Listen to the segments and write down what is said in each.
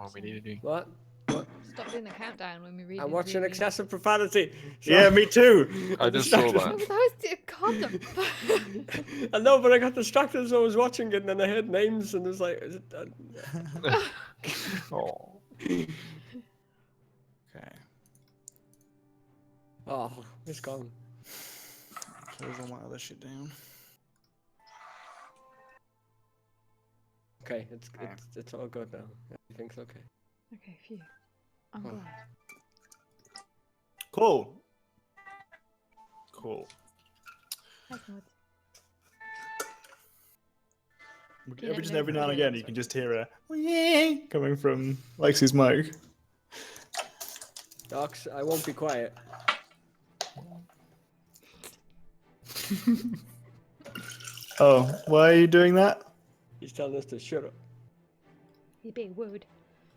What we need to do. What? Stop doing the countdown when we read. I'm watching excessive profanity. Yeah, me too. I just saw That that. was God. I know, but I got distracted as I was watching it, and then I heard names, and it was like, is it, Oh. Okay. oh, it's gone. Close all my other shit down. Okay, it's all good now. Everything's okay. Okay, phew. I'm glad. Cool. Cool. That's not. Every now and again, you can just hear a "wee" coming from Lexi's mic. Docs, I won't be quiet. Oh, why are you doing that? He's telling us to shut up. He's being wooed.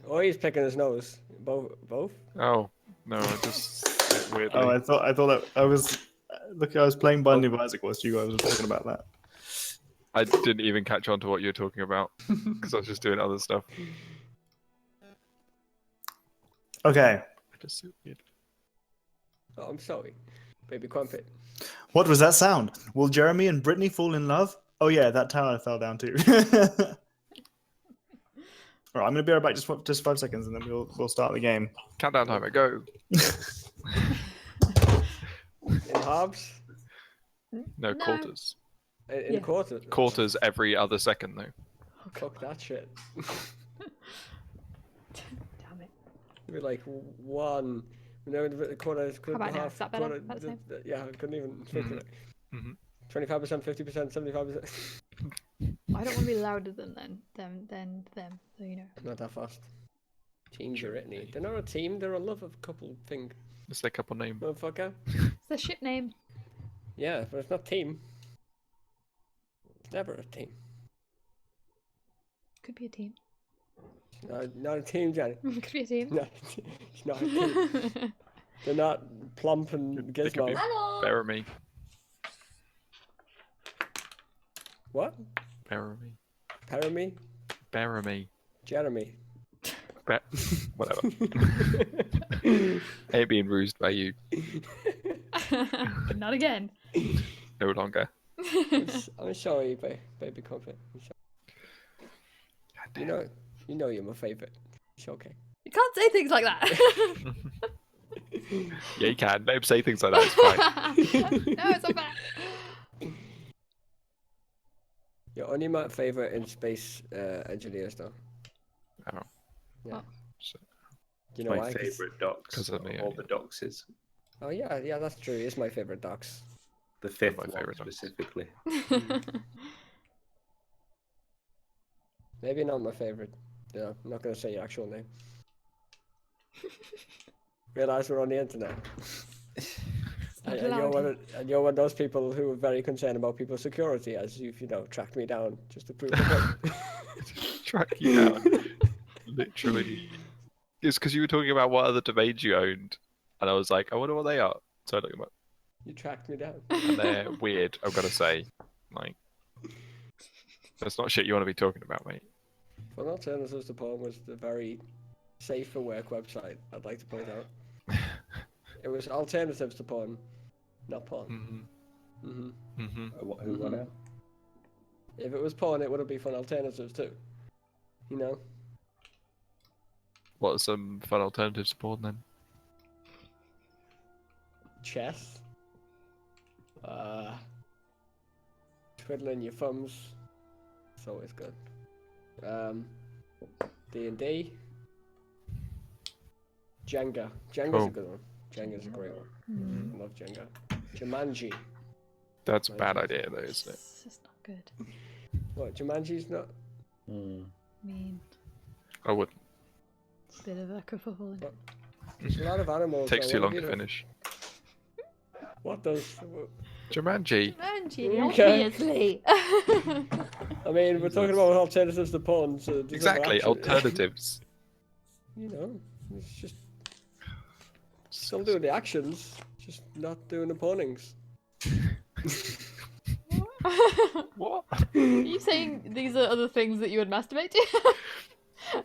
Oh, he's picking his nose. Both? Oh no, I just weirdly. Oh, I thought that I was. Look, I was playing Binding of Isaac whilst you guys were talking about that. I didn't even catch on to what you were talking about because I was just doing other stuff. Okay. Just so weird. Oh, I'm sorry. Baby Crumpet. What was that sound? Will Jeremy and Britney fall in love? Oh yeah, that tower fell down too. Alright, I'm gonna be right back just 5 seconds and then we'll start the game. Countdown timer, go. In halves? No, quarters. In quarters? Quarters every other second though. Fuck that shit. Damn it. It'd be like one. No, the quarter, How about now? half. Is that better? Quarter, About the same? yeah, I couldn't even think of it. 25%, 50%, 75%. I don't want to be louder than them, so you know. Not that fast. Team Britney. They're not a team, they're a love of couple thing. It's their couple name. Motherfucker. It's the ship name. Yeah, but it's not team. It's never a team. Could be a team. No, not a team, Johnny. Could be a team. No, it's not a team. They're not Plump and They could be Gizmo. Bearamy. What? Bearamy. Paramy? Bearamy. Jeremy. Whatever. Ain't being rused by you. Not again. No longer. I'm sorry, baby Crumpet. I'm sorry. You know you're my favorite. It's okay. You can't say things like that. Yeah, you can. Let him say things like that. It's fine. No, it's not bad. You're only my favorite in space engineers, though. Oh. Yeah. So, You know My why? favourite docs. 'cause of me, all yeah. the doxes. Oh yeah, that's true. It's my favorite docs. The fifth my one favourite docs. specifically. Maybe not my favorite. Yeah, I'm not gonna say your actual name. Realize we're on the internet. And you're one of those people who are very concerned about people's security, as you've tracked me down just to prove the point. track you down. Literally. It's because you were talking about what other domains you owned, and I was like, I wonder what they are. So I looked them up, You tracked me down. and they're weird. I've got to say, like, that's not shit you want to be talking about, mate. Well, Alternatives to Porn was the very safe for work website, I'd like to point out. It was alternatives to porn, not porn. Who won out? If it was porn, it would be fun alternatives too. You know? What are some fun alternatives to porn then? Chess. Twiddling your thumbs. It's always good. D&D. Jenga. Jenga's a good one. Jenga's a great one. I love Jenga. Jumanji. That's a bad idea, though, isn't it? It's just not good. What, Jumanji's not? I mean, I wouldn't. it's a bit of a kerfuffle. What? There's a lot of animals. Takes I too long wanna to be finish. What does? Jumanji. Okay. Obviously. I mean, we're talking about alternatives to porn, so there's Exactly, other action. alternatives. You know, it's just still doing the actions, just not doing the pornings. What? Are you saying these are other things that you would masturbate to?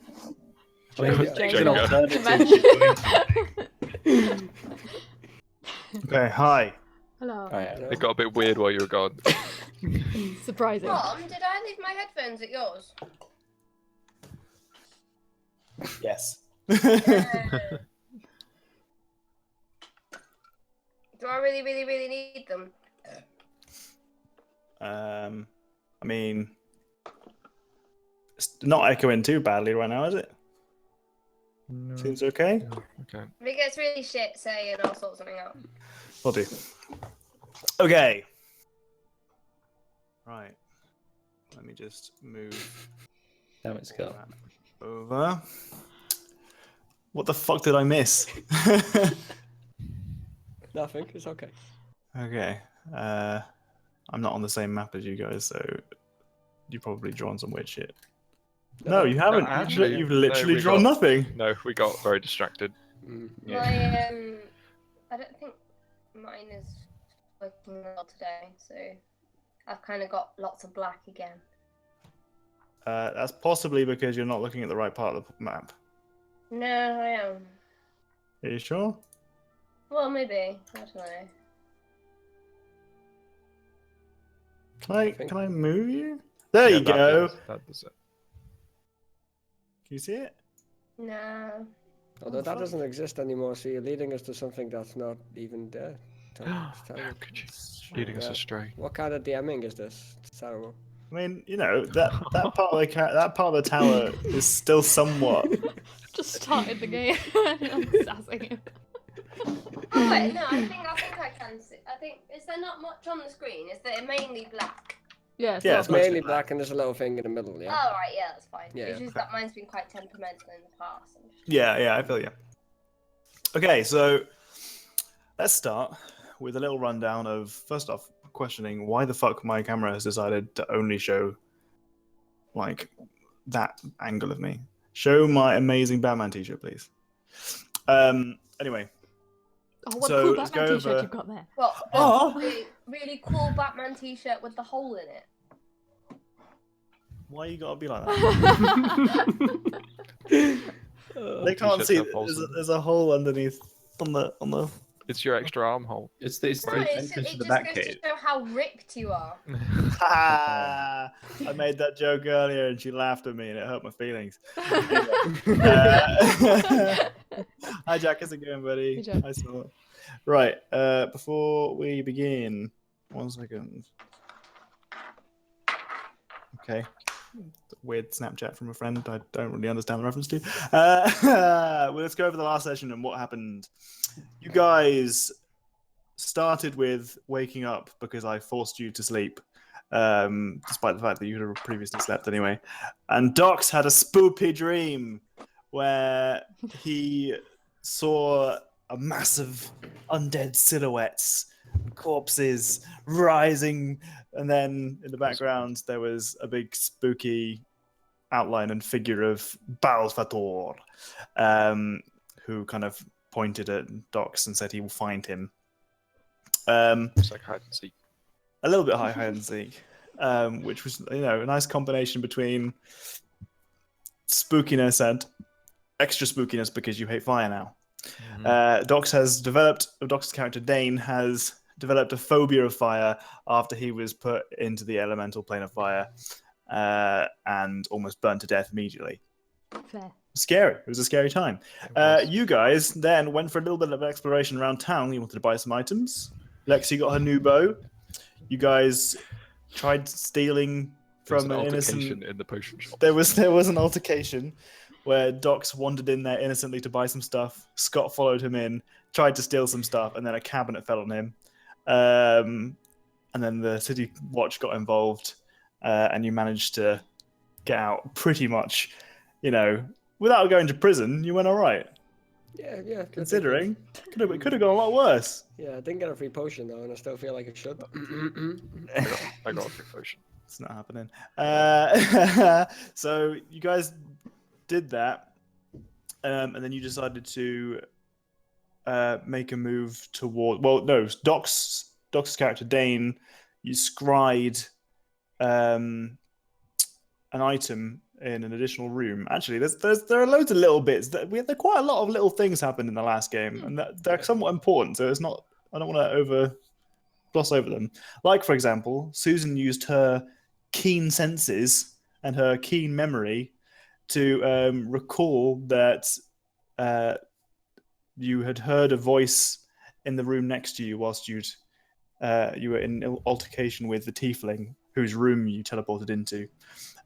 I mean, Jenga. it's an alternative to doing something. Okay, hi. Hello. Oh, yeah. It got a bit weird while you were gone. Surprising. Mom, did I leave my headphones at yours? Yes. Do I really, really, really need them? I mean, it's not echoing too badly right now, is it? No. Seems okay. Okay. If it gets really shit, say, and I'll sort something out. Will do. Okay. Right. Let me just move Damn it, Scott. that over. What the fuck did I miss? Nothing. It's okay. Okay. I'm not on the same map as you guys, so you've probably drawn some weird shit. No, you haven't. actually, You've no, literally we drawn got- nothing. No, we got very distracted. Yeah. I don't think mine is working well today, so I've kind of got lots of black again. That's possibly because you're not looking at the right part of the map. No, I am. Are you sure? Well, maybe. I don't know. Can I move you? There you go. That does it. Can you see it? No. Although that fuck. doesn't exist anymore, so you're leading us to something that's not even there. It's How terrible. could you? Leading us Yeah. astray. What kind of DMing is this? It's terrible. I mean, you know that part of that part of the tower is still somewhat. Just started the game. I'm sassing him. Oh wait, no. I think I can see. I think is there not much on the screen? Is there mainly black? Yeah, it's Yeah, not it's It's bad. mainly black and there's a little thing in the middle, Oh yeah. right, yeah, that's fine. Yeah, It's yeah. just that mine's been quite temperamental in the past. Yeah, I feel you. Okay, so let's start with a little rundown of first off questioning why the fuck my camera has decided to only show like that angle of me. Show my amazing Batman t-shirt, please. Anyway, Oh, what So, a cool let's Batman go t-shirt over- you've got there. Well, Oh. the really cool Batman t-shirt with the hole in it. why you gotta be like that? They can't T-shirts see. have holes in them. There's a hole underneath on the. It's your extra armhole. It's No, the it entrance to just the goes back to cave. show how ripped you are. I made that joke earlier and she laughed at me and it hurt my feelings. Hi Jack, how's it going, buddy? Hey, Jack. Hi, Saul. Right, before we begin, 1 second. Okay. Weird Snapchat from a friend I don't really understand the reference to. Well, let's go over the last session and what happened. You guys started with waking up because I forced you to sleep, despite the fact that you had previously slept anyway. And Docs had a spoopy dream where he saw a massive undead silhouettes, corpses rising, and then in the background there was a big spooky outline and figure of Balfator, who kind of pointed at Docs and said he will find him. It's like hide and seek. A little bit hide and seek, which was a nice combination between spookiness and extra spookiness because you hate fire now. Doc's character Dane has developed a phobia of fire after he was put into the elemental plane of fire and almost burnt to death immediately. Fair. Scary. It was a scary time. You guys then went for a little bit of exploration around town. You wanted to buy some items. Lexi got her new bow. You guys tried stealing There's from an an altercation innocent. in the potion shop. There was an altercation where Docs wandered in there innocently to buy some stuff. Scott followed him in, tried to steal some stuff, and then a cabinet fell on him. And then the city watch got involved, and you managed to get out pretty much, without going to prison. You went all right, Yeah. considering it could have gone a lot worse. Yeah, I didn't get a free potion though, and I still feel like it should. I got a free potion. It's not happening. So you guys did that, and then you decided to make a move toward. Well, no, Doc's character Dane. You scried an item in an additional room. Actually, there are loads of little bits. There are quite a lot of little things happened in the last game, and they're somewhat important. So it's not. I don't want to gloss over them. Like, for example, Susan used her keen senses and her keen memory to recall that you had heard a voice in the room next to you whilst you were in altercation with the tiefling whose room you teleported into.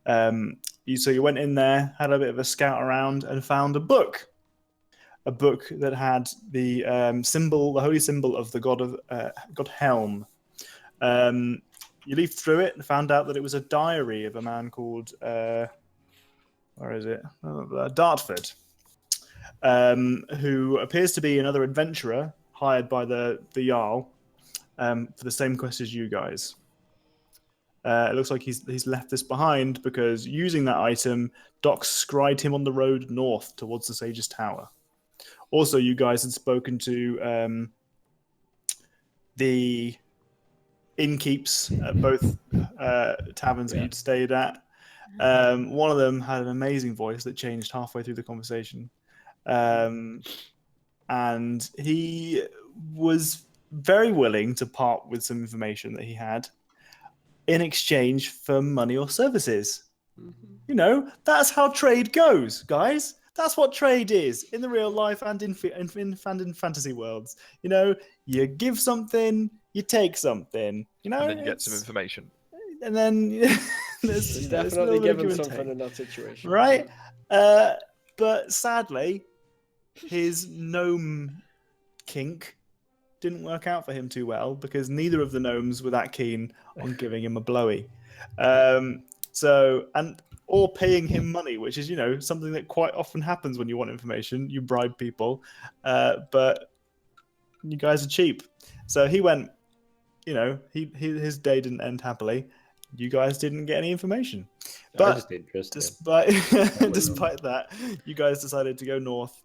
So you went in there, had a bit of a scout around, and found a book that had the symbol, the holy symbol of the god Helm. You leafed through it and found out that it was a diary of a man called where is it? Dartford, who appears to be another adventurer hired by the Jarl for the same quest as you guys. It looks like he's left this behind because using that item, Doc scried him on the road north towards the Sage's Tower. Also, you guys had spoken to the innkeeps at both taverns that you'd stayed at. One of them had an amazing voice that changed halfway through the conversation. And he was very willing to part with some information that he had in exchange for money or services. Mm-hmm. You know, that's how trade goes, guys. That's what trade is in the real life and in fantasy worlds. You know, you give something, you take something. You know, And then you get some information. And then There's definitely given something in that situation, right? But sadly, his gnome kink didn't work out for him too well because neither of the gnomes were that keen on giving him a blowy. Or paying him money, which is, you know, something that quite often happens when you want information. You bribe people, but you guys are cheap. So he went, you know, his day didn't end happily. You guys didn't get any information. But despite that, you guys decided to go north,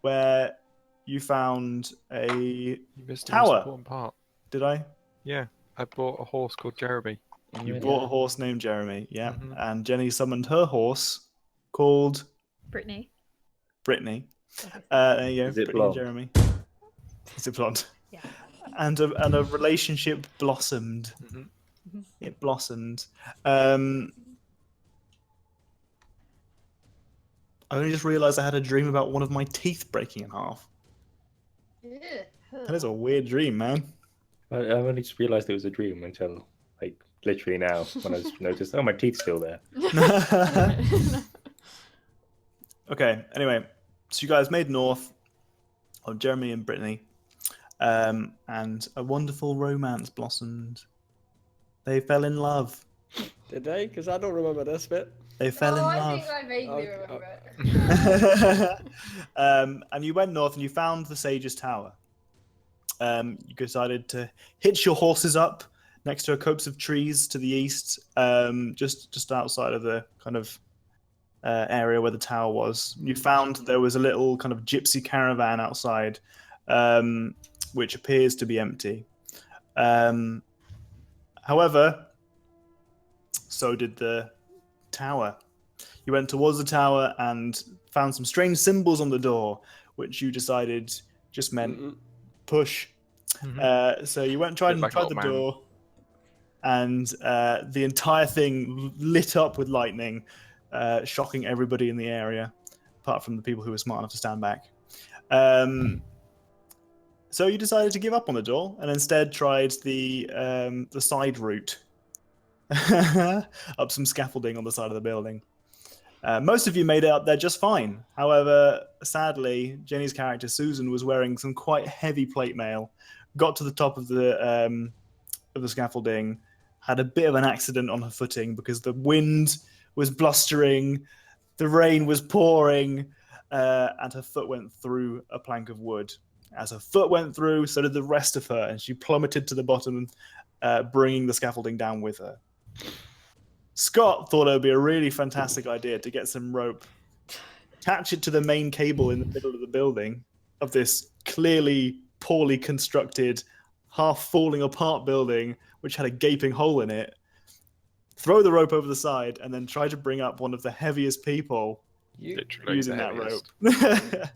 where you found a You missed the tower. most important part. Did I? Yeah, I bought a horse called Jeremy. You bought a horse named Jeremy, yeah. Mhm. And Jenny summoned her horse called Brittany. Brittany. There you go, Is it Brittany and blonde? Jeremy. Is it blonde? Yeah. And a relationship blossomed. Mhm. It blossomed. I only just realised I had a dream about one of my teeth breaking in half. Ugh. That is a weird dream, man. I only just realised it was a dream until, like, literally now when I just noticed, oh, my teeth's still there. Okay, anyway, so you guys made north of Jeremy and Brittany, and a wonderful romance blossomed. They fell in love. Did they? Because I don't remember this bit. They fell in I love. think I vaguely Okay. remember it. And you went north and you found the Sage's Tower. You decided to hitch your horses up next to a copse of trees to the east, just outside of the kind of area where the tower was. You found there was a little kind of gypsy caravan outside, which appears to be empty. However, so did the tower. You went towards the tower and found some strange symbols on the door, which you decided just meant push. So you went and tried Like the old man. door, and the entire thing lit up with lightning, shocking everybody in the area, apart from the people who were smart enough to stand back. So you decided to give up on the door and instead tried the side route up some scaffolding on the side of the building. Most of you made it up there just fine. However, sadly, Jenny's character Susan was wearing some quite heavy plate mail. Got to the top of the scaffolding, had a bit of an accident on her footing because the wind was blustering, the rain was pouring, and her foot went through a plank of wood. As her foot went through, so did the rest of her, and she plummeted to the bottom, bringing the scaffolding down with her. Scott thought it would be a really fantastic idea to get some rope, attach it to the main cable in the middle of the building of this clearly poorly constructed, half falling apart building, which had a gaping hole in it. throw the rope over the side, and then try to bring up one of the heaviest people Literally using the that heaviest. rope.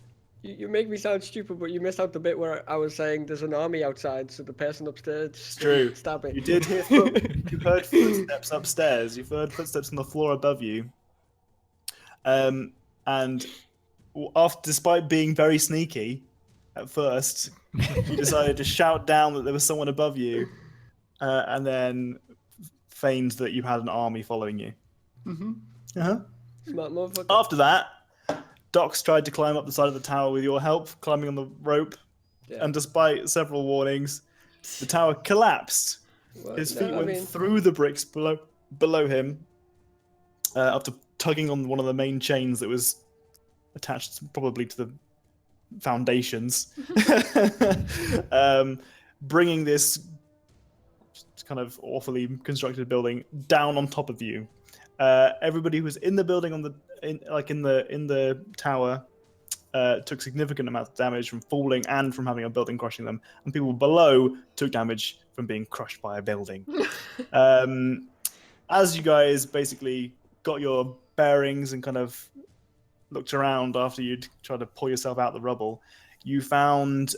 You make me sound stupid, but you missed out the bit where I was saying there's an army outside, so the person upstairs It's true. stab it. You did hear you heard footsteps upstairs. You've heard footsteps on the floor above you. And despite being very sneaky at first, you decided to shout down that there was someone above you, and then feigned that you had an army following you. Uh-huh. Smart motherfucker. After that, Docs tried to climb up the side of the tower with your help, climbing on the rope, and despite several warnings, the tower collapsed. What? His No, feet I went mean, through the bricks below him, after tugging on one of the main chains that was attached probably to the foundations, bringing this kind of awfully constructed building down on top of you. Everybody who was in the building in the tower took significant amounts of damage from falling and from having a building crushing them, and people below took damage from being crushed by a building. As you guys basically got your bearings and kind of looked around after you'd tried to pull yourself out the rubble, you found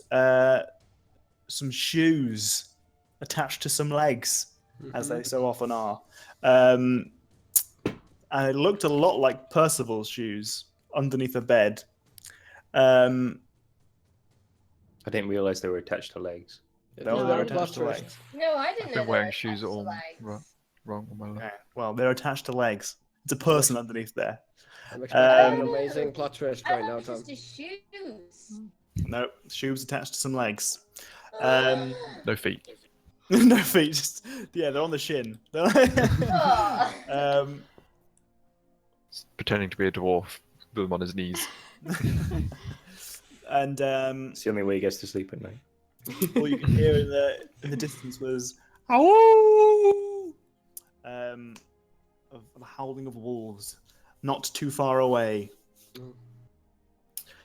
some shoes attached to some legs, as they so often are. And it looked a lot like Percival's shoes underneath a bed. I didn't realise they were attached to legs. They're No, attached to legs. No, I didn't I've know. been wearing shoes all wrong on my leg. Okay. Well, they're attached to legs. It's a person underneath there. I'm expecting an Um, amazing plot twist right now, Tom. Just his shoes. No, shoes attached to some legs. No feet. No feet. Just they're on the shin. Oh. Pretending to be a dwarf, with him on his knees. And It's the only way he gets to sleep at night. all you could hear in the distance was "Ow!" Of the howling of wolves, not too far away.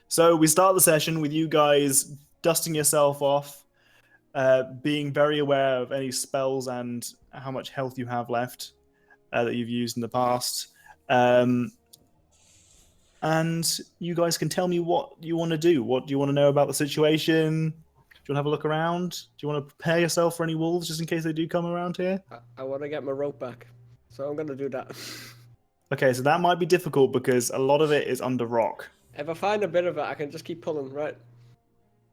So we start the session with you guys dusting yourself off, being very aware of any spells and how much health you have left that you've used in the past. And you guys can tell me what you want to do. What do you want to know about the situation? Do you want to have a look around? Do you want to prepare yourself for any wolves just in case they do come around here? I want to get my rope back, so I'm gonna do that. Okay, so that might be difficult because a lot of it is under rock. If I find a bit of it, I can just keep pulling, right?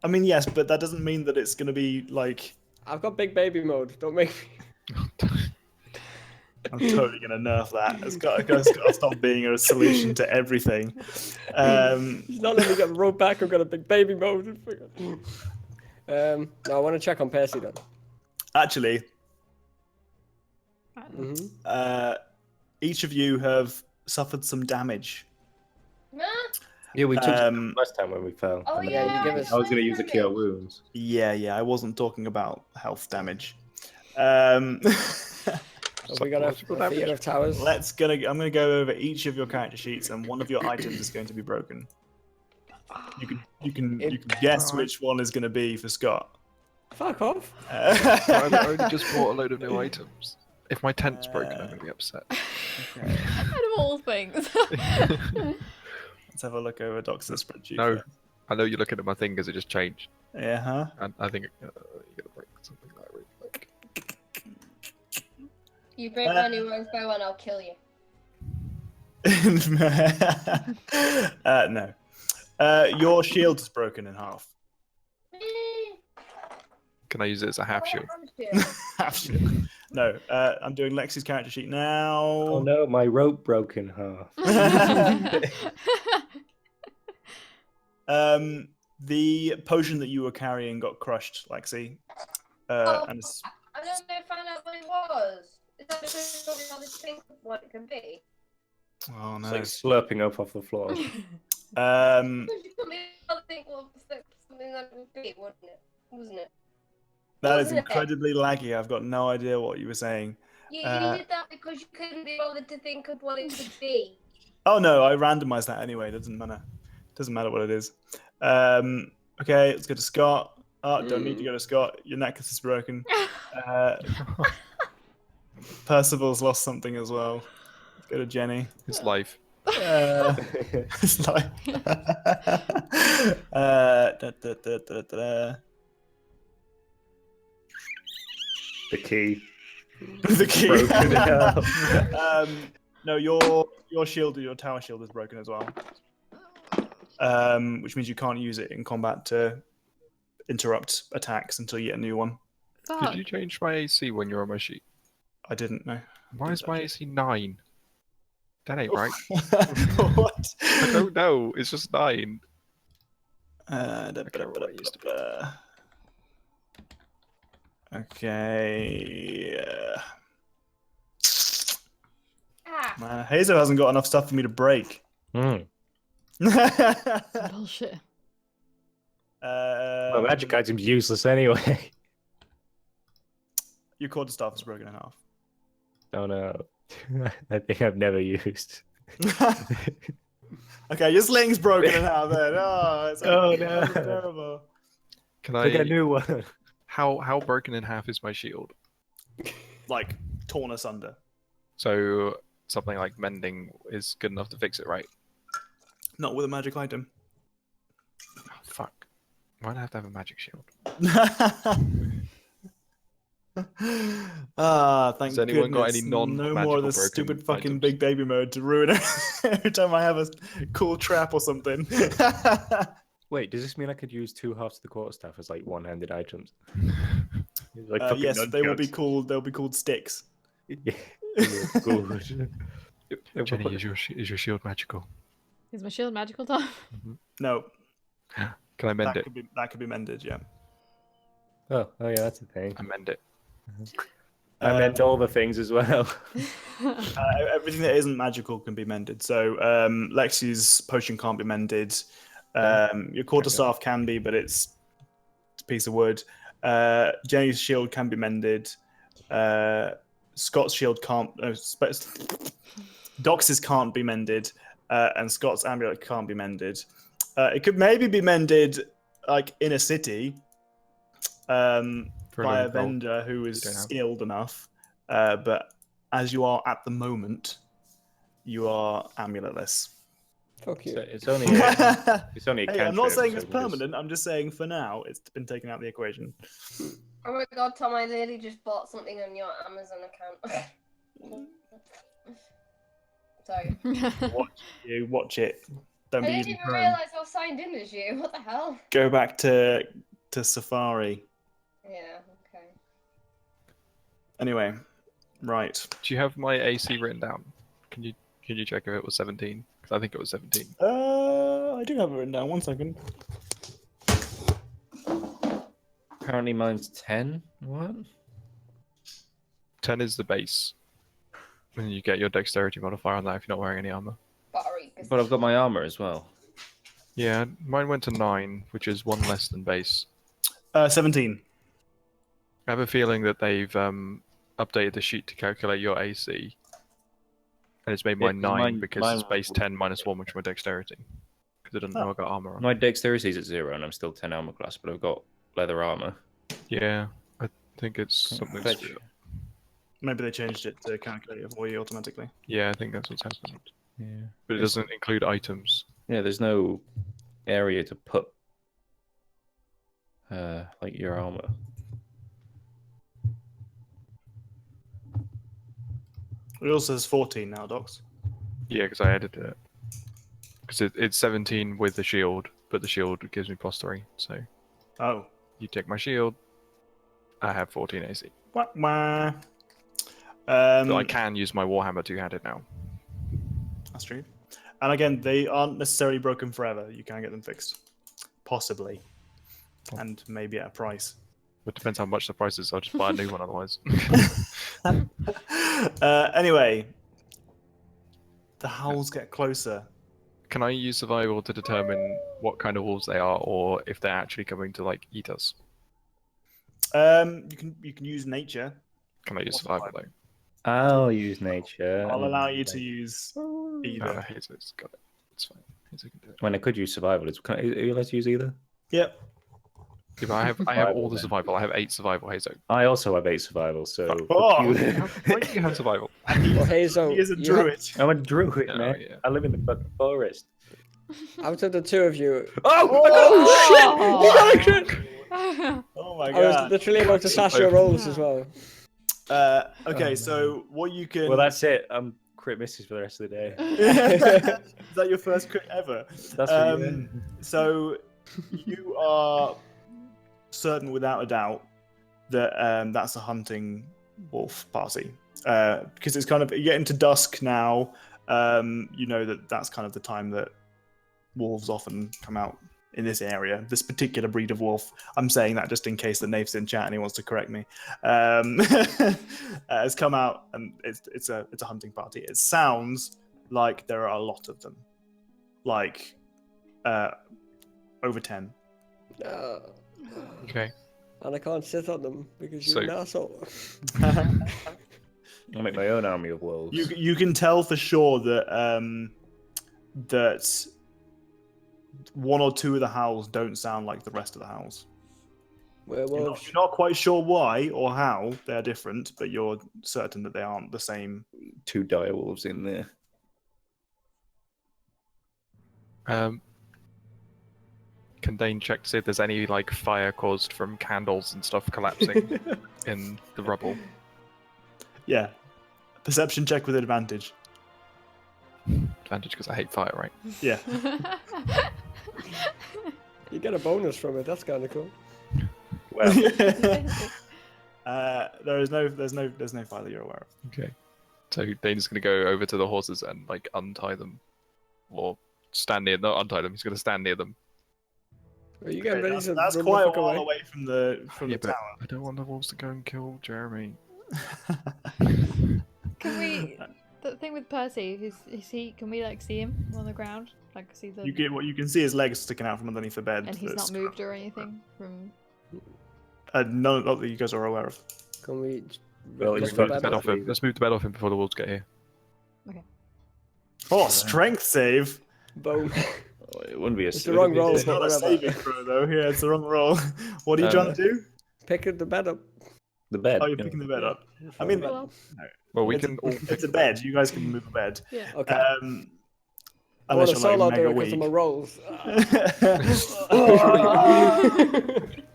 I mean, yes, but that doesn't mean that it's going to be like... I've got big baby mode. Don't make me. I'm totally going to nerf that. It's got to stop being a solution to everything. He's not letting me get the rope back. I've got a big baby mode. No, I want to check on Percy then. Actually, Mm-hmm. each of you have suffered some damage. Nah. Yeah, we took it last time when we fell. Oh And yeah. you give us- I was going to use a cure wounds. Yeah, I wasn't talking about health damage. Have we got a fear of towers? I'm gonna go over each of your character sheets, and one of your items is going to be broken. You can guess which one is going to be for Scott. Fuck off. I've only just bought a load of new items. If my tent's broken, I'm going to be upset. Out of all things. Let's have a look over Doc's spreadsheet. No, first. I know you're looking at my thing because it just changed. Yeah, huh? And I think you're going to break something that I really like. You break my new one's bow and I'll kill you. No. Your shield is broken in half. Can I use it as a half shield? Half shield. No. I'm doing Lexi's character sheet now. Oh no, my rope broke in half. The potion that you were carrying got crushed, Lexi. And it's... I don't know if I found out what it was. Is that just all this thing what it can be? Oh no. It's like slurping up off the floor. Because you put me on think well something that would be, wouldn't it? Wasn't it? That is Wasn't it? incredibly laggy. I've got no idea what you were saying. You did that because you couldn't be bothered to think of what it could be. Oh no, I randomized that anyway. It doesn't matter. Doesn't matter what it is. Okay, let's go to Scott. Oh, don't need to go to Scott. Your necklace is broken. Percival's lost something as well. Let's go to Jenny. His life. It's like The key. the key. Broken now. No, your shield, your tower shield is broken as well. Which means you can't use it in combat to interrupt attacks until you get a new one. Fuck. Did you change my AC when you're on my sheet? I didn't know. Why is my AC 9? That ain't right. What? I don't know. It's just 9. Okay. Ah, Man, Hazel hasn't got enough stuff for me to break. Mm. Bullshit. Well, magic item's useless anyway. Your quarterstaff is broken in half. Oh no. I think I've never used. Okay, your sling's broken in half then. Oh, it's Oh, that's no. terrible. Can I get a I? new one. How broken in half is my shield? Like, torn asunder. So something like mending is good enough to fix it, right? Not with a magic item. Oh, fuck. Why do I have to have a magic shield? Thank Has anyone got goodness. any No more of non-magical this broken stupid fucking items? big baby mode to ruin it every time I have a cool trap or something. Wait, does this mean I could use 2 halves of the quarterstaff as like one-handed items? Like fucking Yes, they will be nunchucks. called. They'll be called sticks. Yeah, good. Jenny, is your shield magical? Is my shield magical, Tom? No, Can I mend that it? could be mended. Yeah. Oh yeah, that's a thing. I mend it. I meant all the things as well. Everything that isn't magical can be mended. So Lexi's potion can't be mended. Your quarterstaff can be, but it's a piece of wood. Jenny's shield can be mended. Scott's shield can't. Dox's can't be mended, and Scott's amulet can't be mended. It could maybe be mended, like in a city, by a vendor who is skilled enough. But as you are at the moment, you are amuletless. Fuck you. So it's only a Hey, I'm not cantrip, saying so it's we can just- permanent. I'm just saying for now it's been taken out of the equation. oh my god, Tom, I literally just bought something on your Amazon account. Sorry. Watch it. Don't I be didn't using even Chrome. realise I was signed in as you. What the hell? Go back to Safari. Yeah, okay. Anyway, right. Do you have my AC written down? Can you check if it was 17? Because I think it was 17. I do have it written down. 1 second. Apparently mine's 10. What? 10 is the base. And you get your dexterity modifier on that if you're not wearing any armor. Sorry. But I've got my armor as well. Yeah, mine went to 9, which is 1 less than base. 17. I have a feeling that they've updated the sheet to calculate your AC. And it's made Yeah, mine 'cause 9 mine- because mine it's base 10 minus 1, which is my dexterity. Because I didn't know I got armor on. My dexterity's at 0 and I'm still 10 armor class, but I've got leather armor. Yeah, I think it's something. Fetch. Maybe they changed it to calculate it for you automatically. Yeah, I think that's what's happened. Yeah. But it doesn't include items. Yeah, there's no area to put like your armor. It also says 14 now, Docs. Yeah, because I edited it. Because it's 17 with the shield, but the shield gives me +3. So Oh. you take my shield, I have 14 AC. Wah, wah. But I can use my Warhammer two-handed now. That's true. And again, they aren't necessarily broken forever. You can get them fixed. Possibly. And maybe at a price. It depends how much the price is. I'll just buy a new one otherwise. Anyway. The howls get closer. Can I use survival to determine what kind of wolves they are, or if they're actually coming to like eat us? You can use nature. Can I use survival though? I'll use nature. I'll allow you to use No, either. Hazel's got it. It's fine. Hazel can do it. When I could use survival, are you allowed to use either? Yep. Yeah, but I have all the survival. I have 8 survival, Hazo. I also have 8 survival, so. Oh! Why do you have survival? Well, Hazel, He is a you have- druid. I'm a druid, Oh, man. yeah. I live in the fucking forest. out of the two of you, Oh, Oh my I was god. literally about to sash your rolls as well. Okay, Oh, so what you can. well, that's it. I'm crit misses for the rest of the day. Is that your first crit ever? That's for you. So you are certain without a doubt that that's a hunting wolf party. Because it's kind of you get into dusk now. You know that's kind of the time that wolves often come out in this area. This particular breed of wolf. I'm saying that just in case the Naif's in chat and he wants to correct me. Has come out and it's a hunting party. It sounds like there are a lot of them, like over 10. Okay. And I can't sit on them because you're So- an asshole. I'll make my own army of wolves. You can tell for sure that that one or two of the howls don't sound like the rest of the howls. Werewolves. You're not quite sure why or how they're different, but you're certain that they aren't the same. 2 dire wolves in there. Can Dane check to see if there's any like fire caused from candles and stuff collapsing in the rubble? Yeah. Perception check with advantage. Advantage because I hate fire, right? Yeah. You get a bonus from it. That's kind of cool. Well, there's no fire that you're aware of. Okay. So Dane's gonna go over to the horses and like untie them, or stand near. Not untie them. He's gonna stand near them. Are you getting ready That's, to that's run quite the a fuck while away? away from the Yeah, but tower. I don't want the wolves to go and kill Jeremy. Can we? The thing with Percy is he? Can we like see him on the ground? Like see the. What you can see his legs sticking out from underneath the bed. And he's that's not moved or anything from. none not that you guys are aware of. Can we? Well, rip he's the fine. bed Bed off? off him. Let's move the bed off him before the wolves get here. Oh, strength save. Bone. Oh, it wouldn't be a. It's the wrong roll. It's not a Whatever. saving throw though. Yeah, it's the wrong roll. What are you trying to do? Picking the bed up. The bed. Oh, you're picking the bed up. I mean, Well, Well, we it's can all. it's a bed. You guys can move a bed. yeah. Okay. I Unless want to you're solo like do mega it because of my weak. rolls.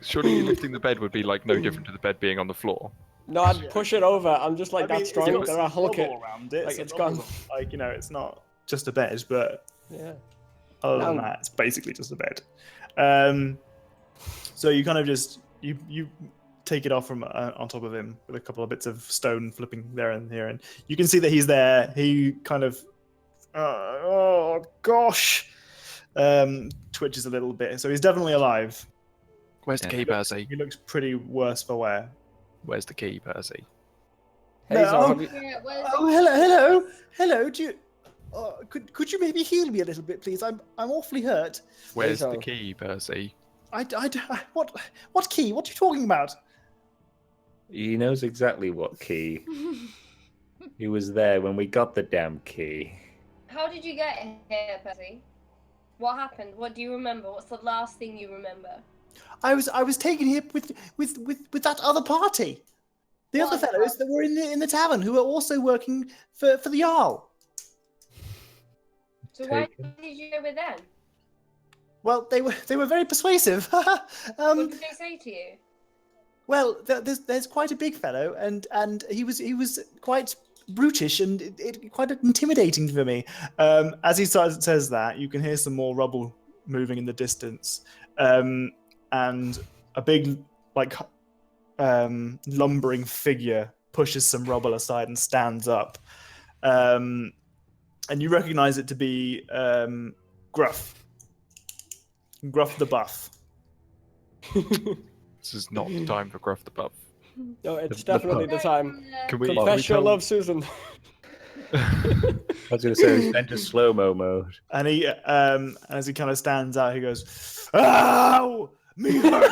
Surely you lifting the bed would be like no different to the bed being on the floor. No, I'd push it over. I'm just like I mean, that it's strong got that I hulk it. rubble around it. Like so it's rubble's gone. Like it's not just a bed, but Yeah. other than No. that, it's basically just a bed. So you kind of just you take it off from on top of him with a couple of bits of stone flipping there and here, and you can see that he's there. He kind of oh gosh, twitches a little bit. So he's definitely alive. Where's the key, Percy? He looks pretty worse for wear. Where's the key, Percy? Hazel, No. have you... Yeah, where's Oh, hello. Do you? Could you maybe heal me a little bit, please? I'm awfully hurt. Where's the Hazel. key, Percy? What key? What are you talking about? He knows exactly what key. He was there when we got the damn key. How did you get here, Percy? What happened? What do you remember? What's the last thing you remember? I was taken here with that other party. The What other fellows that were in the tavern who were also working for the Jarl. So why Taken. did you go with them? Well, they were very persuasive. What did they say to you? Well, there's quite a big fellow, and he was quite brutish and it quite intimidating for me. As he says that, you can hear some more rubble moving in the distance, and a big lumbering figure pushes some rubble aside and stands up. And you recognize it to be Gruff the Buff. This is not the time for Gruff the Buff. No, it's The definitely the time. Can we? Confess your tell- love, Susan. I was going to say, it's enter slow-mo mode. And he, as he kind of stands out, he goes, "Ow, me hurt."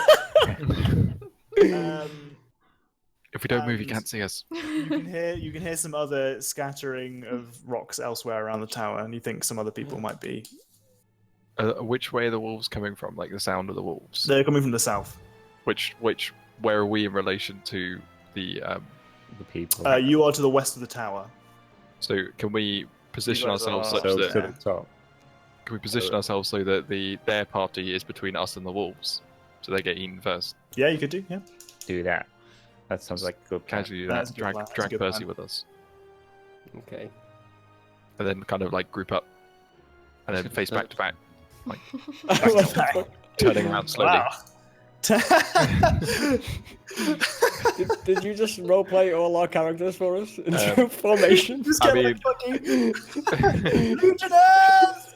If we don't move, he and- can't see us. You can hear some other scattering of rocks elsewhere around the tower, and you think some other people might be. Which way are the wolves coming from? Like the sound of the wolves. They're coming from the south. Where are we in relation to the? people. You are to the west of the tower. So can we position guys ourselves are- such So that? to the top. Can we position ourselves so that their party is between us and the wolves, so they get eaten first? Yeah, you could do. Yeah. Do that. That sounds like a good plan. Casually do That's that. a good plan. That's a Drag good Percy plan. with us, Okay. and then kind of like group up, and then face back to back, What the fuck? turning around slowly. Wow. Did you just roleplay all our characters for us into formation? Just I get mean- fucking Legionnaires!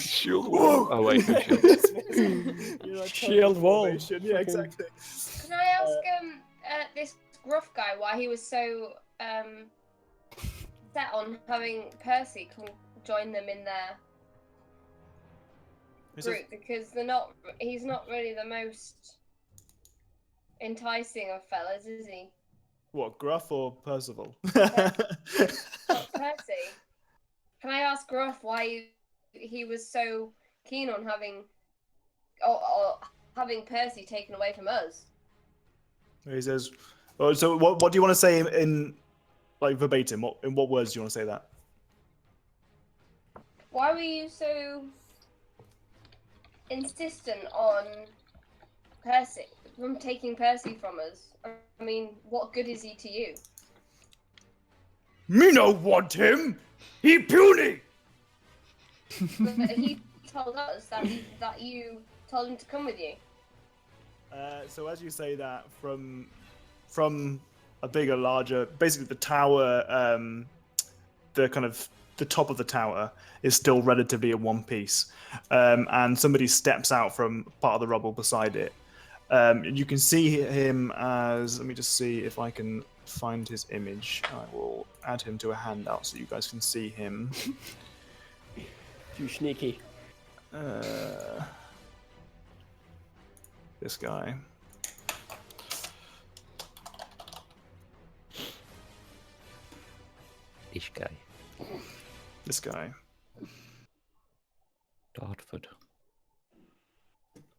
Shield wall. Oh wait, no shields. You're like Shield wall. formation. Yeah, Fucking- exactly. Can I ask this gruff guy why he was so set on having Percy come join them in their group, because he's not really the most enticing of fellas, is he? What, Gruff or Percival? Not Percy. Can I ask Gruff why he was so keen on having or having Percy taken away from us? He says, oh, so what do you want to say in like verbatim? In what words do you want to say that? Why were you so insistent on Percy, from taking Percy from us? I mean, what good is he to you? Me no want him! He puny! But he told us that you told him to come with you. So as you say that, from a bigger, larger, basically the tower, the kind of the top of the tower is still relatively in one piece, and somebody steps out from part of the rubble beside it. You can see him as, let me just see if I can find his image. I will add him to a handout so you guys can see him. Too sneaky. This guy. This guy. This guy. Dartford.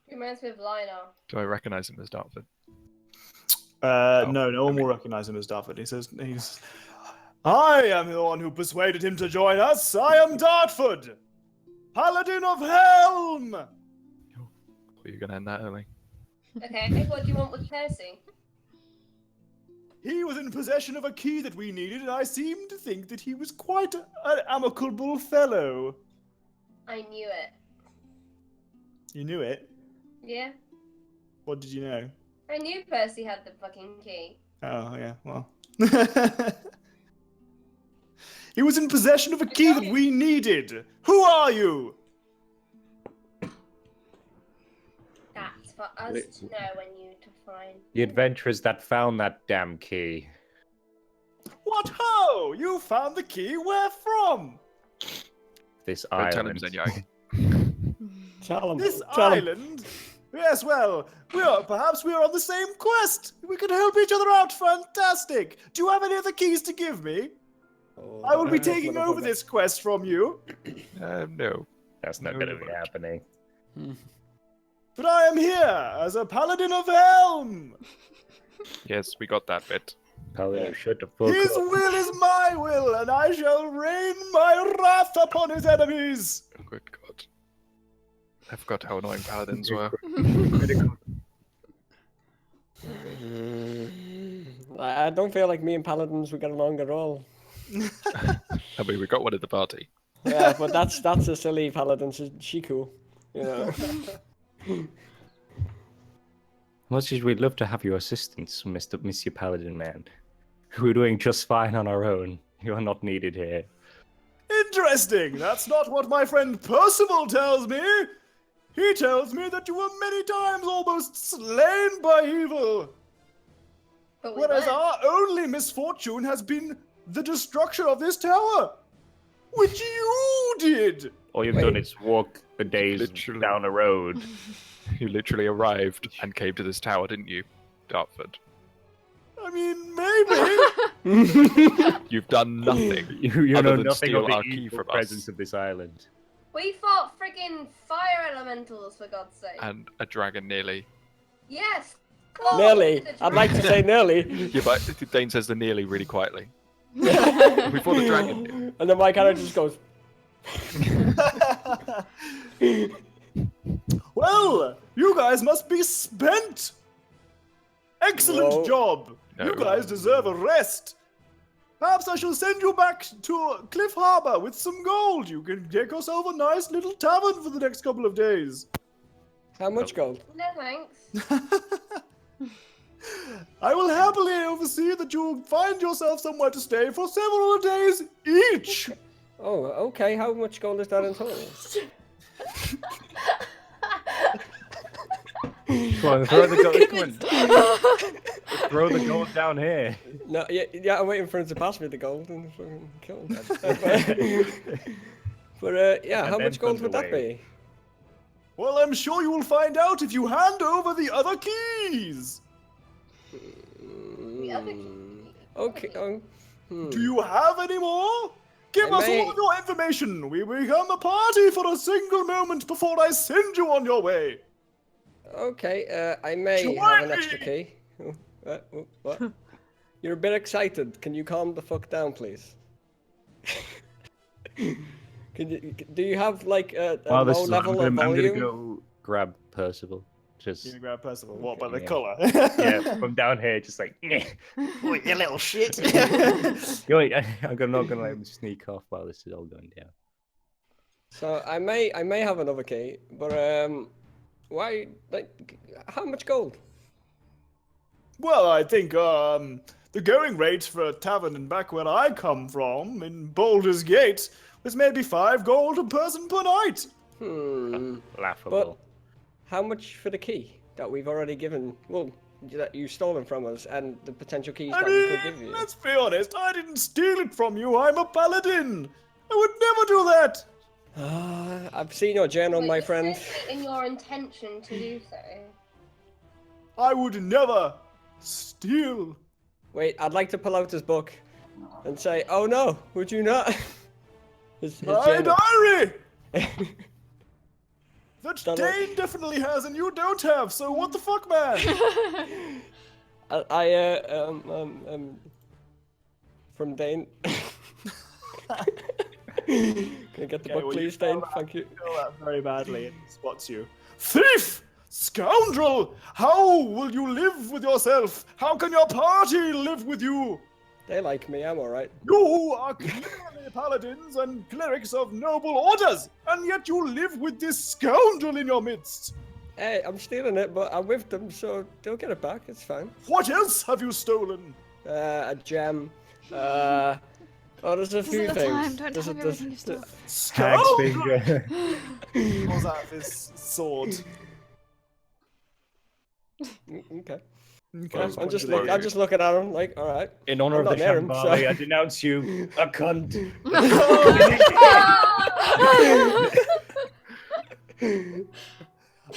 He reminds me of Lionel. Do I recognise him as Dartford? No one will recognize him as Dartford. He's I am the one who persuaded him to join us. I am Dartford, Paladin of Helm. Are you going to end that early? Okay, what do you want with Percy? He was in possession of a key that we needed, and I seem to think that he was quite an amicable fellow. I knew it. You knew it? Yeah? What did you know? I knew Percy had the fucking key. Oh, yeah, well. He was in possession of a key that we needed. Who are you? That's for us to know and you to find. The adventurers that found that damn key. What ho? You found the key? Where from? This Don't tell him, island. Zenyaku. Tell him. This tell him. island? Yes, well, perhaps we are on the same quest. We could help each other out. Fantastic. Do you have any other keys to give me? Oh, I will be taking over this quest from you. No. That's not No, going to no, be no. happening. But I am here as a Paladin of Helm. Yes, we got that bit. Paladin should have fuck His up. will is my will, and I shall rain my wrath upon his enemies. Oh, good God. I forgot how annoying paladins were. I don't feel like me and Paladins would get along at all. I mean, we got one at the party. Yeah, but that's a silly Paladin. She cool, you know. Much as we'd love to have your assistance, Mr. Paladin Man. We're doing just fine on our own. You are not needed here. Interesting. That's not what my friend Percival tells me. He tells me that you were many times almost slain by evil. But we Whereas weren't. our only misfortune has been the destruction of this tower. Which you did. All you've done is walk a days Literally. down a road. You literally arrived and came to this tower, didn't you, Dartford? I mean, maybe. You've done nothing. You Other know than nothing steal of the our key evil from us. presence of this island. We fought friggin' fire elementals, for God's sake. And a dragon nearly. Yes. Nearly. I'd like to say nearly. Yeah, but Dane says the nearly really quietly. Before the dragon. And then my character just goes. Well, you guys must be spent. Excellent Whoa. job. No. You guys deserve a rest. Perhaps I shall send you back to Cliff Harbor with some gold. You can take yourself a nice little tavern for the next couple of days. How much gold? No thanks. I will happily oversee that you find yourself somewhere to stay for several days each. Oh, okay. How much gold is that in total? Come on, throw the gold. Come on. Throw the gold down here. No, yeah, I'm waiting for him to pass me the gold and fucking kill him. But yeah, And how then much gold comes would that away. be? Well, I'm sure you will find out if you hand over the other keys. The other key. Okay. Do you have any more? Give I us may- all of your information. We become a party for a single moment before I send you on your way. Okay. I may have an extra key. Oh, what? You're a bit excited. Can you calm the fuck down, please? Do you have like a While this low is on, level of I'm gonna volume? go grab Percival. Just You're gonna grab Percival. What, by the Yeah. collar? yeah, from down here, just like. Oh, you little shit. I'm not gonna let him sneak off while this is all going down. So I may have another key, but why? Like, how much gold? Well, I think the going rate for a tavern in back where I come from, in Baldur's Gate, was maybe 5 gold a person per night. Laughable. How much for the key that we've already given? Well, that you've stolen from us, and the potential keys I that we could give mean, you. let's be honest, I didn't steal it from you. I'm a paladin. I would never do that. I've seen your journal, Wait, my you friend. said it in your intention to do so. I would never steal. Wait, I'd like to pull out his book and say, "Oh no, would you not?" his My journal. diary! That Don't know. Dane definitely has and you don't have, so what the fuck, man? From Dane. Can I get the book, well, please, you Dane? feel that- Thank you. feel that very badly and spots you. Thief! Scoundrel! How will you live with yourself? How can your party live with you? They like me. I'm all right. You are clearly paladins and clerics of noble orders, and yet you live with this scoundrel in your midst. Hey, I'm stealing it, but I'm with them, so they'll get it back. It's fine. What else have you stolen? A gem. There's a few Isn't the things. time? Don't There's have a- everything you stole. Hag's Scoundrel! finger. Pulls out his sword. Okay. Okay, Well, I'm just looking at him like, all right. In honor I'm of the not near him, Shambali, so- I denounce you a cunt.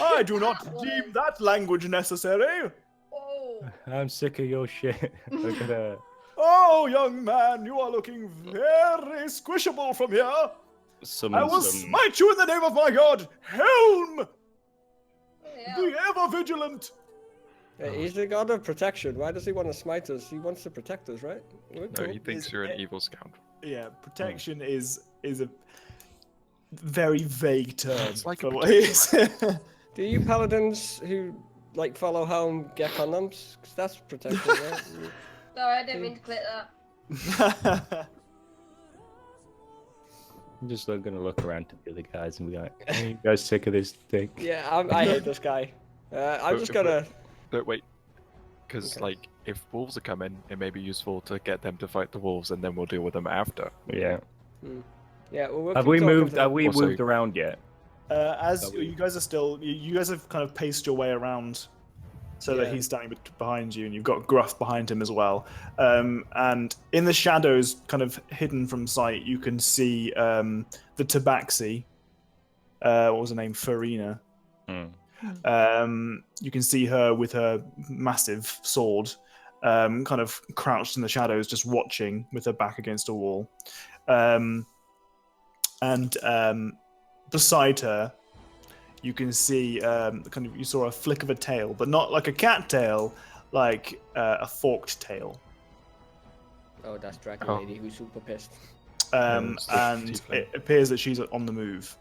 I do not deem that language necessary. Oh. I'm sick of your shit. I'm gonna. Oh, young man, you are looking very squishable from here. Summon I will some. smite you in the name of my god, Helm! Yeah. Be ever vigilant. He's the god of protection. Why does he want to smite us? He wants to protect us, right? We're No, cool. he thinks you're an evil scoundrel. Yeah, protection is a very vague term. It's like for a what it is. Do you paladins who like follow home get condoms? 'Cause that's protection, right? Sorry, I didn't mean to click that. I'm just gonna look around to the other guys and be like, "Are you guys sick of this thing?" Yeah, I hate this guy. I'm just gonna. But wait, because Okay. like if wolves are coming, it may be useful to get them to fight the wolves, and then we'll deal with them after. Yeah. Yeah, well, we'll Have keep we talking moved? to Have we Also- moved around yet? As That we- you guys are still, you guys have kind of paced your way around so that Yeah. he's standing behind you, and you've got Gruff behind him as well. And in the shadows, kind of hidden from sight, you can see the Tabaxi. What was her name? Farina. You can see her with her massive sword, kind of crouched in the shadows, just watching with her back against a wall. And beside her, you can see you saw a flick of a tail, but not like a cat tail, like a forked tail. Oh, that's Dragon Oh. Lady who's super pissed. And tiefling. it appears that she's on the move.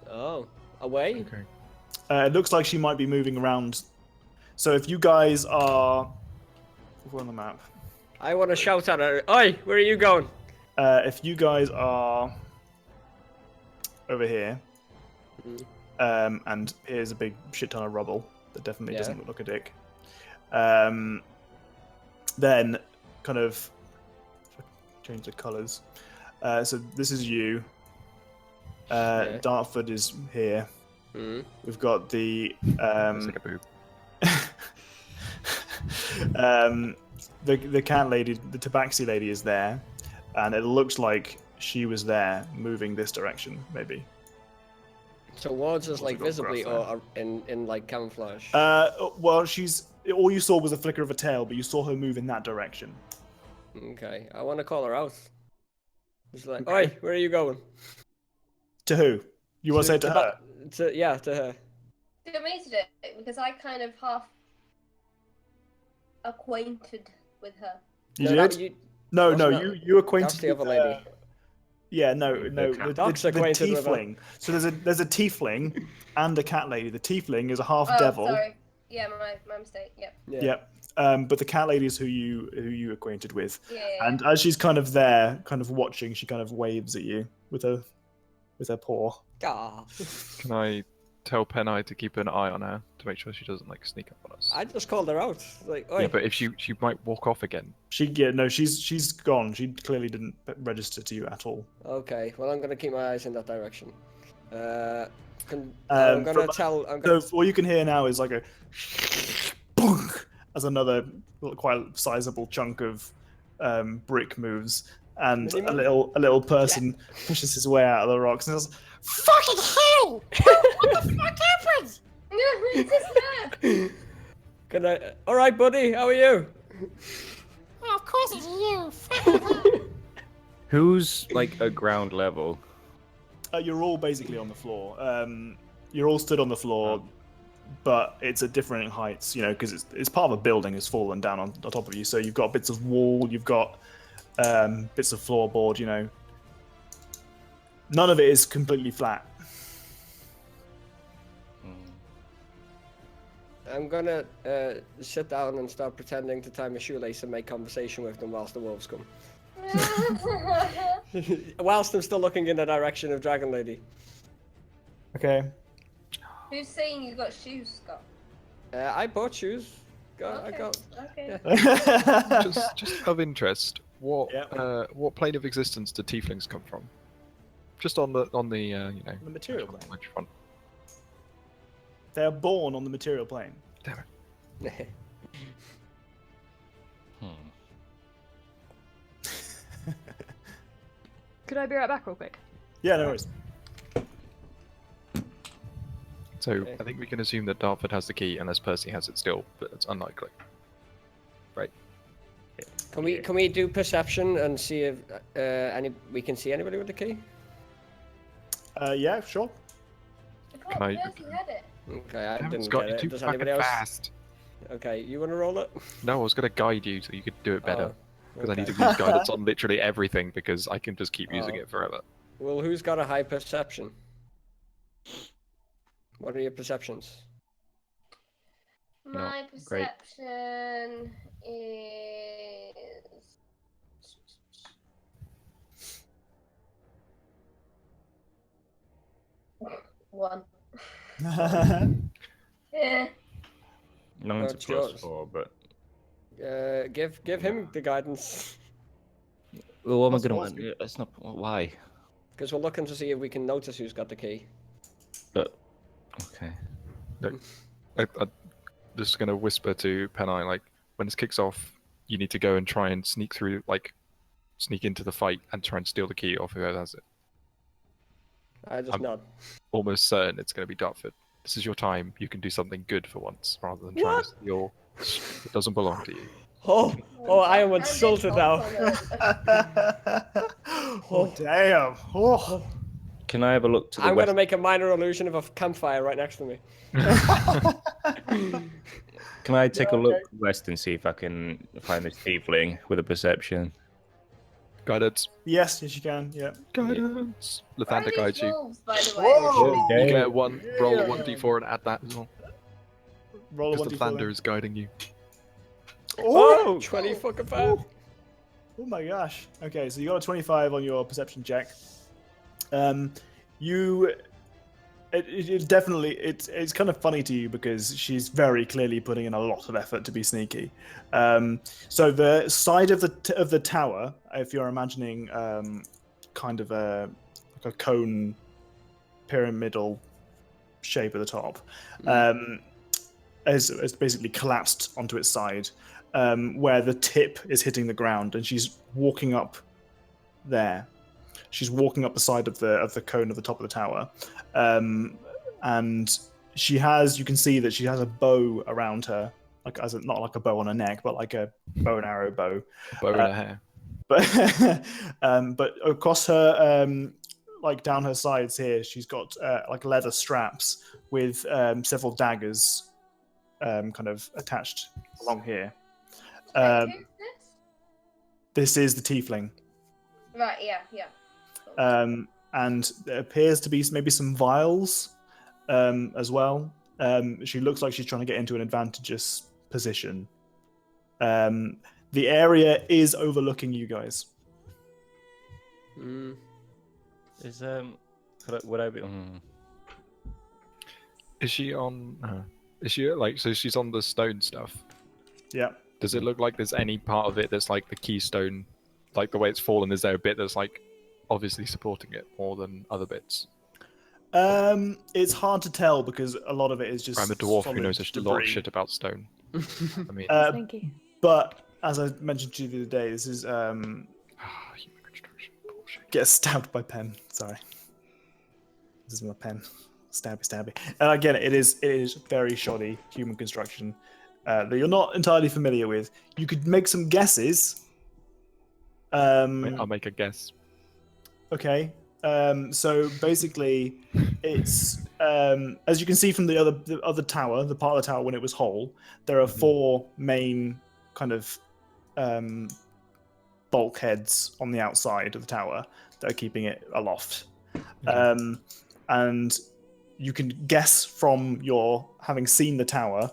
Oh, away? Okay. It looks like she might be moving around. So if you guys are, we're on the map. I want to shout at her. Oi, where are you going? If you guys are over here, and here's a big shit ton of rubble that definitely Yeah. doesn't look like a dick. Then kind of change the colours. So this is you. Okay. Dartford is here. Mm. We've got the Looks like a boob. the cat lady, the tabaxi lady is there, and it looks like she was there, moving this direction, maybe. Towards us, like got visibly, gruff or in like camouflage. Well, all you saw was a flicker of a tail, but you saw her move in that direction. Okay, I want to call her out. It's like, oi, where are you going? To who? You want to say to her? Yeah, to her. Do you want me to do it? Because I kind of half acquainted with her. You No, did? you- No, that's no, not- you acquainted that's the other with, lady. Yeah, no. The Doc's acquainted with her. tiefling. So there's a tiefling and a cat lady. The tiefling is a half Oh, devil. sorry. Yeah, my mistake. Yep. Yeah. Yep. But the cat lady is who you acquainted with. Yeah. And as she's kind of there, kind of watching, she kind of waves at you with her paw. Ah. Can I tell Penai to keep an eye on her to make sure she doesn't like sneak up on us? I just called her out. Like, oi. Yeah, but if she might walk off again. She's gone. She clearly didn't register to you at all. Okay, well, I'm gonna keep my eyes in that direction. I'm Um, gonna from- tell. I'm So gonna. all you can hear now is like a bonk as another quite sizable chunk of brick moves, and a little person pushes his way out of the rocks and says, "Fucking hell! What the fuck happened?" It's just her. Can I? All right, buddy. How are you? Oh, of course it's you. Who's like at ground level? You're all basically on the floor. You're all stood on the floor, but it's at different heights, because it's part of a building has fallen down on top of you. So you've got bits of wall, you've got bits of floorboard, None of it is completely flat. I'm gonna sit down and start pretending to tie my shoelace and make conversation with them whilst the wolves come. Whilst I'm still looking in the direction of Dragon Lady. Okay. Who's saying you got shoes, Scott? I bought shoes. I got. Okay. Yeah. just of interest, what Yep. what plane of existence do tieflings come from? Just on the The material plane. front. They are born on the material plane. Damn it. Could I be right back real quick? Yeah, no worries. So Okay. I think we can assume that Dartford has the key unless Percy has it still, but it's unlikely. Right. Can we do perception and see if we can see anybody with the key? Yeah, sure. I Can I- thought Percy had it. Okay, I Damn it, didn't Scott, get you're it. too Does fucking anybody else? fast. Okay, you want to roll it? No, I was gonna guide you so you could do it better. Because I need okay. to use guidance on literally everything because I can just keep using Oh. it forever. Well, who's got a high perception? What are your perceptions? My great. perception is 1. Yeah. Mine's a What's yours? +4, but Give him the guidance. well, what am I What's gonna yours? want? That's not why. Because we're looking to see if we can notice who's got the key. But okay. I'm just gonna whisper to Penai, like, when this kicks off, you need to go and try and sneak through, like, sneak into the fight and try and steal the key off whoever has it. I just I'm- nod. Almost certain it's gonna be Dartford. This is your time. You can do something good for once, rather than trying to steal. It doesn't belong to you. Oh, I am insulted now. Oh, damn. Oh. Can I have a look to the I'm west? gonna make a minor illusion of a campfire right next to me. Can I take a Yeah, look okay. west and see if I can find this tiefling with a perception? Guidance. Yes, you can. Yeah. Guidance. Where are Lathander these guides you. wolves, by the way? Whoa! You Okay. get roll a 1d4 and add that as well. Roll a Because 1d4. Lathander is guiding you. Oh! 20 fucking 5. Oh my gosh. Okay, so you got a 25 on your perception check. It definitely it's kind of funny to you because she's very clearly putting in a lot of effort to be sneaky. So the side of the tower, if you're imagining kind of like a cone pyramidal shape at the top, has basically collapsed onto its side, where the tip is hitting the ground, and she's walking up there. She's walking up the side of the cone at the top of the tower, and she has. You can see that she has a bow around her, like not like a bow on her neck, but like a bow and arrow bow. Bow in her hair. But across her, like down her sides here, she's got like leather straps with several daggers, kind of attached along here. Who's this? This is the tiefling. Right, yeah. And there appears to be maybe some vials as well. She looks like she's trying to get into an advantageous position. The area is overlooking you guys. Is would I be? Is she on? Is she like? So she's on the stone stuff. Yeah. Does it look like there's any part of it that's like the keystone, like the way it's fallen? Is there a bit that's like obviously supporting it more than other bits? It's hard to tell because a lot of it is just. I'm a dwarf who solid knows a lot debris. of shit about stone. I mean, Slinky. But as I mentioned to you the other day, this is human construction bullshit. get stabbed by pen. Sorry, this is my pen. Stabby. And again, it is very shoddy human construction that you're not entirely familiar with. You could make some guesses. I'll make a guess. Okay. So basically, it's as you can see from the other tower, the part of the tower when it was whole, there are four main kind of bulkheads on the outside of the tower that are keeping it aloft. And you can guess from your having seen the tower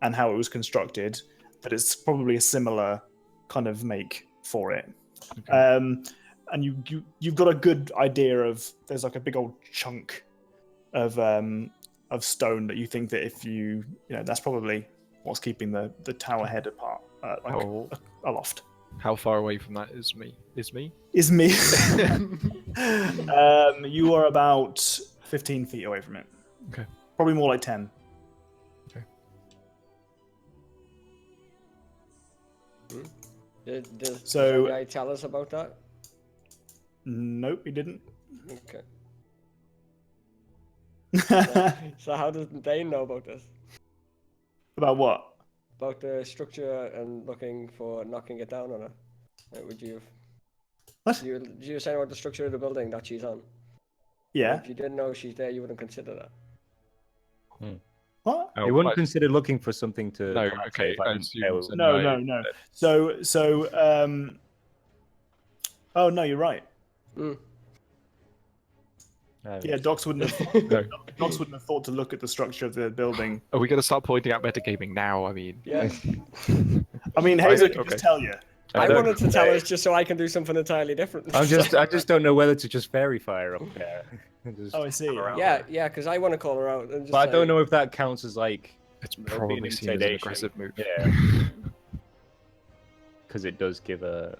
and how it was constructed that it's probably a similar kind of make for it. Okay. And you've got a good idea of there's like a big old chunk of stone that you think that if you know that's probably what's keeping the tower head apart, aloft. How far away from that is me? Is me. You are about 15 feet away from it. Okay. Probably more like 10. Okay. Did So- the guy tell us about that? Nope, he didn't. Okay. So how did they know about this? About what? About the structure and looking for knocking it down on her? Would you? What? You were saying about the structure of the building that she's on. Yeah. If you didn't know she's there, you wouldn't consider that. What? You wouldn't consider looking for something to. No, say okay, if I I didn't assume know. so. No. So oh no, you're right. Yeah, Docs wouldn't have. No. Docs wouldn't have thought to look at the structure of the building. Are we gonna start pointing out metagaming now? I mean, Yeah. I mean, Hazel can Okay. just tell you. I don't- wanted to tell us just so I can do something entirely different. I just don't know whether to just fairy fire up there. Just Oh, I see. around. Yeah, because I want to call her out and just. But I say, don't know if that counts as like it's being probably seen as an intimidation. aggressive move. Yeah. Because it does give a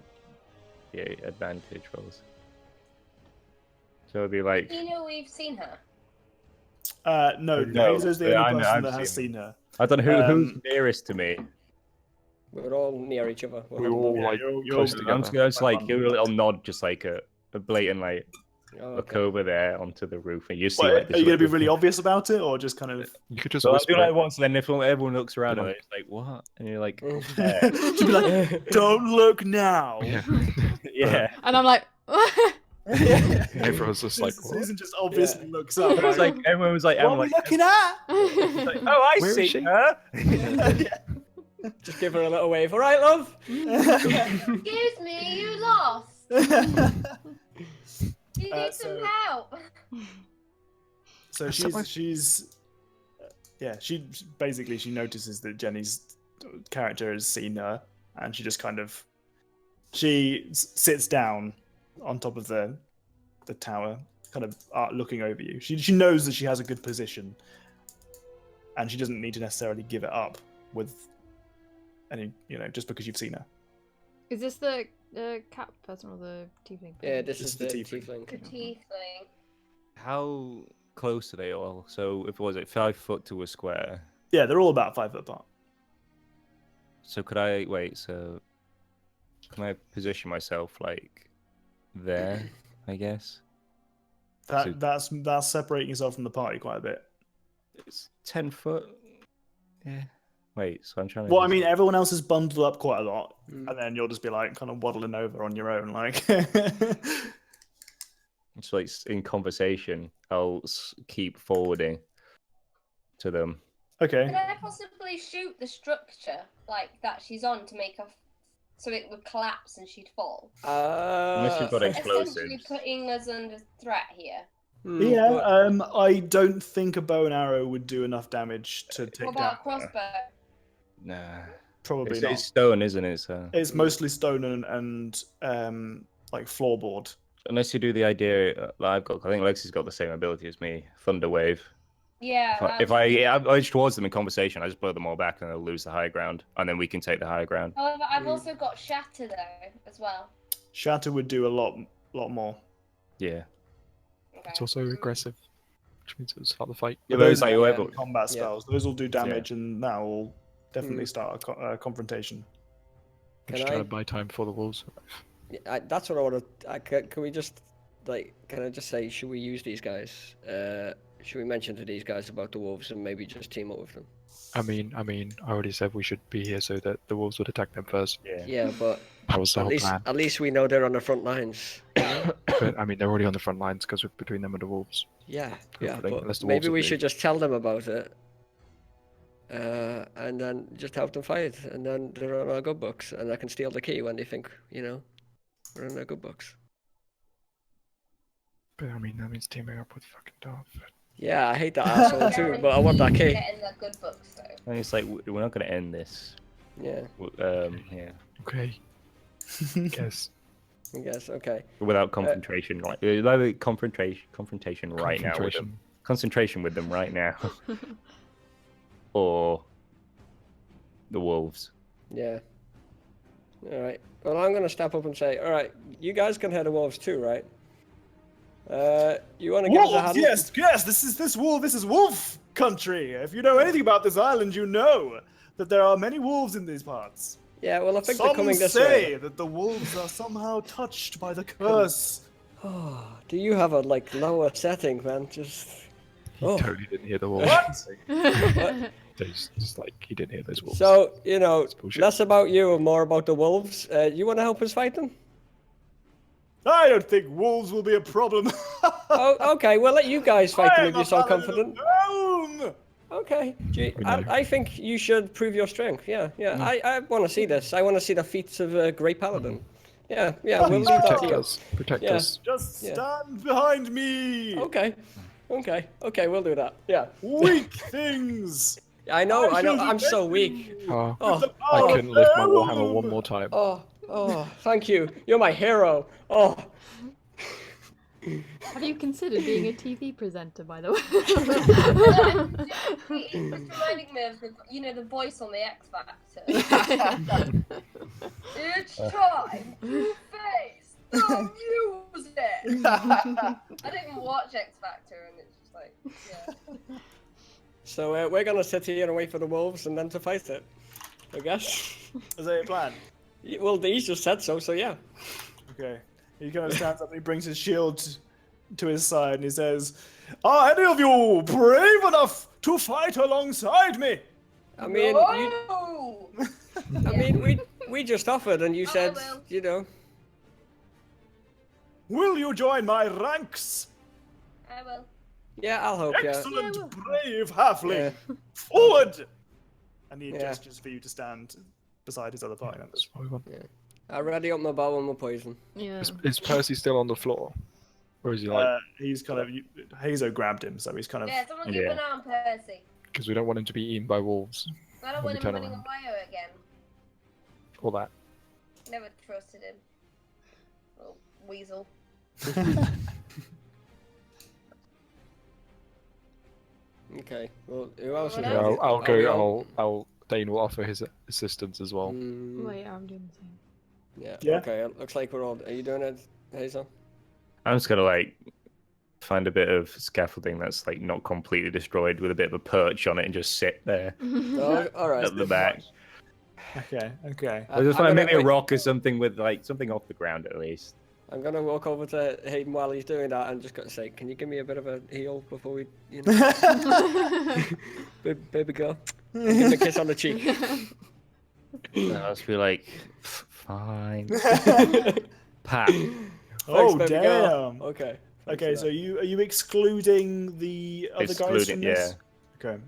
advantage rolls. So it'd be like You know we've seen her. No, No, Hazel's the yeah, I only know, person I've that has seen seen her. I don't know who's nearest to me. We're all near each other. We were all like you're- close you're- together. It's like give a little nod, just like a blatant like Oh, look okay. over there onto the roof, and you see. What, like, this are you going to be little- really obvious about it, or just kind of? You could just So I whisper do that it. once, and then if everyone looks around, Come and on. it's like what, and you're like, to be like, don't look now. Yeah. yeah. And I'm like, Everyone's just like, what? Susan just obviously looks up. It was like everyone was like, what are we looking at? like, oh, I Where is see she? her. Just give her a little wave. All right, love. Excuse me, you lost. You need some help. So she's she basically she notices that Jenny's character has seen her, and she just kind of sits down on top of the tower, kind of looking over you. She knows that she has a good position, and she doesn't need to necessarily give it up with any, just because you've seen her. Is this the cat person or the tiefling? Yeah, this is the tiefling. tiefling. The tiefling. How close are they all? So if it was 5 foot to a square. Yeah, they're all about 5 foot apart. So could I wait? So can I position myself like there? I guess That's separating yourself from the party quite a bit. it's 10 foot. Yeah. Wait. So I'm trying to. Well, I mean, everyone else is bundled up quite a lot, Mm. and then you'll just be like kind of waddling over on your own, like. It's like in conversation, I'll keep forwarding to them. Okay. Could I possibly shoot the structure like that she's on to make her so it would collapse and she'd fall? Unless you've got Essentially explosives. putting us under threat here. Yeah. I don't think a bow and arrow would do enough damage to take What down. about a crossbow? Nah. Probably It's, not. it's stone, isn't it? So It's mostly stone and like floorboard. unless you do the idea that I've got, I think Lexi's got the same ability as me. Thunder wave. Yeah. If I edge towards them in conversation, I just blow them all back and they'll lose the high ground, and then we can take the high ground. However, I've also got shatter though as well. Shatter would do a lot more. Yeah. Okay. It's also aggressive, which means it'll start the fight. Yeah, but it's like Yeah. whoever. Combat Yeah. spells. Those will do damage, and that will definitely start a confrontation. I'm just Can trying I- to buy time for the wolves. That's what I want to. Can we just Can I just say? Should we use these guys? Should we mention to these guys about the wolves and maybe just team up with them? I mean, I already said we should be here so that the wolves would attack them first. Yeah. Yeah, but That was the at whole least plan. at least we know they're on the front lines. But I mean, they're already on the front lines because we're between them and the wolves. Yeah, Hopefully, but unless the maybe wolves are we big. should just tell them about it, and then just help them fight, and then they're on our good books, and I can steal the key when they think we're in their good books. But I mean, that means teaming up with fucking Darth. Yeah, I hate that asshole too, but I want that key. Get in the good books though. And it's like we're not going to end this. Yeah, Yeah. Okay. Guess. I guess. Okay. Without confrontation, like confrontation right now with them. Concentration. Concentration with them right now. Or the wolves. Yeah. All right. Well, I'm gonna step up and say, all right, you guys can head the wolves too, right? You want to give us a Wolves, hand? yes. This is wolf country. If you know anything about this island, you know that there are many wolves in these parts. Yeah. Well, I think they're Some coming this say way. that the wolves are somehow touched by the curse. Oh, do you have a lower setting, man? Just. He Oh. totally didn't hear the wolves. What? Just like he didn't hear those wolves. So bullshit. less about you and more about the wolves. You want to help us fight them? I don't think wolves will be a problem. Oh, okay. We'll let you guys fight them I if am you're a so paladin confident. of Rome. Okay. Gee, We know. I think you should prove your strength. Yeah. I want to see this. I want to see the feats of a great paladin. Yeah. We'll Please leave that protect to you. us. Protect Yeah. us. Just Yeah. stand behind me. Okay. We'll do that. Yeah. Weak things. I know. I shall I'm so defend weak. you Oh, Oh, with the I power couldn't of lift my Rome. warhammer one more time. oh, thank you. You're my hero. Oh. Have you considered being a TV presenter, by the way? It's reminding me of the voice on the X Factor. It's time to face the music. I don't even watch X Factor, and it's just like, yeah. So we're gonna sit here and wait for the wolves and then to fight it. I guess. Is that your plan? Well, he's just said so. So yeah. Okay. He kind of stands up and he brings his shield to his side and he says, "Are any of you brave enough to fight alongside me?" I mean, No! we just offered, and you I said, will. will you join my ranks? I will. Yeah, I'll help you. Excellent, brave halfling. Yeah. Forward! And he Yeah. gestures for you to stand beside his other party members. I ready up my bow and my poison. Yeah. Is Percy still on the floor? Or is he like... He's kind of... Hazo grabbed him, so he's kind of... Yeah, someone keep an eye on Percy. Because we don't want him to be eaten by wolves. I don't when want we him turn running around. away again. All that. Never trusted him. Little weasel. Okay. Well, who else? What is else? ready? I'll Are we go. on? Dane will offer his assistance as well. Well, yeah, I'm doing the same. Yeah. Yeah. Okay. It looks like we're all. Are you doing it, Hazel? I'm just gonna like find a bit of scaffolding that's like not completely destroyed with a bit of a perch on it and just sit there Oh, all right. at the back. Okay, okay. I'll just I'm find gonna- maybe a wait. rock or something with like something off the ground at least. I'm gonna walk over to Hayden while he's doing that and just gotta say, can you give me a bit of a heal before we, you know, baby girl, give me a kiss on the cheek. I'll just be like, fine. Pat. Oh, baby damn. girl. Okay. thanks Okay, for so that. are you excluding the other guys Excluding, from this? yeah. Okay.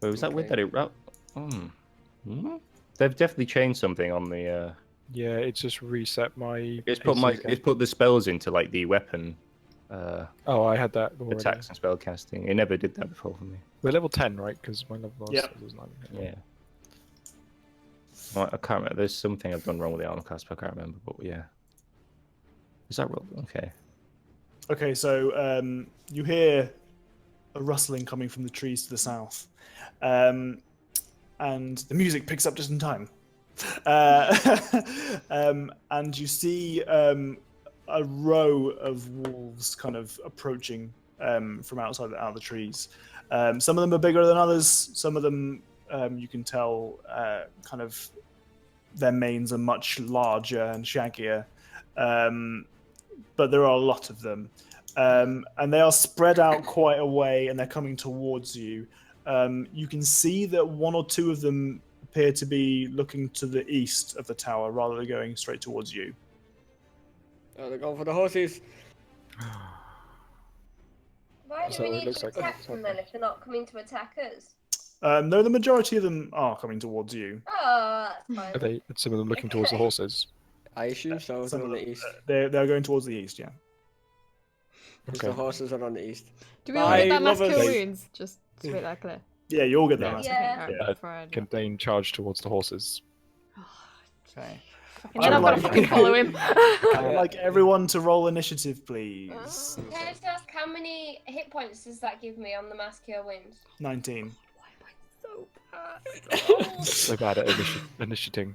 Wait, was that weird Okay. that it... They've definitely changed something on the... Yeah, it's just reset my. It's put AC again. it's put the spells into like the weapon Oh, I had that already. attacks and spell casting. It never did that before for me. We're level 10, right? Because my level last Yeah. was 9. Yeah. Well, I can't remember. There's something I've done wrong with the armor class, but I can't remember. But yeah. Is that real? Okay. Okay, so you hear a rustling coming from the trees to the south, and the music picks up just in time. And you see a row of wolves kind of approaching from out of the trees. Some of them are bigger than others. Some of them you can tell kind of their manes are much larger and shaggier. But there are a lot of them. And they are spread out quite a way, and they're coming towards you. You can see that one or two of them appear to be looking to the east of the tower rather than going straight towards you. Oh, they're going for the horses. Why do So we it need looks to like attack them then if they're not coming to attack us? No, the majority of them are coming towards you. Oh, that's fine. Are they? Some of them looking towards the horses. I assume so. They're Some on of the them, east. they're going towards the east, yeah. Because Okay. the horses are on the east. Do we all I get that mass love kill us. wounds? Just to make that clear. Yeah, you all get that. Yeah. Okay, alright, Yeah. that's fine. Can Dane charge towards the horses? Okay. Fucking hell, I've got to like- fucking follow him. I'd like everyone to roll initiative, please. Can I just ask how many hit points does that give me on the mass cure wounds? 19. So bad. So bad at initiating.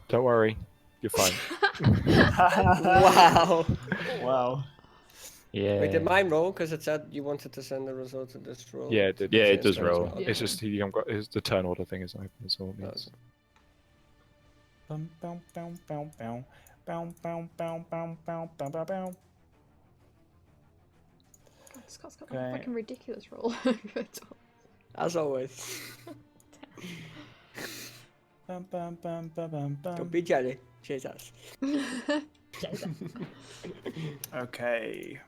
Don't worry, you're fine. Wow. Wow. Yeah. Wait, did mine roll? Because it said you wanted to send the result of this roll. Yeah, it did. Yeah, it does as roll. well. Yeah. It's just you haven't got the turn order thing is open as well. Means. Bum, bum, bum, bum, bum. Bum, bum, bum, bum, bum, bum, bum, bum. Scott's got Okay. a fucking ridiculous roll. As always. Bum, bum, bum, bum, bum, bum. Don't be jelly. Jesus. Okay.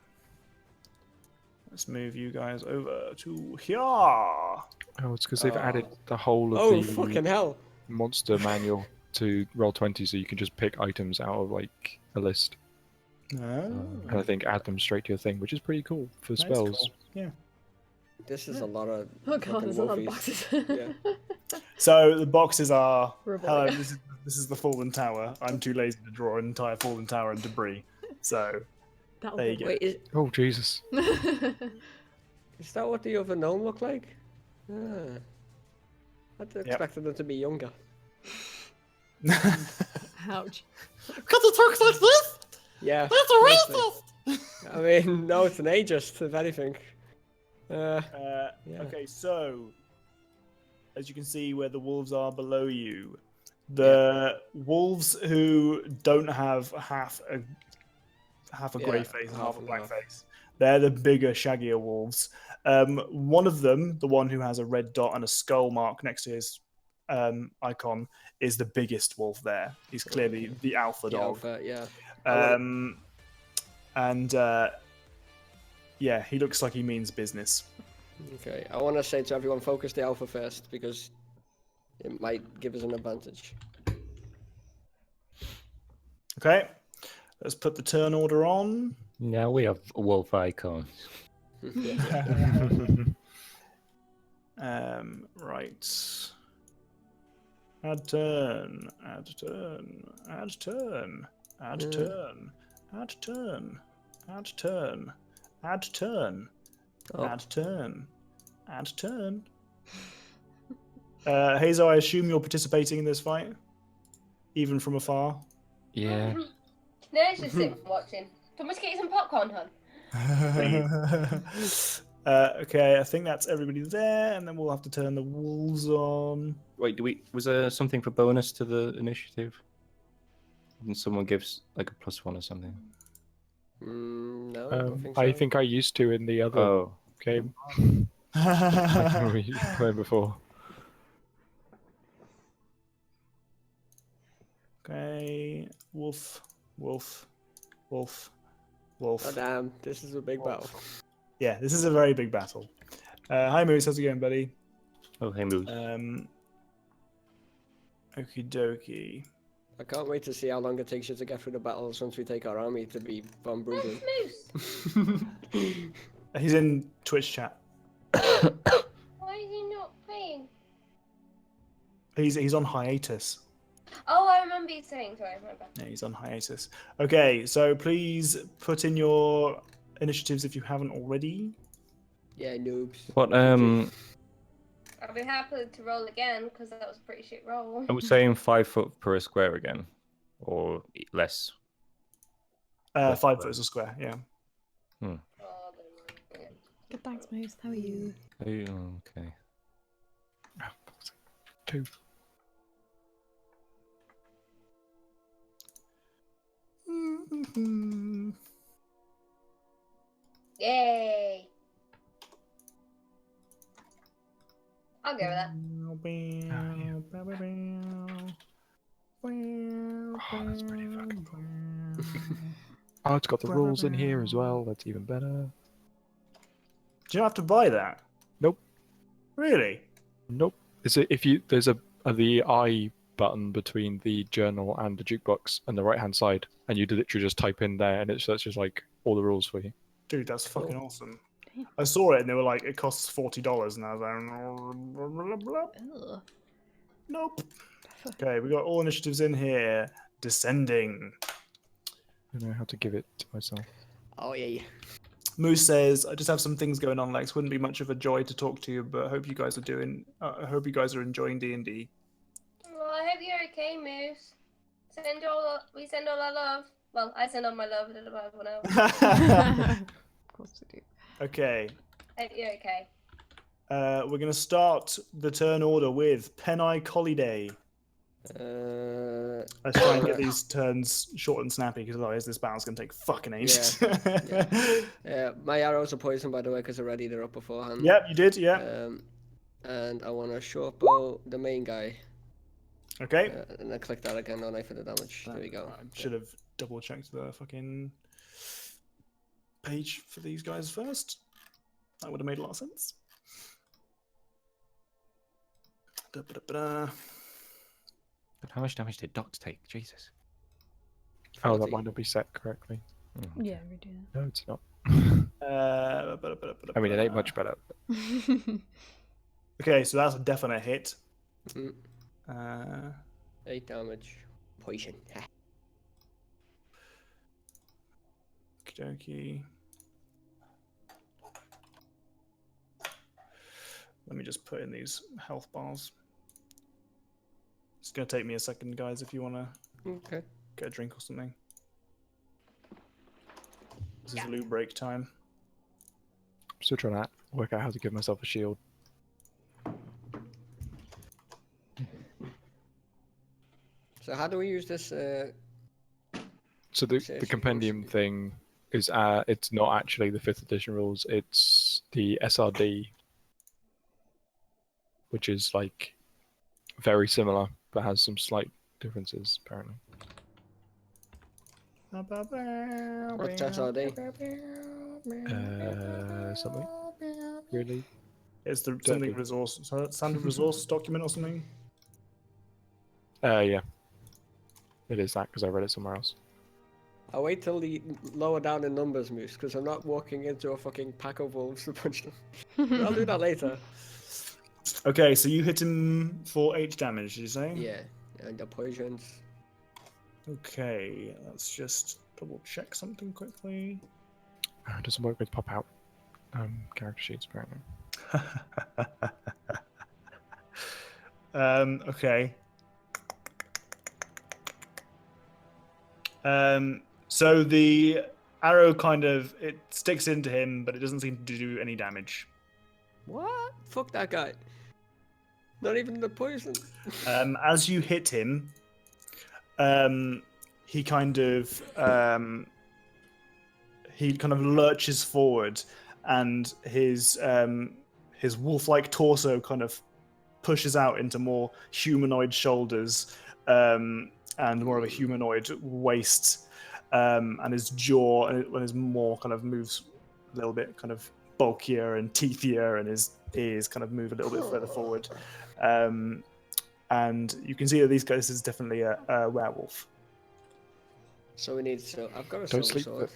Let's move you guys over to here. Oh, it's because they've added the whole of Oh, the fucking hell. monster manual to Roll20, so you can just pick items out of like a list, No. and I think add them straight to your thing, which is pretty cool for That's spells. cool. Yeah. This is a lot of. Oh god, fucking there's a lot of wolfies. boxes. Yeah. So the boxes are. Rubble, Hello, yeah. this is the fallen tower. I'm too lazy to draw an entire fallen tower and debris. So That'll there you do. go. Wait, Oh Jesus! is that what the other gnome looked like? Ah. I'd expected them to be younger. Ouch. Because he talks like this? Yeah. That's a mostly. racist! I mean, no, it's an ageist, if anything. Yeah. Okay, so as you can see where the wolves are below you, the wolves who don't have half a grey Yeah, face and half half a and black half. face, they're the bigger, shaggier wolves. One of them, the one who has a red dot and a skull mark next to his icon, is the biggest wolf there. He's clearly the alpha The dog. alpha, yeah. And yeah, he looks like he means business. Okay, I want to say to everyone, focus the alpha first because it might give us an advantage. Okay, let's put the turn order on. Now we have wolf icons. Right. Add turn. Add turn. Add turn. Add turn. Add turn. Add turn. Add turn. Add turn. Add turn. Hazel, I assume you're participating in this fight, even from afar. Yeah. No, it's just sitting watching. Do you want me to get you some popcorn, hon? Okay, I think that's everybody there, and then we'll have to turn the wolves on. Wait, was there something for bonus to the initiative? Didn't someone gives like a +1 or something? No, I don't think so. I think I used to in the other game. We played before. Okay, wolf, wolf, wolf, wolf. Oh damn, this is a big battle. Yeah, this is a very big battle. Hi Moose, how's it going, buddy? Oh, hey Moose. Okie dokie. I can't wait to see how long it takes you to get through the battles once we take our army to be Von Bruggen. Moose. He's in Twitch chat. Why is he not playing? He's on hiatus. Oh, I remember you saying. Sorry, my bad. Yeah, he's on hiatus. Okay, so please put in your initiatives if you haven't already. Yeah, noobs. What I'll be happy to roll again because that was a pretty shit roll. I was saying 5 foot per square again, or less. 5 foot is a square. Yeah. Good, thanks, Moose. How are you? Okay. 2. Yay! I'll go with that. Oh, that's pretty fucking cool. Oh, it's got the rules in here as well. That's even better. Do you have to buy that? Nope. Really? Nope. Is it if you there's the I button between the journal and the jukebox on the right hand side, and you literally just type in there, and it searches like all the rules for you. Dude, that's fucking awesome. I saw it and they were like, it costs $40, and I was like, nope. Okay, we got all initiatives in here. Descending. I don't know how to give it to myself. Oh yeah. Moose says, I just have some things going on, Lex. Wouldn't be much of a joy to talk to you, but I hope you guys are doing. I hope you guys are enjoying D&D. Well, I hope you're okay, Moose. We send all our love. Well, I send all my love to everyone else. Of course we do. Okay. Hope you're okay. We're gonna start the turn order with Penai Colliday. Let's try and get these turns short and snappy, because otherwise this battle's gonna take fucking ages. Yeah. My arrows are poisoned, by the way, because already they're up beforehand. Yep, you did. Yeah. And I want to short bow the main guy. Okay. And I click that again, don't I, for the damage? There we go. I should have double checked the fucking page for these guys first. That would have made a lot of sense. But how much damage did Docs take? Jesus. Oh, that might not be set correctly. Yeah, we do No, it's not. I I mean, it ain't much better. Okay, so that's a definite hit. 8 damage. Poison. Okey-dokey. Let me just put in these health bars. It's gonna take me a second, guys, if you wanna get a drink or something. This is loot break time. I'm still trying to work out how to give myself a shield. So how do we use this? So the compendium thing is it's not actually the 5th edition rules. It's the SRD, which is like very similar but has some slight differences apparently. What's SRD? Something. Really? It's the Don't something think- resource, standard resource document or something. Yeah. It is that because I read it somewhere else. I'll wait till the lower down in numbers, Moose, because I'm not walking into a fucking pack of wolves to punch them. I'll do that later. Okay, so you hit him for 8 damage, did you say? Yeah, and the poisons. Okay, let's just double check something quickly. Doesn't work with pop out character sheets apparently. Okay. So the arrow it sticks into him, but it doesn't seem to do any damage. What? Fuck that guy. Not even the poison. As you hit him, he kind of lurches forward, and his wolf-like torso kind of pushes out into more humanoid shoulders, and more of a humanoid waist, and his jaw and his maw kind of moves a little bit kind of bulkier and teethier, and his ears kind of move a little bit further forward. And you can see that this is definitely a werewolf. So we need to. I've got a Don't silver sleep sword.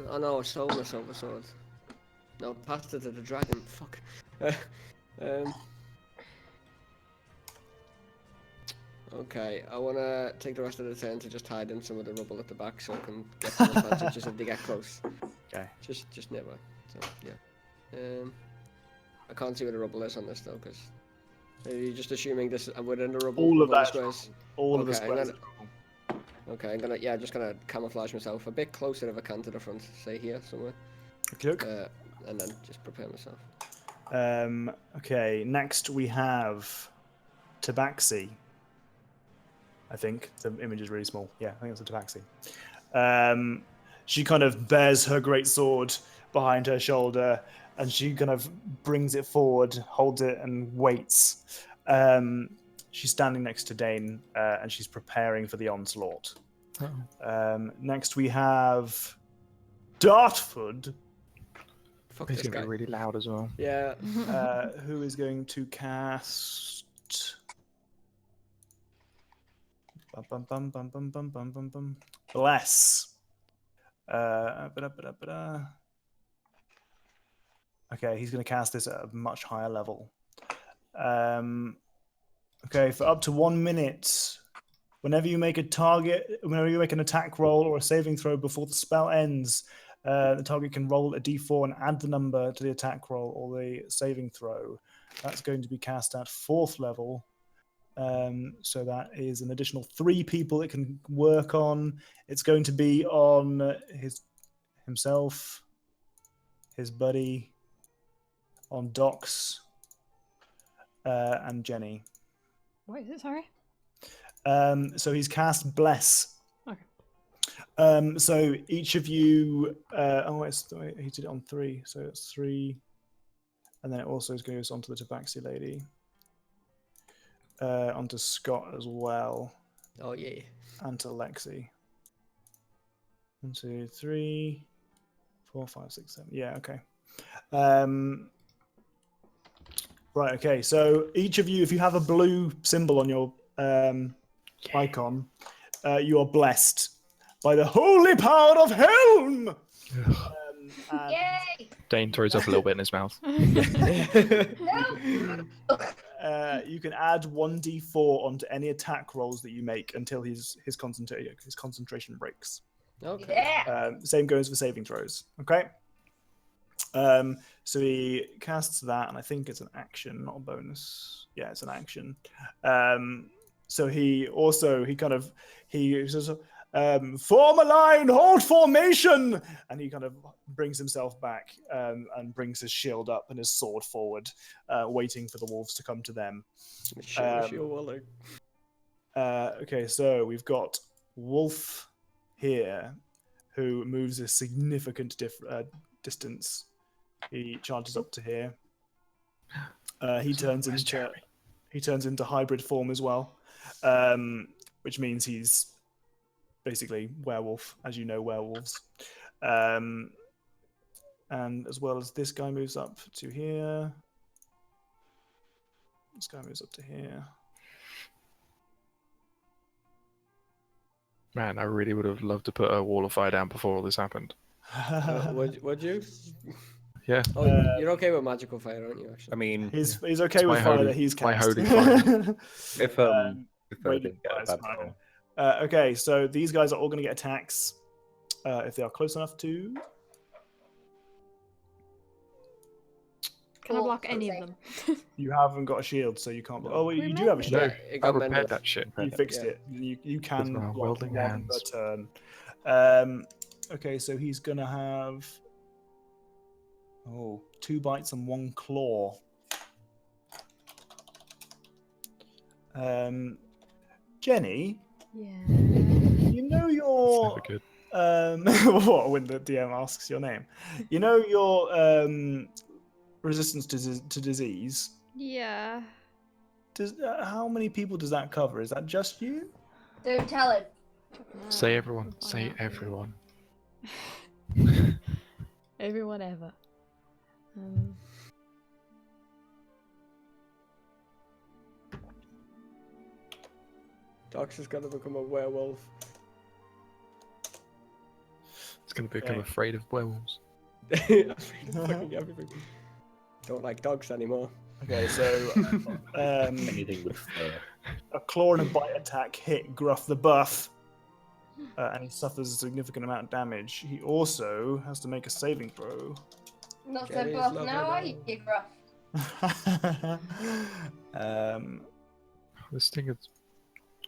Oh no, I stole my silver sword. No, passed it to the dragon. Fuck. Okay, I want to take the rest of the turn to just hide in some of the rubble at the back so I can get some advantages if they get close. Okay. Just nearby. So, yeah. I can't see where the rubble is on this though, because... Are you just assuming this within the rubble? All of the that. squares? All of the Okay, squares. Okay, I'm just gonna camouflage myself a bit closer if I can to the front, say here somewhere. Okay. And then just prepare myself. Okay, next we have Tabaxi. I think the image is really small. Yeah, I think it's a Tabaxi. She kind of bears her great sword behind her shoulder, and she kind of brings it forward, holds it, and waits. She's standing next to Dane, and she's preparing for the onslaught. Next we have Dartford. Fuck He's this going to guy. be really loud as well. Yeah. Who is going to cast... Bless. Okay, he's going to cast this at a much higher level. Okay, for up to 1 minute, whenever you make an attack roll or a saving throw before the spell ends, the target can roll a d4 and add the number to the attack roll or the saving throw. That's going to be cast at 4th level. So that is an additional 3 people it can work on. It's going to be on himself, his buddy, on Docs, and Jenny. What is it? Sorry. So he's cast Bless. Okay. So each of you, he did it on 3, so it's 3, and then it also goes onto the Tabaxi lady, onto Scott as well. Oh yeah. And to Lexi. 1, 2, 3, 4, 5, 6, 7. Yeah, okay. Right, okay. So each of you, if you have a blue symbol on your icon, you are blessed by the holy power of Helm. Yay! Dane throws up a little bit in his mouth. You can add 1d4 onto any attack rolls that you make until his concentration breaks. Okay. Yeah! Same goes for saving throws. Okay. So he casts that, and I think it's an action, not a bonus. Yeah, it's an action. So he says, form a line, hold formation, and he kind of brings himself back and brings his shield up and his sword forward, waiting for the wolves to come to them. Okay, so we've got Wolf here, who moves a significant distance. He charges up to here. He turns into hybrid form as well, which means he's basically werewolf, as you know, werewolves. And as well as this guy moves up to here. This guy moves up to here. Man, I really would have loved to put a wall of fire down before all this happened. Would you? Yeah. Oh, you're okay with magical fire, aren't you? Actually. I mean, He's okay It's with my fire holy- that he's my cast. holy fire. if I Radiant didn't get a fire's bad fine. time. Okay, so these guys are all going to get attacks if they are close enough to. Can I block any of them? You haven't got a shield, so you can't. Oh, wait, We you do have a mended shield. No, it I got repaired mended. that shit. You fixed Yeah. it. You can my block welding one hands. per turn. Okay, so he's gonna have 2 bites and 1 claw. Jenny, Yeah. you know your Never good. what when the DM asks your name? You know your resistance to disease. Yeah. Does how many people does that cover? Is that just you? Don't tell him. Say Uh, everyone. we'll find Say out for you. everyone. Everyone ever. Dox is gonna become a werewolf. It's gonna become Okay. afraid of werewolves. Fucking everything. Don't like dogs anymore. Okay, so Anything with fur. a claw and a bite attack hit Gruff the Buff, and he suffers a significant amount of damage. He also has to make a saving throw. Not so Jenny's buff lovely now, are you, now. Gruff? This thing is.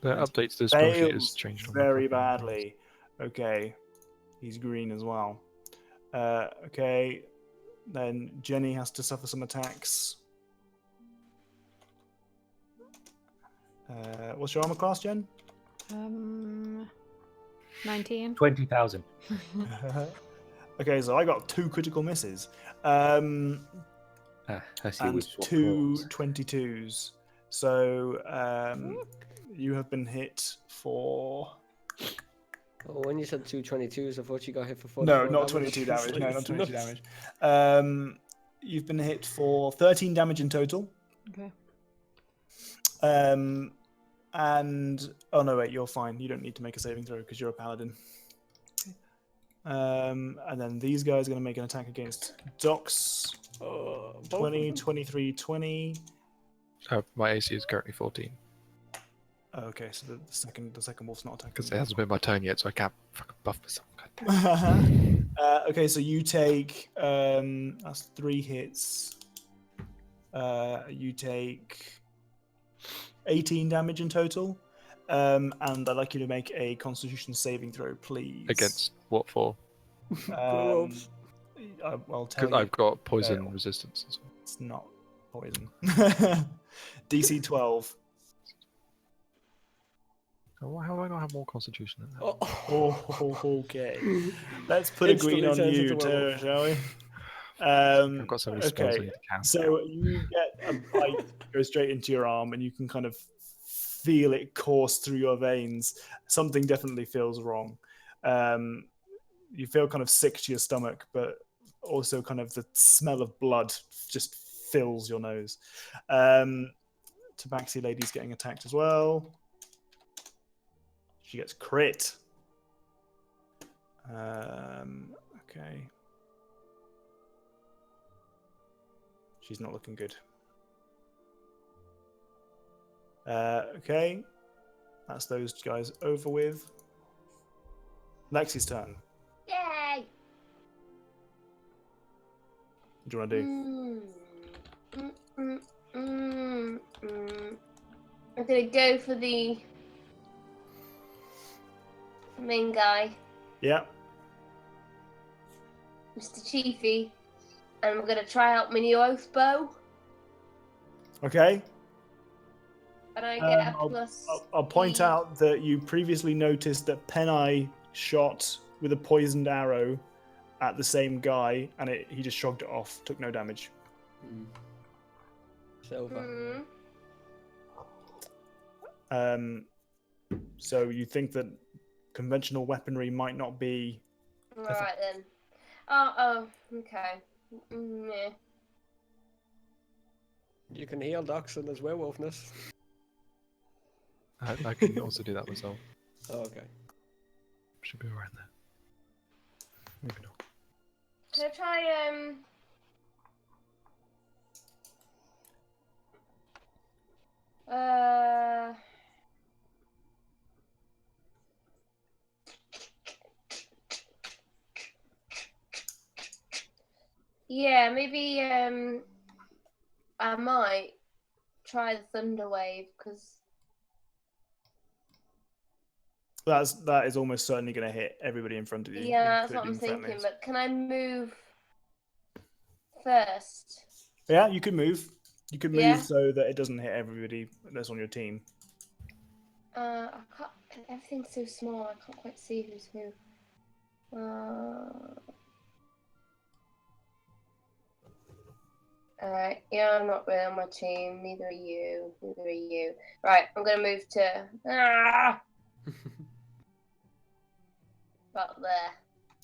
The updates to the spell sheet has Fails changed on my very fucking things. badly. Okay, he's green as well. Okay, then Jenny has to suffer some attacks. What's your armor class, Jen? 19. 20,000. Okay, so I got 2 critical misses. I see And which one 2 falls. 22s. So you have been hit for. Oh, when you said 222s, I thought you got hit for 44 No, not damage. 22 damage. No, It's not 22 nuts. damage. You've been hit for 13 damage in total. Okay. And oh no, wait, you're fine. You don't need to make a saving throw because you're a paladin. Okay. And then these guys are going to make an attack against Dox. Both of 20, them? 23, 20. My AC is currently 14 Okay, so the second wolf's not attacking. because it hasn't been my turn yet, so I can't fucking buff myself. Okay, so you take that's 3 hits. You take 18 damage in total. And I'd like you to make a Constitution saving throw, please. Against what for? Werewolves. I'll tell Because you. I've got poison fail. resistance as well. It's not poison. DC 12. Oh, how do I not have more constitution than that? Oh, Okay. Let's put a green on Instantly turns you into too, werewolf. shall we? I've got so many spells I Okay. need to cast. So you get a bite go straight into your arm, and you can kind of feel it course through your veins. Something definitely feels wrong. You feel kind of sick to your stomach, but also kind of the smell of blood just fills your nose. Tabaxi lady's getting attacked as well. She gets crit. Okay. She's not looking good. Okay. That's those guys over with. Lexi's turn. Yay! What do you want to do? I'm gonna go for the main guy, Yeah. Mr. Chiefy, and I'm gonna try out my new oath bow, Okay. and I get a I'll- plus. I'll point the- out that you previously noticed that Penai shot with a poisoned arrow at the same guy, and he just shrugged it off, took no damage. Silver. Hmm. So you think that conventional weaponry might not be. Alright then. Oh, okay. Yeah. You can heal Dachshund as werewolfness. I can also do that myself. Oh, okay. Should be around there. Maybe not. Can I try, yeah, maybe, I might try the Thunder Wave, because... That is almost certainly going to hit everybody in front of you. Yeah, that's what I'm including thinking, friendlies. but can I move first? Yeah, you can move. You can move Yeah. so that it doesn't hit everybody that's on your team. I can't... Everything's so small, I can't quite see who's who. Alright, yeah, I'm not really on my team. Neither are you. Neither are you. Right, I'm gonna move to... about there.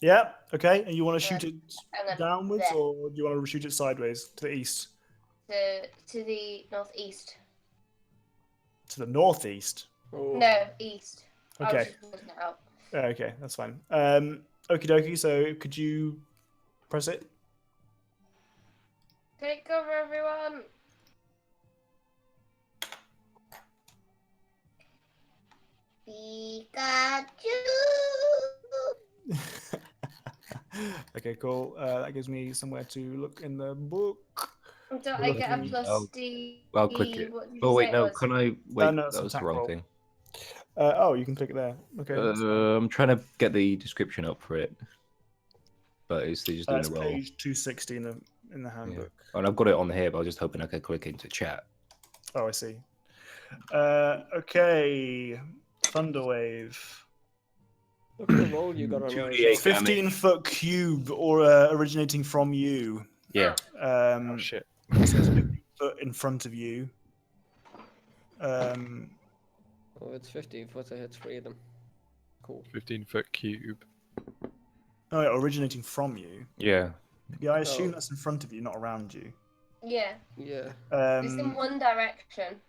Yeah, okay. And you want to shoot it And then downwards, there. or do you want to shoot it sideways to the east? To the northeast. To the northeast. Oh. No, east. I was Okay. just working it out. Okay, that's fine. Okie dokie. So could you press it? Take cover, everyone. Pikachu. Okay, cool. That gives me somewhere to look in the book. Do I get a Looking- plus D? I'll click it. What did you Oh say wait, it no. was? Can I wait? no, it's that an was the attack wrong roll. thing. Oh, you can click it there. Okay. that's fine. I'm trying to get the description up for it, but it's just doing That's a roll. page 260 in the Yeah. handbook. And I've got it on here, but I was just hoping I could click into chat. Oh, I see. Okay. Thunderwave. Look at the roll you got on yours. 2d8 damage. 15-foot cube or originating from you. Yeah. Oh shit. So it's 15 foot in front of you. Oh, it's 15 foot, so it hits 3 of them. Cool. 15-foot cube. Oh, yeah, originating from you. Yeah. Yeah, I assume Oh. that's in front of you, not around you. Yeah, Yeah. it's in one direction.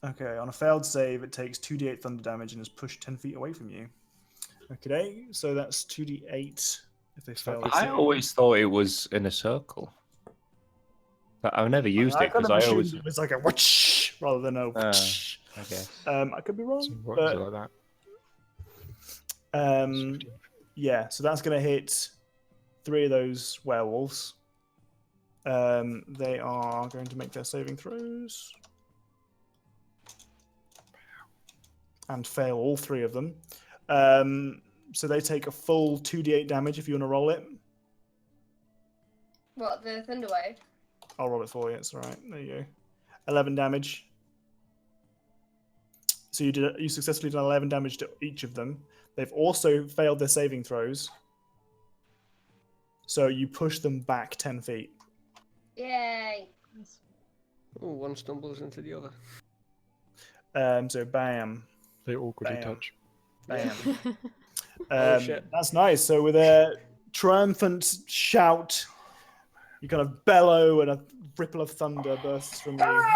Okay, on a failed save, it takes 2d8 thunder damage and is pushed 10 feet away from you. Okay, so that's 2d8 if they fail. the I save. always thought it was in a circle. But I've never used I it kind because of I assumed always. it was like a whoosh rather than a whoosh. Okay. I could be wrong, So what is it but like that? yeah, so that's going to hit 3 of those werewolves. They are going to make their saving throws and fail all 3 of them. So they take a full 2d8 damage if you want to roll it. What, the Thunder Wave? I'll roll it for you. It's all right. There you go. 11 damage. So you successfully done 11 damage to each of them. They've also failed their saving throws. So you push them back 10 feet. Yay! Oh, one stumbles into the other. So bam, They awkwardly Bam. touch. bam. Oh, shit. That's nice. So with a triumphant shout, you kind of bellow and a ripple of thunder bursts from you,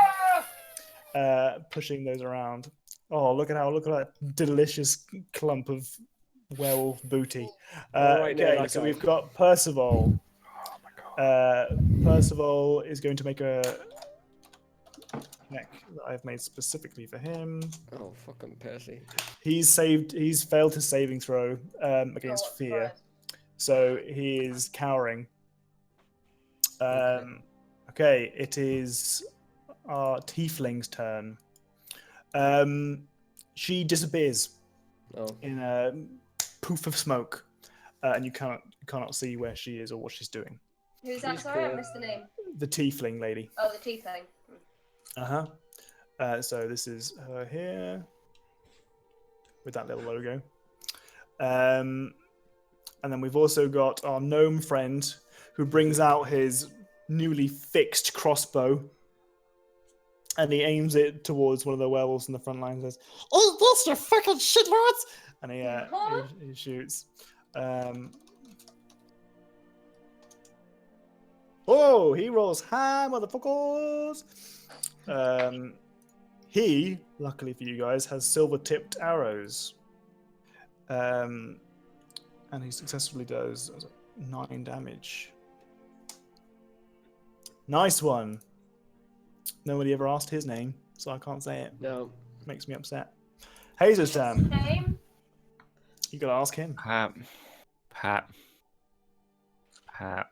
pushing those around. Oh, look at that delicious clump of werewolf booty. Right near Okay, that so guy. we've got Percival. Oh my god. Percival is going to make a check that I've made specifically for him. Oh, fucking Percy. He's failed his saving throw against Oh, fear, Christ. so he is cowering. Okay, it is our tiefling's turn. She disappears Oh. in a poof of smoke, and you cannot see where she is or what she's doing. Who's that? She's Sorry, I cool. missed the name. The tiefling lady. Oh, the tea thing. So this is her here with that little logo. And then we've also got our gnome friend who brings out his newly fixed crossbow and he aims it towards one of the werewolves in the front line and says, Eat this, you fucking shitlords! And he shoots. Oh, he rolls high, motherfuckers. He, luckily for you guys, has silver-tipped arrows. And he successfully does 9 damage. Nice one. Nobody ever asked his name, so I can't say it. No. Makes me upset. Hazer's turn. Name? You gotta ask him. Pat. Pat. Pat.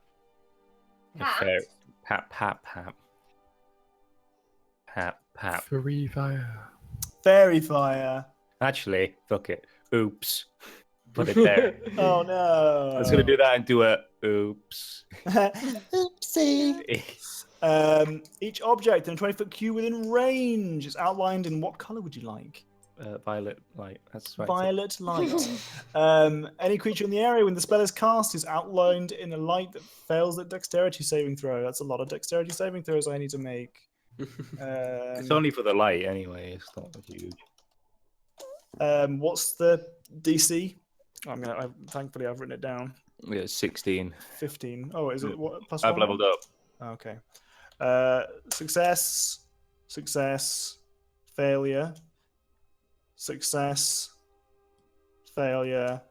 Free fire. Fairy fire. Actually, fuck it. Oops. Put it there. Oh no. I was gonna do that and do a oops. Oopsie. Each object in a 20-foot cube within range is outlined in what color would you like? Violet light. That's right. Violet light. Any creature in the area when the spell is cast is outlined in a light that fails at dexterity saving throw. That's a lot of dexterity saving throws I need to make. It's only for the light anyway. It's not huge. What's the DC? Thankfully I've written it down. Yeah, 16. 15. Oh, is it what? Plus I've 1? leveled up. Okay. Success. Success. Failure. Success. Failure.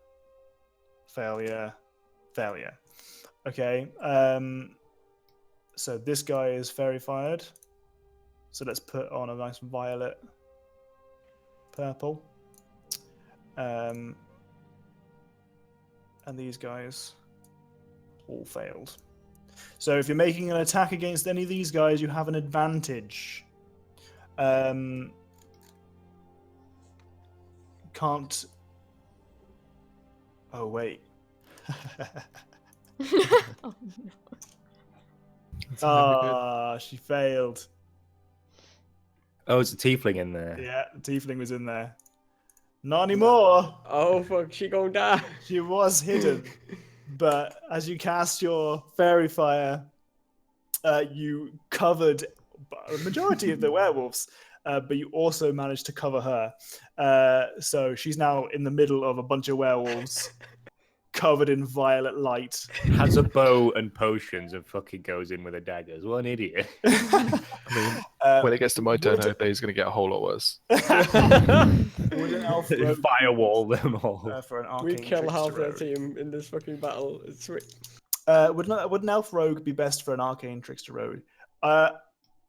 Failure. Failure. Okay. So this guy is fairy fired. So let's put on a nice violet purple. And these guys all failed. So if you're making an attack against any of these guys, you have an advantage. Can't... Oh, wait. Oh, Ah, she failed. Oh, it's a tiefling in there. Yeah, the tiefling was in there. Not anymore. Oh fuck, she gonna die. She was hidden. But as you cast your fairy fire, you covered a majority of the werewolves, but you also managed to cover her. So she's now in the middle of a bunch of werewolves, covered in violet light. Has a bow and potions and fucking goes in with a daggers. What an idiot. I mean, when it gets to my turn, I hope he's going to get a whole lot worse. Would an elf rogue Firewall them all. for an We arcane kill half trickster their rogue? team in this fucking battle. It's sweet. Would an elf rogue be best for an arcane trickster rogue?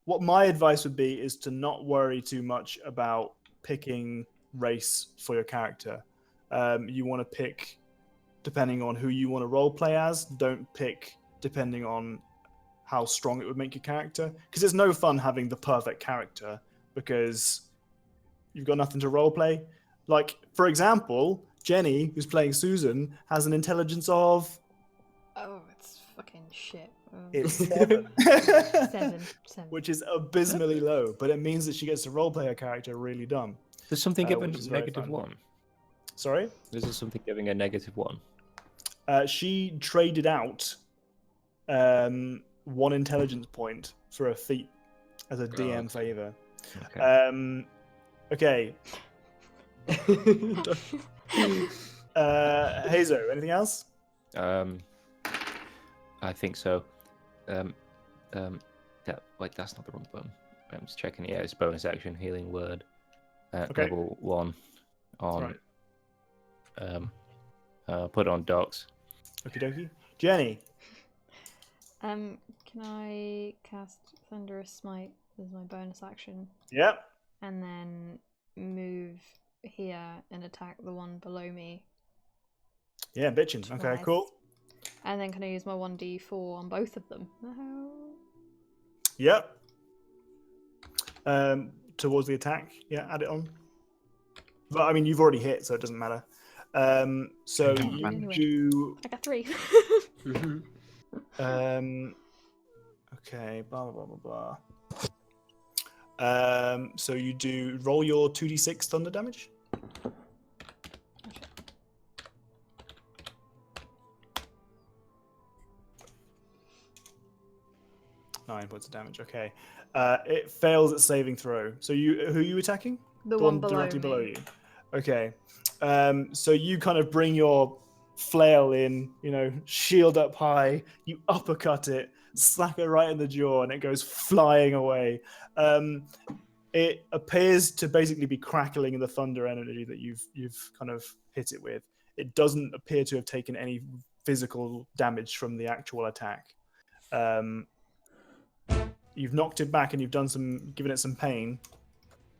What my advice would be is to not worry too much about picking race for your character. You want to pick depending on who you want to roleplay as. Don't pick depending on how strong it would make your character. Because there's no fun having the perfect character because you've got nothing to roleplay. Like, for example, Jenny, who's playing Susan, has an intelligence of... Oh, it's fucking shit. It's 7. 7. Which is abysmally low, but it means that she gets to roleplay her character really dumb. There's something giving which is very negative fun. 1. Sorry? There's something giving a negative 1. She traded out 1 intelligence point for a feat as a DM favor. Okay. Hazo, anything else? I think so. Wait, that's not the wrong button. I'm just checking. Yeah, it's bonus action, healing word. Level 1 on. Right. Put it on docs. Okie dokie. Jenny. Can I cast Thunderous Smite as my bonus action? Yep. And then move here and attack the one below me. Yeah, bitchin'. Okay, Twice. cool. And then can I use my 1d4 on both of them? No. Yep. Towards the attack. Yeah, add it on. But I mean, you've already hit, so it doesn't matter. So you Anyway. do. I got 3. Okay. Blah blah blah blah blah. So you do roll your 2d6 thunder damage. Nine points of damage. Okay. It fails at saving throw. So who are you attacking? The one below directly me. below you. Okay. So you kind of bring your flail in, shield up high, you uppercut it, slap it right in the jaw, and it goes flying away. It appears to basically be crackling in the thunder energy that you've kind of hit it with. It doesn't appear to have taken any physical damage from the actual attack. You've knocked it back and you've given it some pain,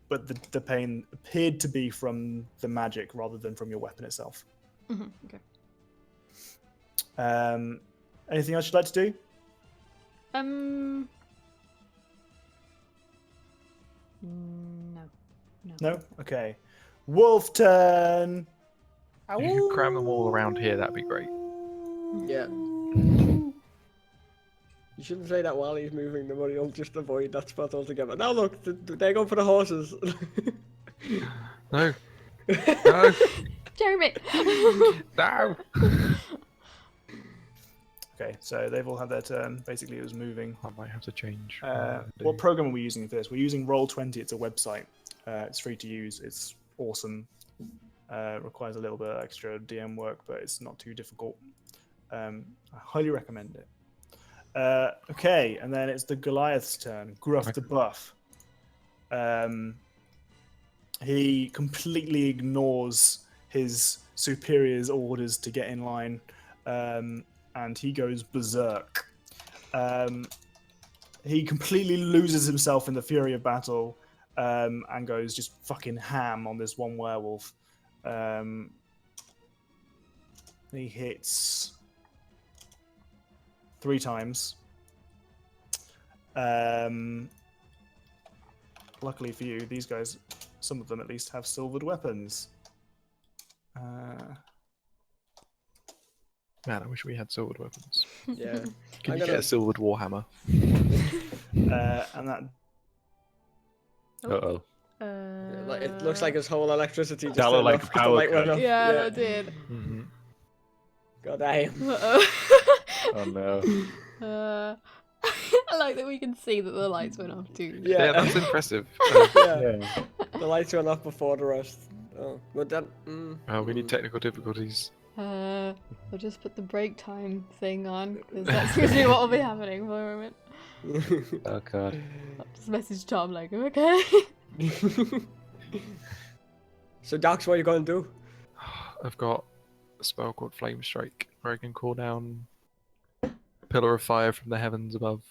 but the pain appeared to be from the magic rather than from your weapon itself. Okay. Anything else you'd like to do? No? Okay. Wolf turn! If you could cram them all around here, that'd be great. Yeah. You shouldn't say that while he's moving the money. You'll just avoid that spot altogether. Now look, they're going for the horses. No. No. Jeremy! No. Okay, so they've all had their turn. Basically, it was moving. I might have to change. What program are we using for this? We're using Roll20. It's a website. It's free to use. It's awesome. Requires a little bit of extra DM work, but it's not too difficult. I highly recommend it. Okay, and then it's the Goliath's turn. Gruff the Buff. He completely ignores his superior's orders to get in line, and he goes berserk. He completely loses himself in the fury of battle, and goes just fucking ham on this one werewolf. He hits 3 times. Luckily for you, these guys, some of them at least, have silvered weapons. Man, I wish we had silvered weapons. Yeah. Can you get a silvered warhammer? And that. Uh-oh. It looks like his whole electricity just That looked like a power cut. Yeah, that did. Mm-hmm. God damn. Oh no. I like that we can see that the lights went off too. Yeah, that's impressive. Yeah. The lights went off before the rest. Oh, but that. We need technical difficulties. I'll just put the break time thing on, because that's usually what will be happening for a moment. Oh god. I'll just message Tom like, okay. So Dax, what are you going to do? I've got a spell called Flame Strike, where I can call down a pillar of fire from the heavens above.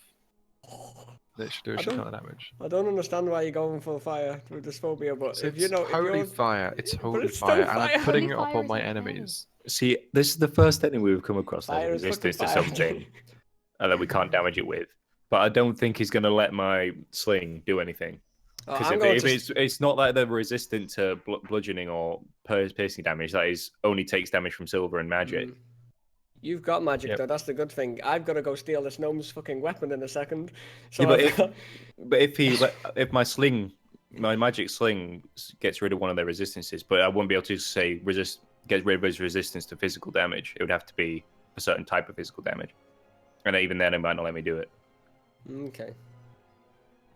That should do a shit ton of damage. I don't understand why you're going for fire with this phobia, but So if you know, holy fire, it's holy it's still fire, and fire. I'm putting it Holy up fire on my is insane. enemies. See, this is the first enemy we've come across that Fire has is resistance to fucking fire. something and that we can't damage it with. But I don't think he's going to let my sling do anything. Oh, Because it's not like they're resistant to bludgeoning or piercing damage. That is only takes damage from silver and magic. You've got magic Yep. though. That's the good thing. I've got to go steal this gnome's fucking weapon in a second. So Yeah, but I've got- if my magic sling gets rid of one of their resistances, but I wouldn't be able to say get rid of his resistance to physical damage. It would have to be a certain type of physical damage, and even then, it might not let me do it. Okay.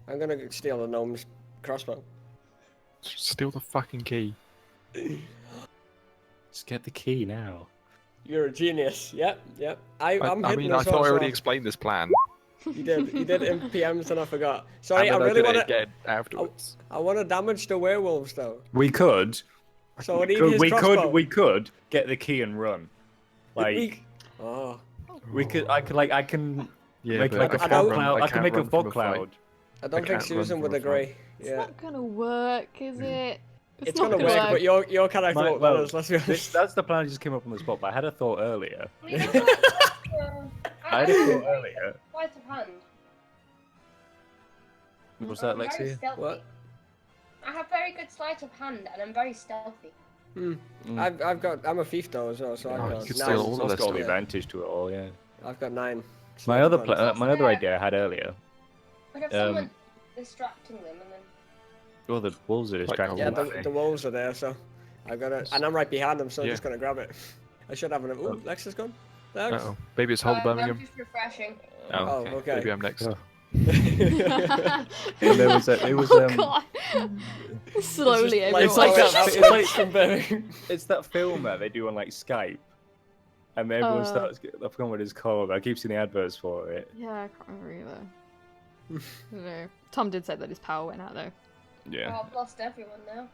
I'm gonna steal the gnome's crossbow. Steal the fucking key. Just get the key now. You're a genius. Yep. I'm I hitting mean, I as thought well, I already so- explained this plan. You did in PMs and I forgot. Sorry, And I then really did want it to. again afterwards. I want to damage the werewolves though. We could, So I need his crossbow. we could get the key and run. Like Oh. I can Yeah, make but like a I fog don't- cloud. I can can't make a run from fog a fight. cloud. I don't think can't run Susan from would a agree. fight. It's Yeah. not gonna work, is it? It's not gonna work, but your character Right, won't well, let us. Let's be honest. That's the plan. I just came up on the spot, but I had a thought earlier. I I had a thought earlier. Sleight of hand. Was that I'm very Lexia? stealthy. What? I have very good sleight of hand, and I'm very stealthy. I'm a thief though as well, so Oh, I've you got could 9. steal all of That's this got the stuff. advantage to it all. Yeah. I've got 9. My other idea I had earlier. But if someone distracting them, and then Well, the wolves are distracting. Yeah, aren't they? the wolves are there, so I got it, and I'm right behind them, so I'm Yeah. just gonna grab it. I should have an. Ooh, Lex is gone. Lex. Uh-oh. Maybe it's Hold I'm Birmingham. just refreshing. Oh, okay. Maybe I'm next. And there was Oh god. Slowly, It's everyone. It's that film that they do on like Skype, and then everyone starts. I forgot what it's called. I keep seeing the adverts for it. Yeah, I can't remember either. I don't know. Tom did say that his power went out though. Yeah. Oh, I've lost everyone now.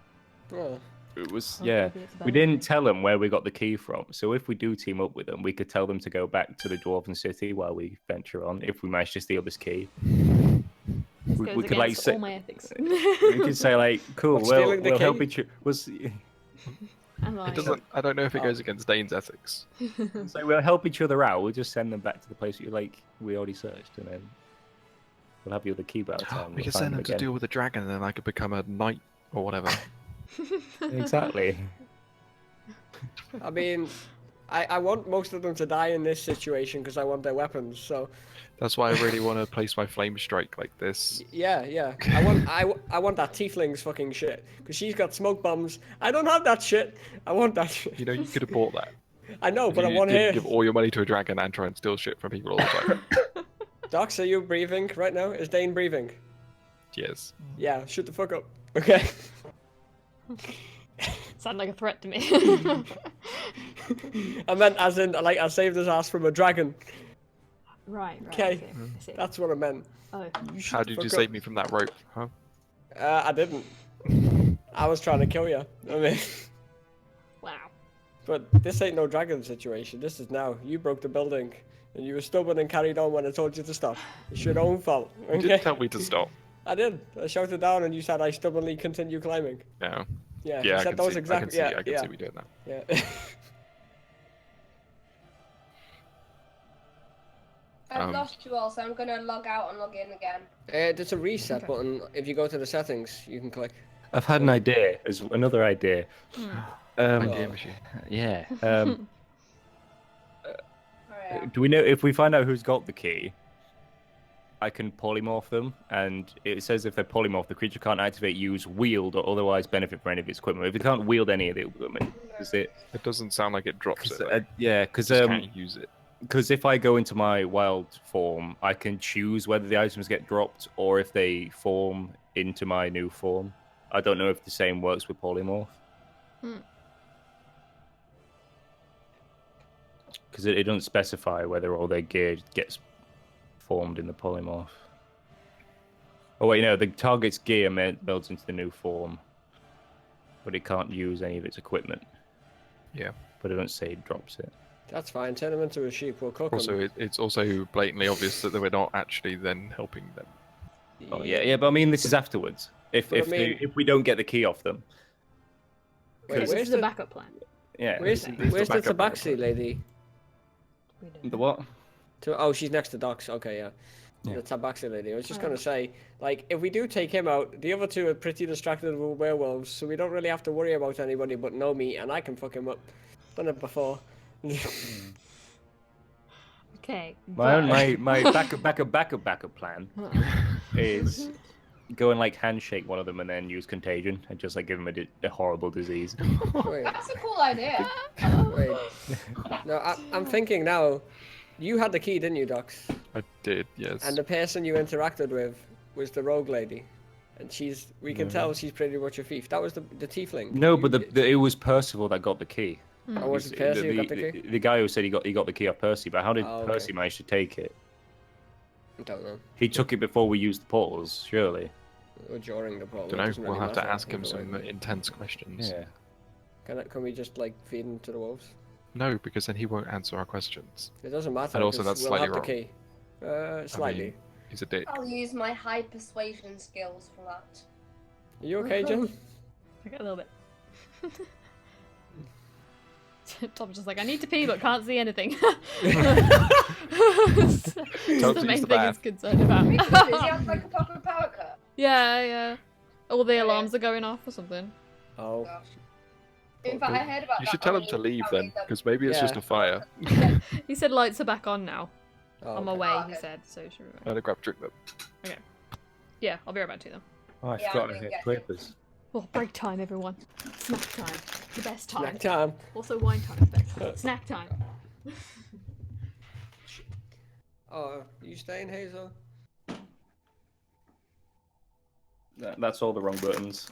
Oh. It was Oh, yeah. maybe it's We better. didn't tell them where we got the key from, so if we do team up with them, we could tell them to go back to the Dwarven City while we venture on. If we manage to steal this key, This we goes could like against say, all my ethics. we could say like, cool, What's we'll stealing the help key? each was I'm It like, doesn't. I don't know if it goes against Dane's ethics. so we'll help each other out. We'll just send them back to the place you like we already searched, and then we'll have the other key by the time. We we'll could find send them to again. deal with the dragon, and then I could become a knight or whatever. Exactly. I mean, I want most of them to die in this situation because I want their weapons. So That's why I really want to place my flame strike like this. yeah. I want that tiefling's fucking shit because she's got smoke bombs. I don't have that shit. I want that shit. You know, you could have bought that. I know, but I you want didn't her. give all your money to a dragon and try and steal shit from people all the time. Docs, are you breathing right now? Is Dane breathing? Yes. Yeah, shut the fuck up. Okay. sound like a threat to me. I meant as in, like, I saved his ass from a dragon. right. Okay. I see. That's what I meant. Oh. How did you save me from that rope, huh? I didn't. I was trying to kill you. I mean, Wow. but this ain't no dragon situation. This is now. You broke the building, and you were stubborn and carried on when I told you to stop. It's your own fault. You Okay? didn't tell me to stop. I did. I shouted down, and you said I stubbornly continue climbing. No. Yeah. Yeah, you I said can those see. exactly. I can see we doing that. Yeah. I've lost you all, so I'm gonna log out and log in again. There's a reset button. If you go to the settings, you can click. I've had an idea. There's another idea. Idea machine. Yeah. Alright. Do we know if we find out who's got the key? I can polymorph them, and it says if they're polymorphed, the creature can't activate, use, wield, or otherwise benefit from any of its equipment. If it can't wield any of the equipment, is it? It doesn't sound like it drops it. Though. Yeah, because Just can't use it. Because if I go into my wild form, I can choose whether the items get dropped or if they form into my new form. I don't know if the same works with polymorph. Because it doesn't specify whether all their gear gets formed in the polymorph. Oh wait, no, the target's gear builds into the new form, but it can't use any of its equipment. Yeah. But it doesn't say it drops it. That's fine. Turn him into a sheep. We'll cook Also, him. it's also blatantly obvious that we're not actually then helping them. Oh yeah, but I mean, this is afterwards. If But I mean- if we don't get the key off them, Wait, This where's is the the backup plan. yeah. where's the the backup tabaxi lady? We don't The know. what? Oh, she's next to Docs. Okay, yeah. Yeah. The tabaxi lady. I was just gonna say, like, if we do take him out, the other two are pretty distracted with werewolves, so we don't really have to worry about anybody but Nomi, and I can fuck him up. Done it before. Okay. My backup plan is go and like handshake one of them and then use contagion and just like give them a horrible disease. Wait, That's a cool idea. wait. No, I'm thinking now. You had the key, didn't you, Docs? I did, yes. And the person you interacted with was the rogue lady, and we can tell she's pretty much a thief. That was the tiefling. No, but it was Percival that got the key. Or was it Percy who got the key? The guy who said he got the key off Percy, but how did Oh, okay. Percy manage to take it? I don't know. He took it before we used the portals, surely. Or during the problem. Don't know. We'll have to ask him some intense questions. Yeah. Can we just like feed him to the wolves? No, because then he won't answer our questions. It doesn't matter. And also 'cause that's we'll slightly have wrong. the key. Slightly. I mean, he's a dick. I'll use my high persuasion skills for that. Are you okay, Jim? I got a little bit. Tom's just like, I need to pee but can't see anything. That's the main thing he's concerned about. Does he have like a proper power cut? Yeah. All the alarms are going off or something. Oh. Gosh. In fact, I heard about You that should tell on him to the leave family then, that- because maybe it's just Yeah. a fire. He said lights are back on now. Oh, On my okay. way, Oh, he okay. said. So should we? I'm gonna grab drink them. Yeah, I'll be right back to them. Oh, I Yeah, forgot I'm to gonna hit get Clippers. Oh, break time, everyone. Snack time. The best time. Snack time. Also wine time. But snack time. Oh, you staying, Hazel? That's all the wrong buttons.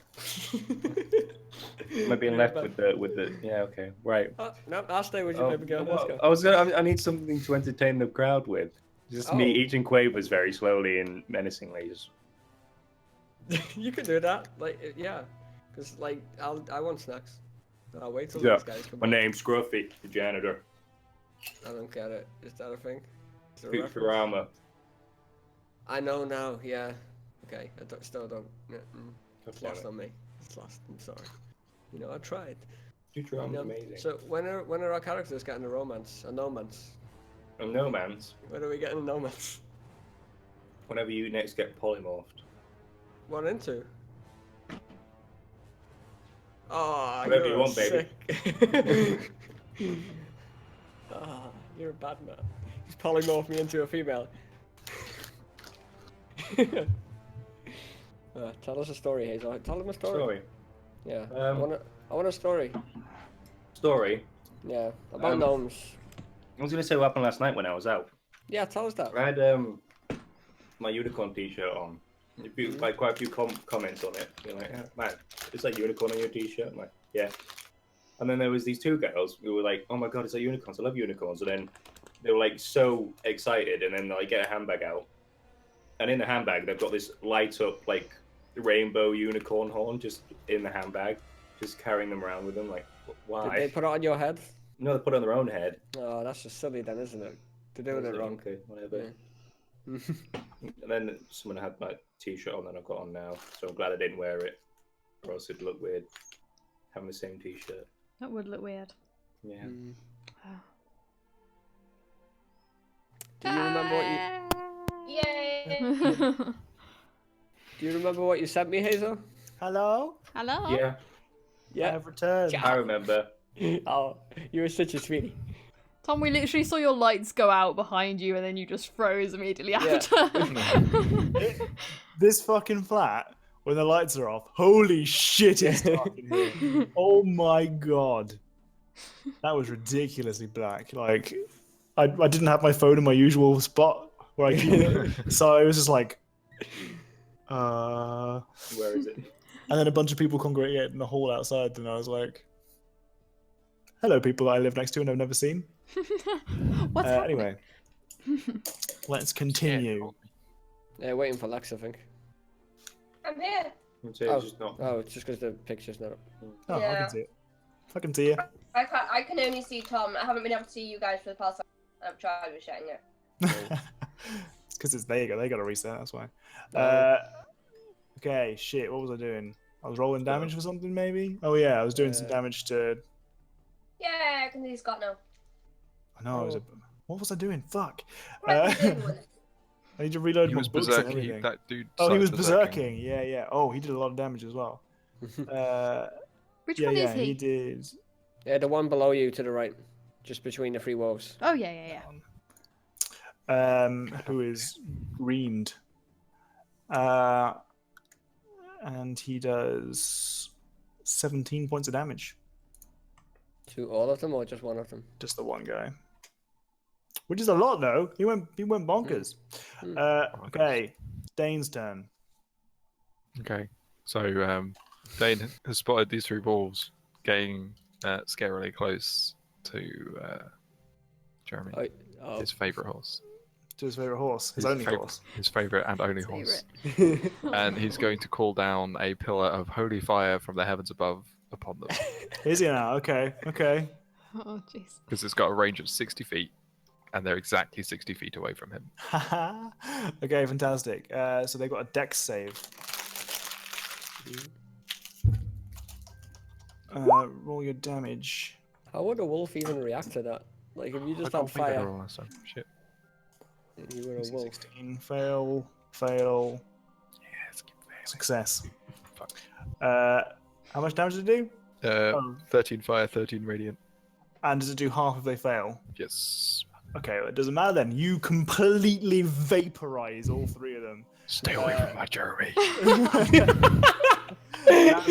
Am I being left with the? Yeah, okay, right. No, I'll stay with you, baby girl. Let's go. I was gonna. I need something to entertain the crowd with. Just me eating quavers very slowly and menacingly. Just... You can do that, like yeah, because like I want snacks. I'll wait till these guys come. My name's Scruffy, the janitor. I don't get it. Is that a thing? Futurama. I know now. Yeah. Okay. Still don't. It's lost on me. It's lost. I'm sorry. You know, I tried. Futurama's amazing. So when are our characters getting a romance? A nomance? A nomance? When are we getting a nomance? Whenever you next get polymorphed. What into? Oh, whatever you're you want, baby. Oh, you're a bad man. He's polymorphed me into a female. Tell us a story, Hazel. Tell him a story. Yeah. I want a story. Story? Yeah. About gnomes. I was gonna say what happened last night when I was out. Yeah, tell us that. I had my unicorn t-shirt on. Like quite a few comments on it. You're like, oh, man, it's like unicorn on your t-shirt. I'm like, yeah. And then there was these two girls who were like, oh my god, it's like unicorns. I love unicorns. And then they were like so excited, and then they like, get a handbag out, and in the handbag they've got this light up like rainbow unicorn horn just in the handbag, just carrying them around with them. Like, why? Did they put it on your head? No, they put it on their own head. Oh, that's just silly then, isn't it? They're doing it wrong. Okay, whatever. Yeah. And then someone had my t-shirt on that I've got on now, so I'm glad I didn't wear it, or else it'd look weird having the same t-shirt. That would look weird. Yeah. Do you remember what you? Yay! Do you remember what you sent me, Hazel? Hello? Hello? Yeah. Yeah. I've returned. I remember. Oh, you were such a sweetie. Tom, we literally saw your lights go out behind you and then you just froze immediately after. This fucking flat, when the lights are off, holy shit, it's dark in here. Oh my god. That was ridiculously black. Like, I didn't have my phone in my usual spot where I keep it. So I was just like, Where is it? And then a bunch of people congregated in the hall outside, and I was like, hello, people that I live next to and I've never seen. What's happening? Anyway, let's continue. Yeah, waiting for Lex, I think. I'm here. It's just not... it's just because the picture's not up. Oh, Yeah. I can see it. I can see it. I can only see Tom. I haven't been able to see you guys for the past. I've tried resetting it. It's because it's there you go. They got to reset. That's why. Okay, shit. What was I doing? I was rolling damage for something, maybe. Oh yeah, I was doing some damage to. Yeah, I can see Scott now. I know. What was I doing? Fuck. What are you doing with it? I need to reload He my was books and berserking. everything. That dude. Oh, he was started berserking. Yeah. Oh, he did a lot of damage as well. Which one is he? He did. Yeah, the one below you to the right, just between the three wolves. Oh yeah. Who is greened. And he does 17 points of damage. To all of them or just one of them? Just the one guy. Which is a lot though. He went bonkers. Okay. Dane's turn. Okay, so Dane has spotted these three wolves getting scarily close to Jeremy, his favourite horse. To his favourite horse. His only horse. His favourite and only horse. And he's going to call down a pillar of holy fire from the heavens above upon them. Is he now? Okay. Oh jeez. Because it's got a range of 60 feet, and they're exactly 60 feet away from him. Okay, fantastic. So they've got a dex save. Roll your damage. How would a wolf even react to that? Like, if you just I had can't think of fire, the roll, so shit. you were a wolf. 16. Fail. Yes, fail. Success. Fuck. How much damage did it do? 13 fire, 13 radiant. And does it do half if they fail? Yes. Okay, well, it doesn't matter then. You completely vaporize all three of them. Stay away from my Jeremy. That's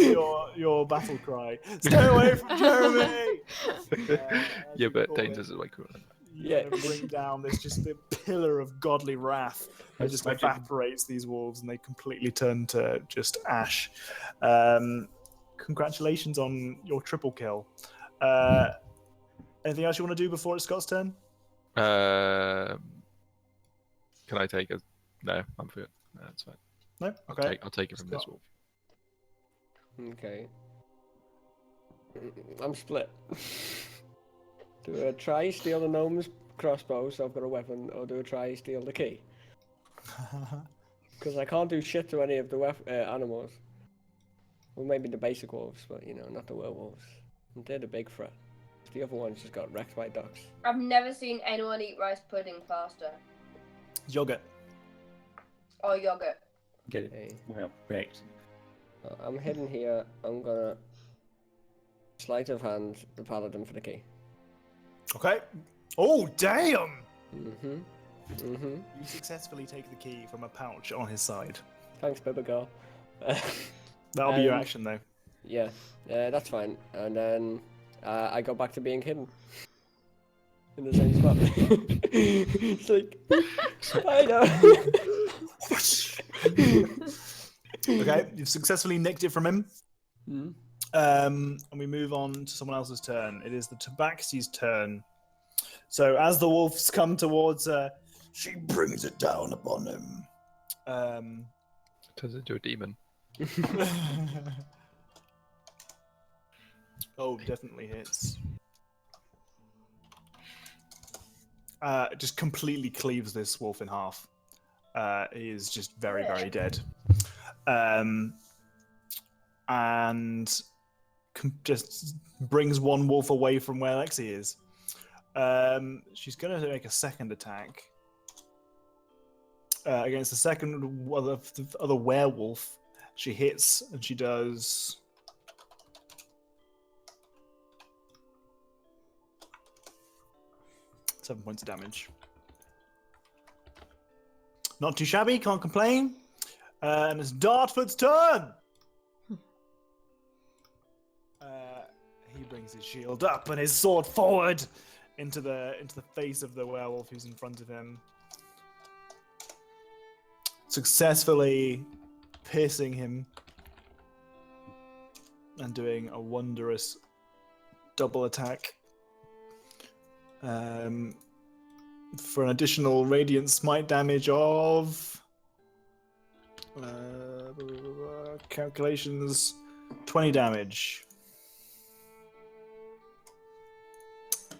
your battle cry. Stay away from Jeremy! Yeah, but Dane's is way cooler. Yeah. bring down this just the pillar of godly wrath that just evaporates these wolves, and they completely turn to just ash. Congratulations on your triple kill. Anything else you want to do before it's Scott's turn? Can I take a? No, I'm good. No, that's fine. No. Okay. I'll take it from this wolf. Okay. I'm split. Do I try steal the gnome's crossbow so I've got a weapon, or do I try steal the key? Because I can't do shit to any of the animals. Well, maybe the basic wolves, but not the werewolves. And they're the big threat. The other ones just got wrecked by ducks. I've never seen anyone eat rice pudding faster. Yogurt. Or yogurt. Get it. Okay. Well, right. I'm hidden here. I'm gonna sleight of hand the paladin for the key. Okay. Oh, damn! You You successfully take the key from a pouch on his side. Thanks, baby girl. That'll be your action, though. Yeah, that's fine. And then I go back to being hidden in the same spot. It's like, I know. Okay, you've successfully nicked it from him. And we move on to someone else's turn. It is the Tabaxi's turn. So as the wolves come towards her, she brings it down upon him. Turns into a demon. Oh, definitely hits. Just completely cleaves this wolf in half. He is just very, very dead. And just brings one wolf away from where Lexi is. She's going to make a second attack against the second other werewolf. She hits and she does 7 points of damage. Not too shabby, can't complain. And it's Dartford's turn. He brings his shield up and his sword forward into the face of the werewolf who's in front of him, successfully piercing him and doing a wondrous double attack for an additional radiant smite damage of calculations 20 damage.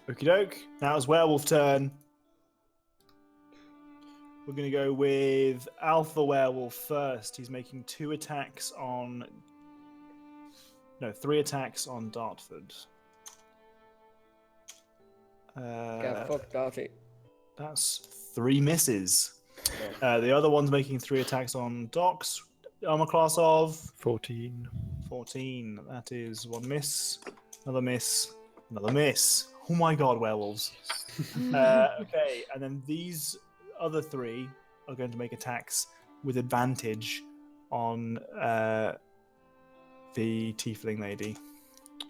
Okie doke. Now it's werewolf turn. We're going to go with Alpha Werewolf first. He's making 3 attacks on Dartford. Yeah, fuck Darty. That's 3 misses. The other one's making 3 attacks on Docs. Armor class of 14. 14. That is 1 miss. Another miss. Another miss. Oh my god, werewolves. Okay, and then these other 3 are going to make attacks with advantage on the tiefling lady.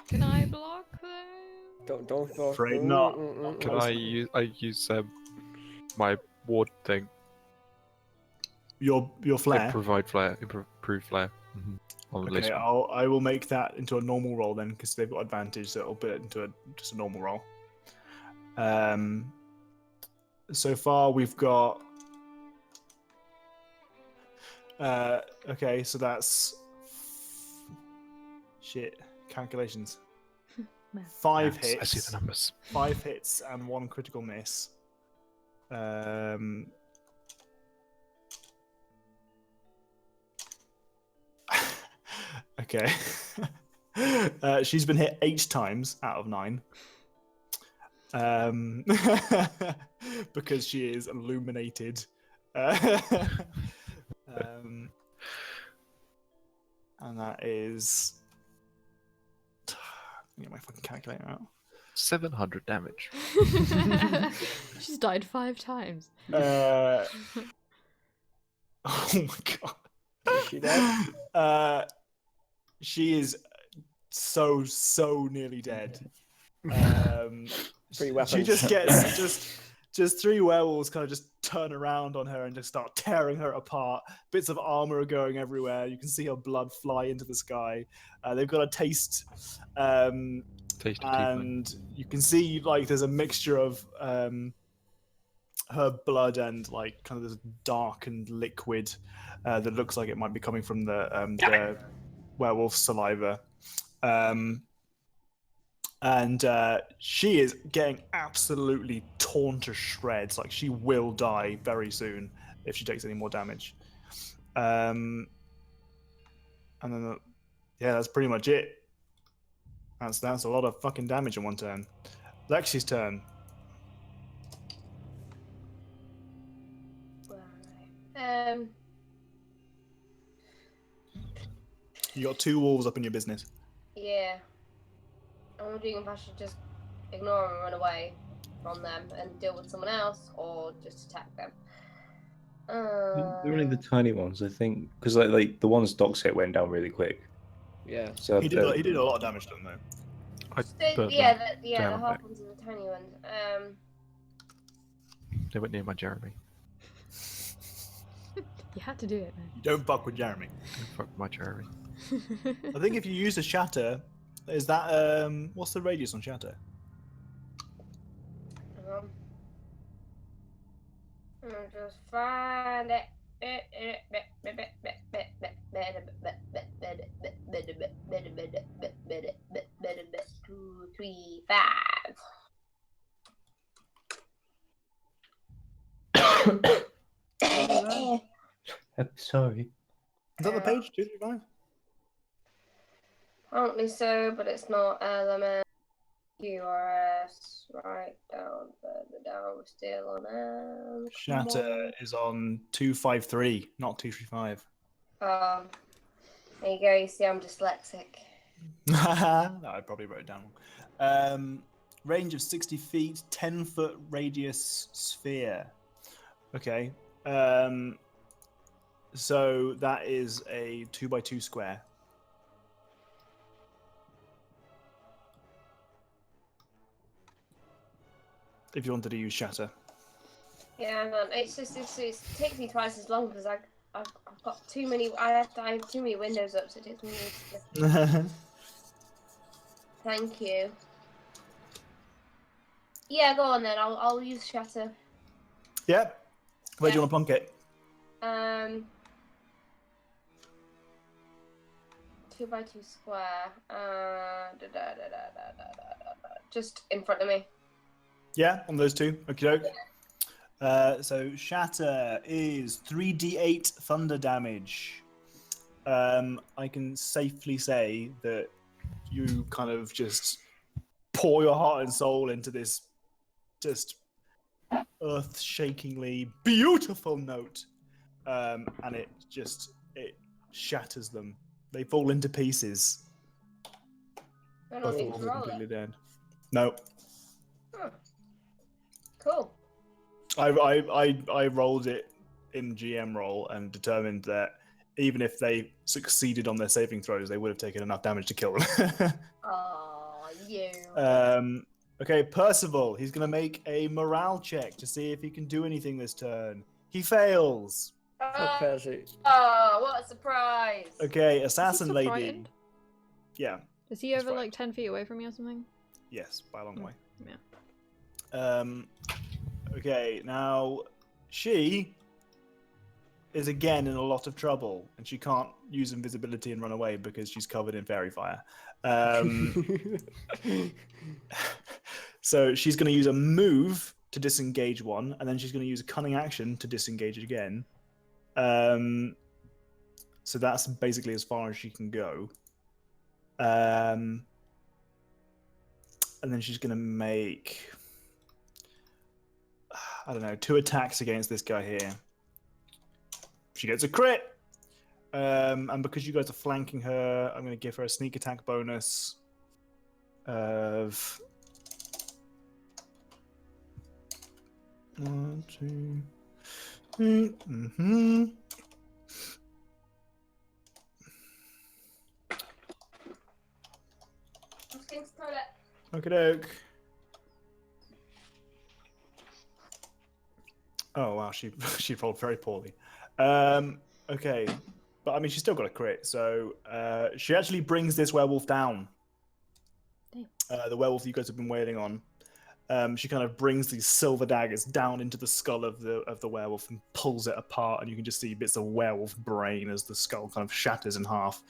Can I block them? Don't block. Afraid not. Can I use my ward thing? Your flare? Improve flare. On the Okay, list. I will make that into a normal roll then, because they've got advantage, so it'll put it into just a normal roll. So far we've got okay, so that's calculations. 5 hits. I see the numbers. 5 hits and 1 critical miss. Okay. She's been hit 8 times out of 9. Because she is illuminated. And that is... Get my fucking calculator out. 700 damage. She's died 5 times. Oh my god. Is she dead? She is so nearly dead. Free weapons. She just gets just three werewolves kind of just turn around on her and just start tearing her apart. Bits of armor are going everywhere. You can see her blood fly into the sky. They've got a taste, Tasty and you can see like there's a mixture of her blood and like kind of this darkened liquid that looks like it might be coming from the werewolf saliva. And she is getting absolutely torn to shreds. Like she will die very soon if she takes any more damage. And then, yeah, that's pretty much it. That's a lot of fucking damage in one turn. Lexi's turn. You got two wolves up in your business. Yeah. I'm wondering if I should just ignore them and run away from them and deal with someone else, or just attack them. They're only the tiny ones, I think, because like the ones Doc hit went down really quick. Yeah. So He did a lot of damage to them though. The half ones are the tiny ones. They went near my Jeremy. You had to do it, man. You don't fuck with Jeremy. Fuck my Jeremy. I think if you use a shatter, is that what's the radius on shatter? Just find it. 2, 3, 5. I'm sorry. Is that the page 235? Apparently so, but it's not element. QRS, right down, further down, we're still on Shatter is on 253, not 235. There you go, you see I'm dyslexic. No, I probably wrote it down. Range of 60 feet, 10-foot radius sphere. Okay. So that is a 2x2 square. If you wanted to use shatter. Yeah, hang on. It takes me twice as long because I've got too many. I have too many windows up, so it takes me. Thank you. Yeah, go on then. I'll use shatter. Yeah. Where do you want to plonk it? 2x2 square. Just in front of me. Yeah, on those two. Okie doke. So shatter is 3d8 thunder damage. I can safely say that you kind of just pour your heart and soul into this just earth-shakingly beautiful note, and it shatters them. They fall into pieces. I don't need to roll completely it. dead. No. Huh. Cool. I rolled it in GM roll and determined that even if they succeeded on their saving throws, they would have taken enough damage to kill them. Oh, you. Okay, Percival. He's going to make a morale check to see if he can do anything this turn. He fails. Percy. Oh, what a surprise. Okay, Assassin Is he Lady. frightened? Yeah. Is he over like 10 feet away from me or something? Yes, by a long way. Yeah. Okay, now she is again in a lot of trouble, and she can't use invisibility and run away because she's covered in fairy fire. So she's going to use a move to disengage one, and then she's going to use a cunning action to disengage it again. So that's basically as far as she can go. And then she's going to make, I don't know, 2 attacks against this guy here. She gets a crit. And because you guys are flanking her, I'm going to give her a sneak attack bonus of 1, 2, 3. Mm-hmm. I'm just going to the toilet. Okie doke. Oh wow, she she rolled very poorly. Okay, but I mean she's still got a crit, so she actually brings this werewolf down. The werewolf you guys have been wailing on. She kind of brings these silver daggers down into the skull of the werewolf and pulls it apart, and you can just see bits of werewolf brain as the skull kind of shatters in half,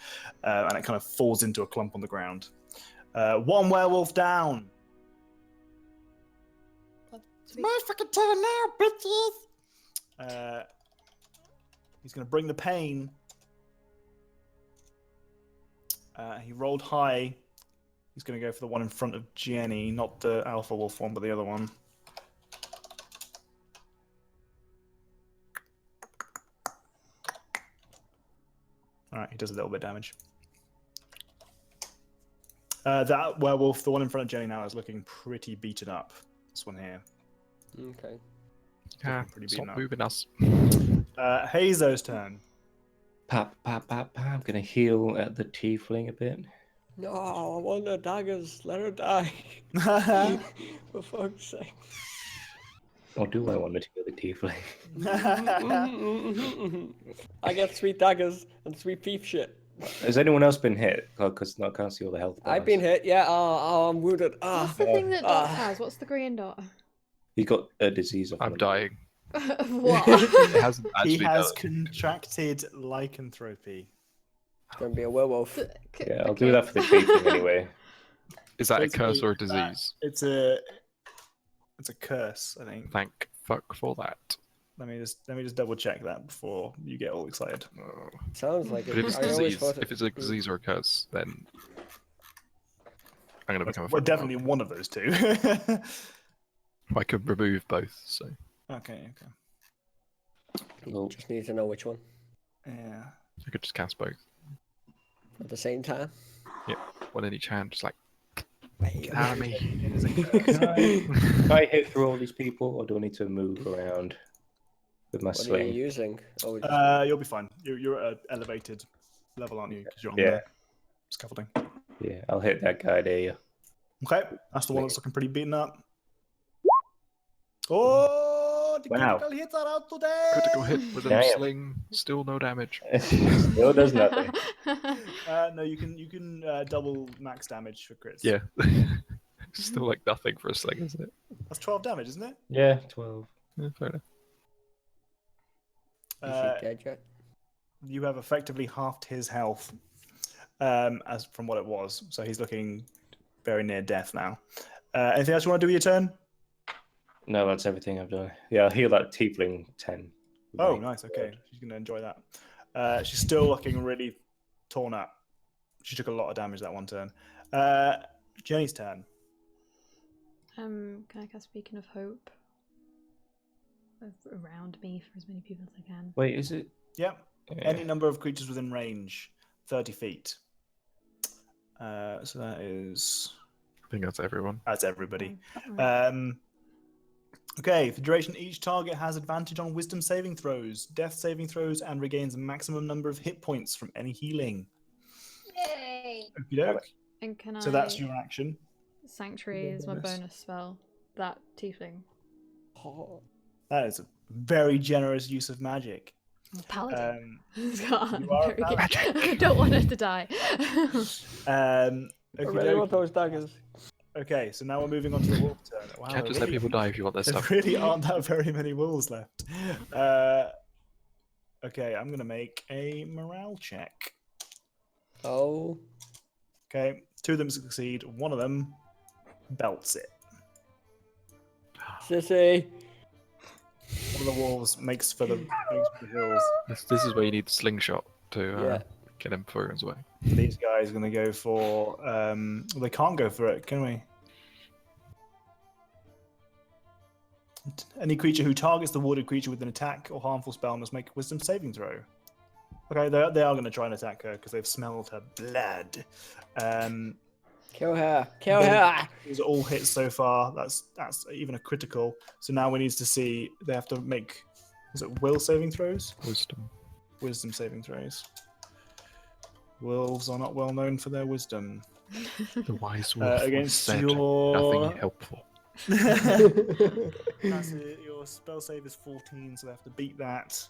and it kind of falls into a clump on the ground. One werewolf down. It's my fucking turn now, bitches. He's going to bring the pain. He rolled high. He's going to go for the one in front of Jenny, not the alpha wolf one, but the other one. All right, he does a little bit of damage. That werewolf, the one in front of Jenny now, is looking pretty beaten up. This one here. Okay. Yeah, pretty stop beaten up. moving us. Hazo's turn. Pap. I'm gonna heal at the tiefling a bit. No, I want the daggers. Let her die. For fuck's sake. Or do I want to heal the tiefling? I get sweet daggers and sweet beef shit. Has anyone else been hit? Because I can't see all the health bars. I've been hit, yeah. Oh, I'm wounded. What's the thing that Dot has? What's the green dot? He's got a disease. I'm dying. What? It hasn't actually He has done. contracted lycanthropy. It's gonna be a werewolf. Yeah, I'll do that for the tiefling anyway. Is that a Basically, curse or a disease? It's a curse, I think. Thank fuck for that. Let me just double check that before you get all excited. Oh. Sounds like But if it's I always disease, thought if it's a disease or a curse, then I'm gonna become a We're fucking definitely one of those two. werewolf. I could remove both, so Okay. you just need to know which one Yeah. I could just cast both. at the same time. Yep, one in each hand, just like Get get out of me. Can I hit through all these people, or do I need to move around with my What are you sling? using? Oh, You'll be fine. You're at an elevated level, aren't you? Because you're on Yeah. the scaffolding. Yeah, I'll hit that guy there. Okay, that's the one that's looking pretty beaten up. Oh, the Wow. critical hits are out today. Critical hit with a Damn. sling, still no damage. Still does nothing. No, you can double max damage for crits. Yeah, still like nothing for a sling, isn't it? That's 12 damage, isn't it? Yeah, 12. Yeah, fair enough. Is he dead yet? You have effectively halved his health, as from what it was. So he's looking very near death now. Anything else you want to do with your turn? No, that's everything I've done. Yeah, I'll heal that tiefling 10. Oh, nice. Okay, she's gonna enjoy that. She's still looking really torn up. She took a lot of damage that one turn. Jenny's turn. Can I cast Beacon of Hope around me for as many people as I can? Wait, is it? Yep. Any number of creatures within range, 30 feet. So that is. I think that's everyone. That's everybody. Alright. Okay, for duration, each target has advantage on wisdom saving throws, death saving throws, and regains a maximum number of hit points from any healing. Yay! Okey-doke. And can So that's your action. Sanctuary is my bonus. bonus spell. That tiefling. Oh, That is a very generous use of magic. I'm a paladin. Um, you are a Very good. paladin. I don't want her to die. I really want okey-doke. those daggers. Okay, so now we're moving on to the wolf turn. Wow, Can't just there let people die if you want their there stuff. really aren't that very many wolves left. Okay, I'm going to make a morale check. Oh, Okay, 2 of them succeed, 1 of them belts it. sissy. One of the wolves makes for the hills. This is where you need the slingshot to Yeah. get him through his way. These guys are going to go for. Well, they can't go for it, can we? Any creature who targets the warded creature with an attack or harmful spell must make a wisdom saving throw. Okay, they are going to try and attack her because they've smelled her blood. Kill her. Kill her. These are all hits so far. That's even a critical. So now we need to see. They have to make. Is it will saving throws? Wisdom saving throws. Wolves are not well known for their wisdom. The wise wolf Against said your nothing helpful. That's it, your your spell save is 14, so they have to beat that.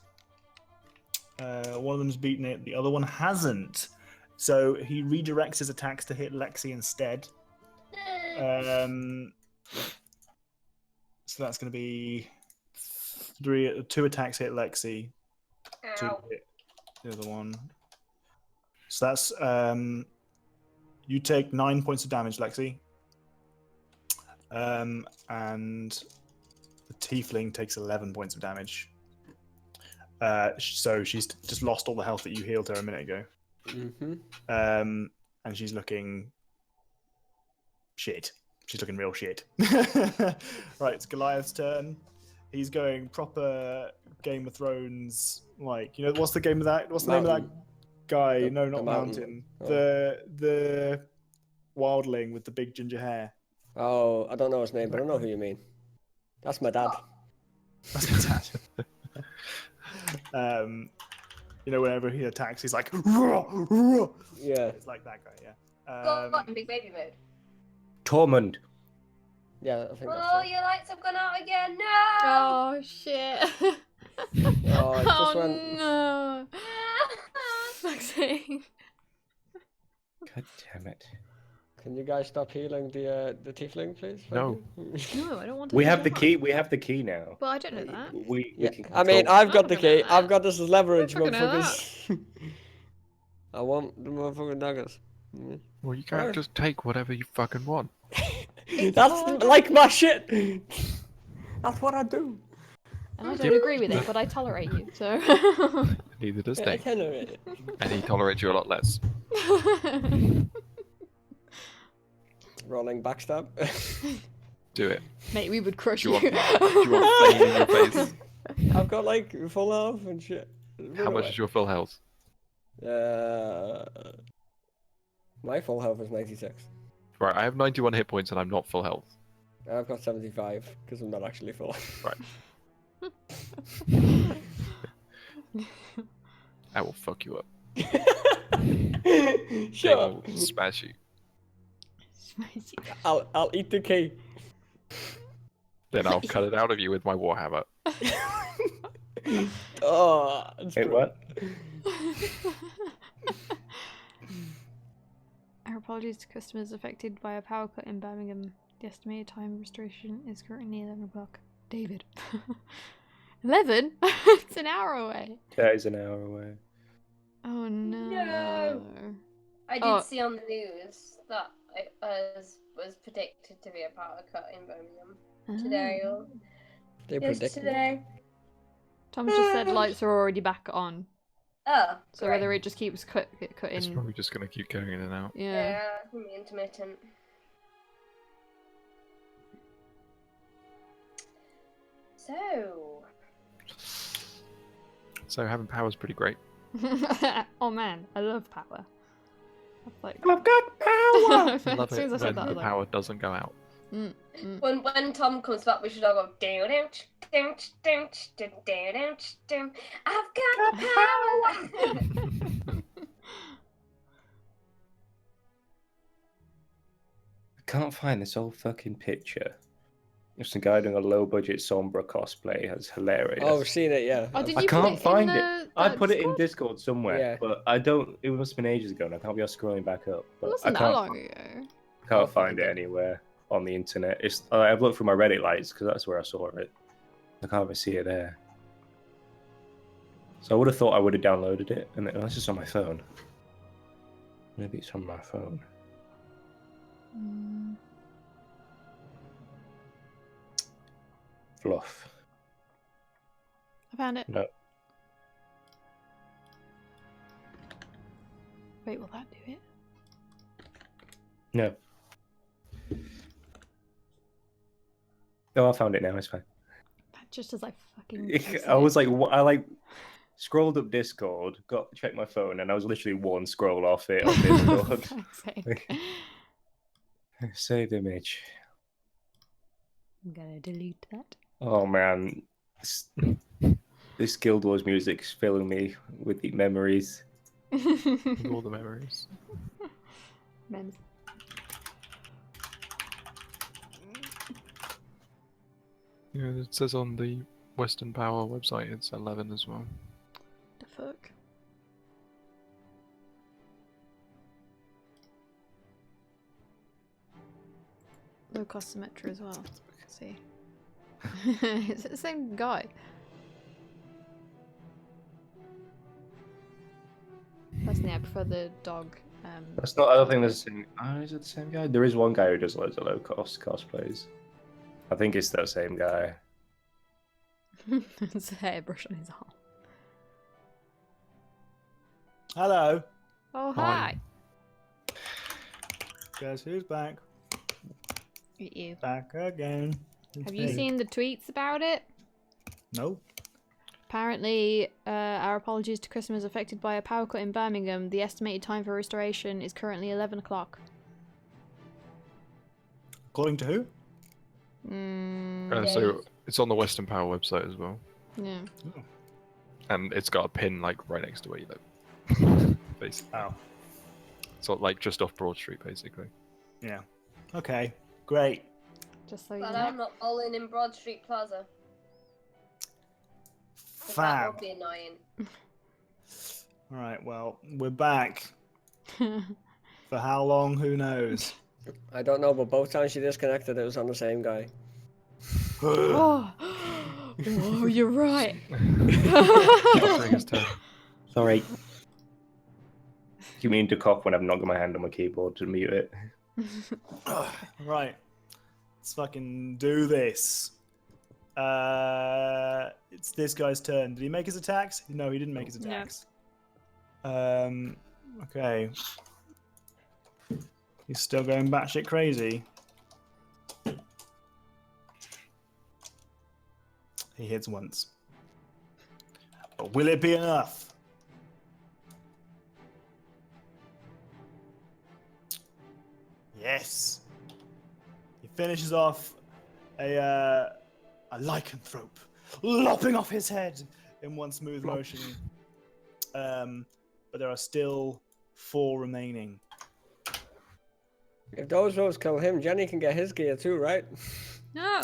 One of them's beaten it, the other one hasn't. So he redirects his attacks to hit Lexi instead. So that's going to be 2 attacks hit Lexi, 2 hit the other one. So that's you take 9 points of damage, Lexi, and the tiefling takes 11 points of damage. So she's just lost all the health that you healed her a minute ago. And she's looking shit. She's looking real shit. Right, it's Goliath's turn. He's going proper Game of Thrones, like, you know, what's the game of that? What's the name of that guy? No, not Mountain. Oh. The wildling with the big ginger hair. Oh, I don't know his name, but I know who you mean. That's my dad. That's my dad. You know, whenever he attacks, he's like, "Roar, roar." Yeah. It's like that guy, yeah. Got in big baby mode. Tormund. Yeah, I think that's Oh, it. your lights have gone out again. No. Oh shit. Oh, it just Oh went... no. Fuck's sake. God damn it. Can you guys stop healing the tiefling, please? Thank No. you. No, I don't want to. We have the key. We have the key now. Well, I don't know that. We Yeah, can I mean, control- I've got the I don't know key. that. I've got this as leverage, I don't fucking know motherfuckers. I want the motherfucking daggers. Well, you can't just take whatever you fucking want. That's like my shit. That's what I do. And I don't agree with it, but I tolerate you, so. Neither does I Dave. tolerate it. And he tolerates you a lot less. Rolling backstab. Do it. Mate, we would crush Do you. you want flame in your face? I've got like full health and shit. How much is your full health? My full health is 96. Right, I have 91 hit points and I'm not full health. I've got 75 because I'm not actually full. Right. I will fuck you up. They Shut up. will smash you. I'll eat the key. Then I'll cut it out of you with my warhammer. Oh, it's Wait, what? Our apologies to customers affected by a power cut in Birmingham. The estimated time of restoration is currently 11 o'clock. David. 11? It's an hour away. That is an hour away. Oh no. No. I did see on the news that it was predicted to be a power cut in Birmingham today. Or They predict yesterday. Tom just said lights are already back on. Oh, So great. whether it just keeps cutting. It's probably just gonna keep going in and out. Yeah. Yeah, intermittent. So having power is pretty great. Oh man, I love power. That's like... I've got power! As Love soon it as I when said that, I the was like, power doesn't go out. When Tom comes back, we should all go down, down, down, down, down, down. I've got power. I can't find this old fucking picture. It's a guy doing a low budget Sombra cosplay. That's hilarious. Oh, I've seen it, yeah. Oh, did I you can't put it in find the, it. I the put it in Discord? Discord somewhere, Yeah. but I don't. It must have been ages ago, and I can't be scrolling back up. It But wasn't I that can't, long ago. can't find it anywhere on the internet. It's. I've looked through my Reddit lights because that's where I saw it. I can't even see it there. So I would have thought I would have downloaded it, and unless it's on my phone. Maybe it's on my phone. Fluff. I found it. No. Wait, will that do it? No. Oh, I found it now. It's fine. Just as I fucking. I was like, I like scrolled up Discord, checked my phone, and I was literally one scroll off it on Discord. Fuck's sake. Save image. I'm gonna delete that. Oh man, this Guild Wars music is filling me with the memories. All the memories. Memes. Yeah, it says on the Western Power website it's 11 as well. The fuck? Low cost Symmetra as well. See. Is it the same guy? Personally, I prefer the dog. That's not. I don't think there's the same. Is it the same guy? There is one guy who does loads of low cost cosplays. I think it's that same guy. It's a hairbrush on his arm. Hello. Oh, hi. Guess who's back? You. Back again. Have you seen the tweets about it? No. Apparently, our apologies to customers affected by a power cut in Birmingham. The estimated time for restoration is currently 11 o'clock. According to who? So it's on the Western Power website as well. Yeah. Oh. And it's got a pin like right next to where you live. Basically. Oh. So like just off Broad Street, basically. Yeah. Okay. Great. Just so you But know. I'm not all in Broad Street Plaza. 'Cause that Fab. would be annoying. All right. Well, we're back. For how long? Who knows? I don't know, but both times she disconnected, it was on the same guy. Oh. Whoa, you're right. Sorry. You mean to cough when I've not got my hand on my keyboard to mute it? Right. Let's fucking do this. It's this guy's turn. Did he make his attacks? No, he didn't make his attacks. Okay. He's still going batshit crazy. He hits once. But will it be enough? Yes. He finishes off a lycanthrope, lopping off his head in one smooth motion. But there are still 4 remaining. If those rows kill him, Jenny can get his gear too, right? No.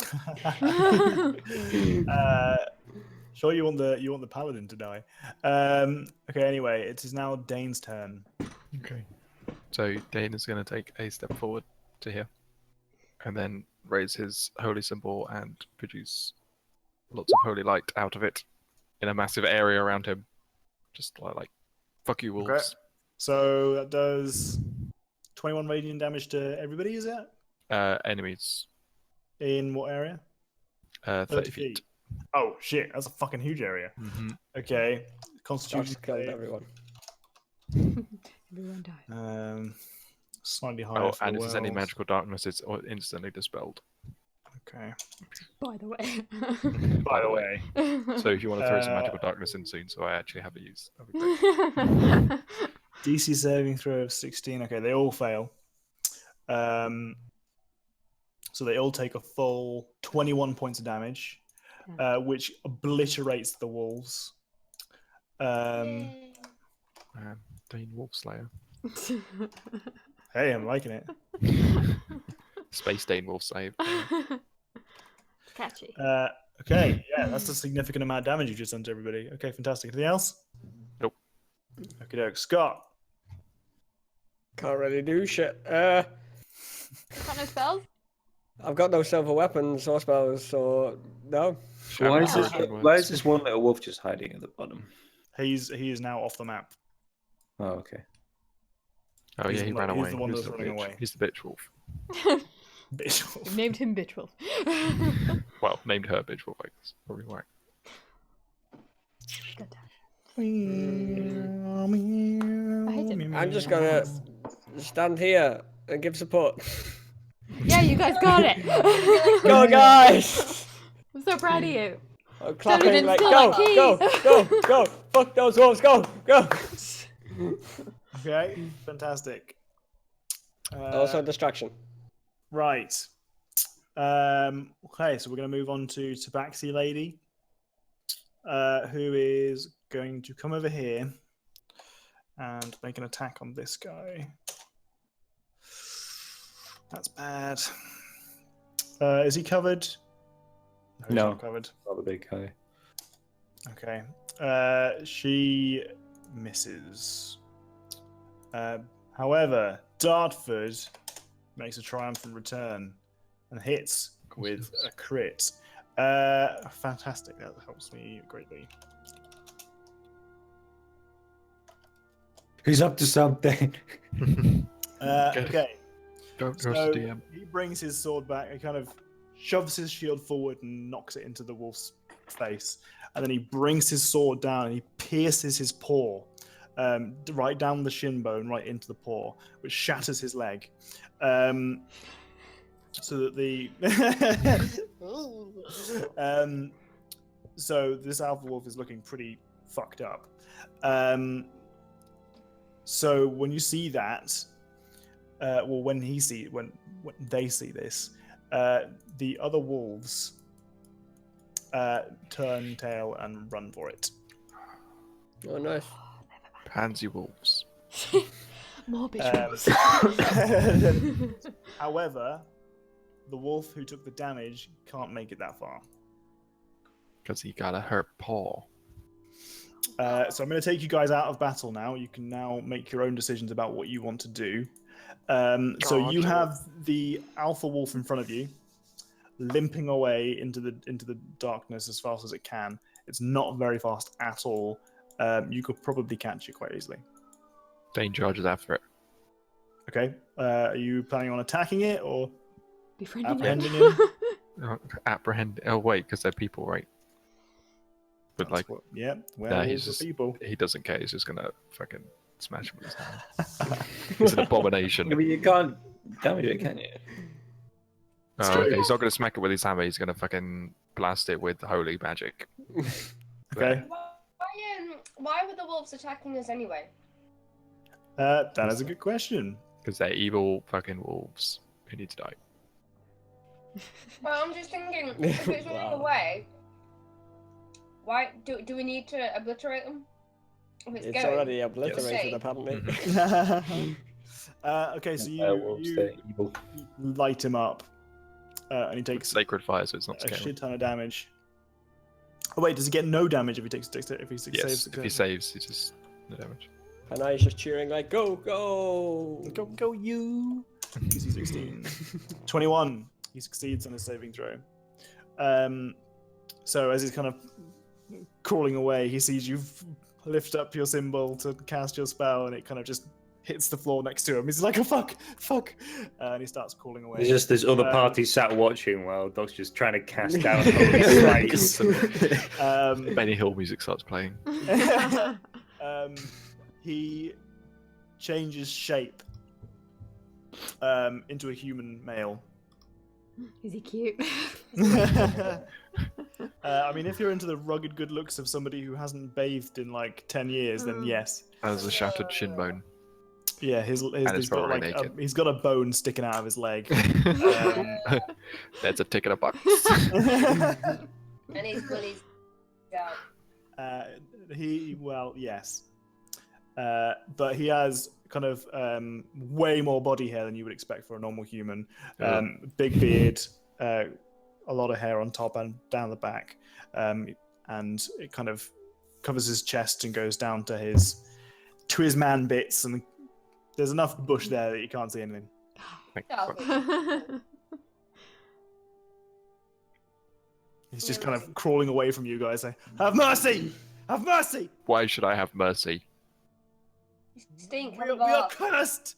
Sure, you want the paladin to die. Okay. Anyway, it is now Dane's turn. Okay. So Dane is going to take a step forward to here, and then raise his holy symbol and produce lots of holy light out of it in a massive area around him. Just like fuck you, wolves. Okay. So that does 21 radiant damage to everybody, is it? Enemies. In what area? 30 feet. Oh shit, that's a fucking huge area. Mm-hmm. Okay. Constitution Just killed everyone. Everyone died. Slightly higher. Oh, for and if there's any wells. magical darkness, it's instantly dispelled. Okay. By the way. By the way. So if you want to throw some magical darkness in soon, so I actually have a use. That'd be great. DC saving throw of 16. Okay, they all fail. So they all take a full 21 points of damage, which obliterates the wolves. Dane Wolfslayer. Hey, I'm liking it. Space Dane Wolfslayer. Catchy. Okay, yeah, that's a significant amount of damage you just done to everybody. Okay, fantastic. Anything else? Nope. Okay, doke. Scott. Can't really do shit. Got no spells? I've got no silver weapons or spells, so no. Why is this one little wolf just hiding at the bottom? He is now off the map. Oh, okay. Oh He's yeah, he the- ran he's away. the one He's that's the running bitch. away. He's the bitch wolf. Bitch wolf. Named him Bitchwolf. Well, named her bitch wolf, I guess. Probably right. Good time. I hate him. I'm just gonna stand here and give support. Yeah, you guys got it. Go, guys! I'm so proud of you. I'm clapping didn't like, steal go, my keys. go! Fuck those wolves, go! Okay, fantastic. Also a distraction. Right. Okay, so we're going to move on to Tabaxi Lady, who is going to come over here and make an attack on this guy. That's bad. Is he covered? She's No. not covered. Not the big guy. Okay. She misses. However, Dartford makes a triumphant return and hits with a crit. Fantastic. That helps me greatly. He's up to something. Okay. Go So to DM. he brings his sword back. He kind of shoves his shield forward and knocks it into the wolf's face. And then he brings his sword down and he pierces his paw, right down the shin bone, right into the paw, which shatters his leg. So that the so this alpha wolf is looking pretty fucked up. So when you see that, when they see this, the other wolves turn tail and run for it. Oh, nice. Pansy wolves. More bitch. However, the wolf who took the damage can't make it that far. Because he got a hurt paw. So I'm going to take you guys out of battle now. You can now make your own decisions about what you want to do. So you have the alpha wolf in front of you, limping away into the darkness as fast as it can. It's not very fast at all. You could probably catch it quite easily. Dane charges after it. Okay. Are you planning on attacking it or Befriending apprehending him. him? Apprehend. Oh wait, because they're people, right? But That's like, what, yeah, nah, well, he's for just people. he doesn't care. He's just gonna fucking smash him with his hand. He's an abomination. Yeah, but you can't damage it, can you? Oh, okay, he's not gonna smack it with his hammer. He's gonna fucking blast it with holy magic. Okay. Why were the wolves attacking us anyway? That is a good question. Because they're evil fucking wolves who need to die. Well, I'm just thinking, if it's running away, why do we need to obliterate them? If It's going, already obliterated, say. apparently. Okay, so Werewolves, they're you evil. light him up, and he takes Sacred fire, so it's not a scary. shit ton of damage. Oh wait, does he get no damage if he takes if he Yes, saves? if he saves, he just no damage. And I was just cheering like, go, go! Go you! DC 16. 21. He succeeds on his saving throw. So as he's kind of crawling away, he sees you lift up your symbol to cast your spell, and it kind of just hits the floor next to him. He's like, oh, fuck! And he starts crawling away. There's just this other party sat watching while Doc's just trying to cast down holy slice. Benny Hill music starts playing. He changes shape into a human male. Is he cute? I mean, if you're into the rugged good looks of somebody who hasn't bathed in like 10 years, then yes. Has a shattered shin bone. Yeah, he's got probably like naked. he's got a bone sticking out of his leg. That's a tick in a box. And his bullies out. Yes. But he has kind of way more body hair than you would expect for a normal human. Big beard, a lot of hair on top and down the back, and it kind of covers his chest and goes down to his man bits, and there's enough bush there that you can't see anything. He's just kind of crawling away from you guys, saying, "Have mercy! Have mercy!" Why should I have mercy? Stink. We are cursed.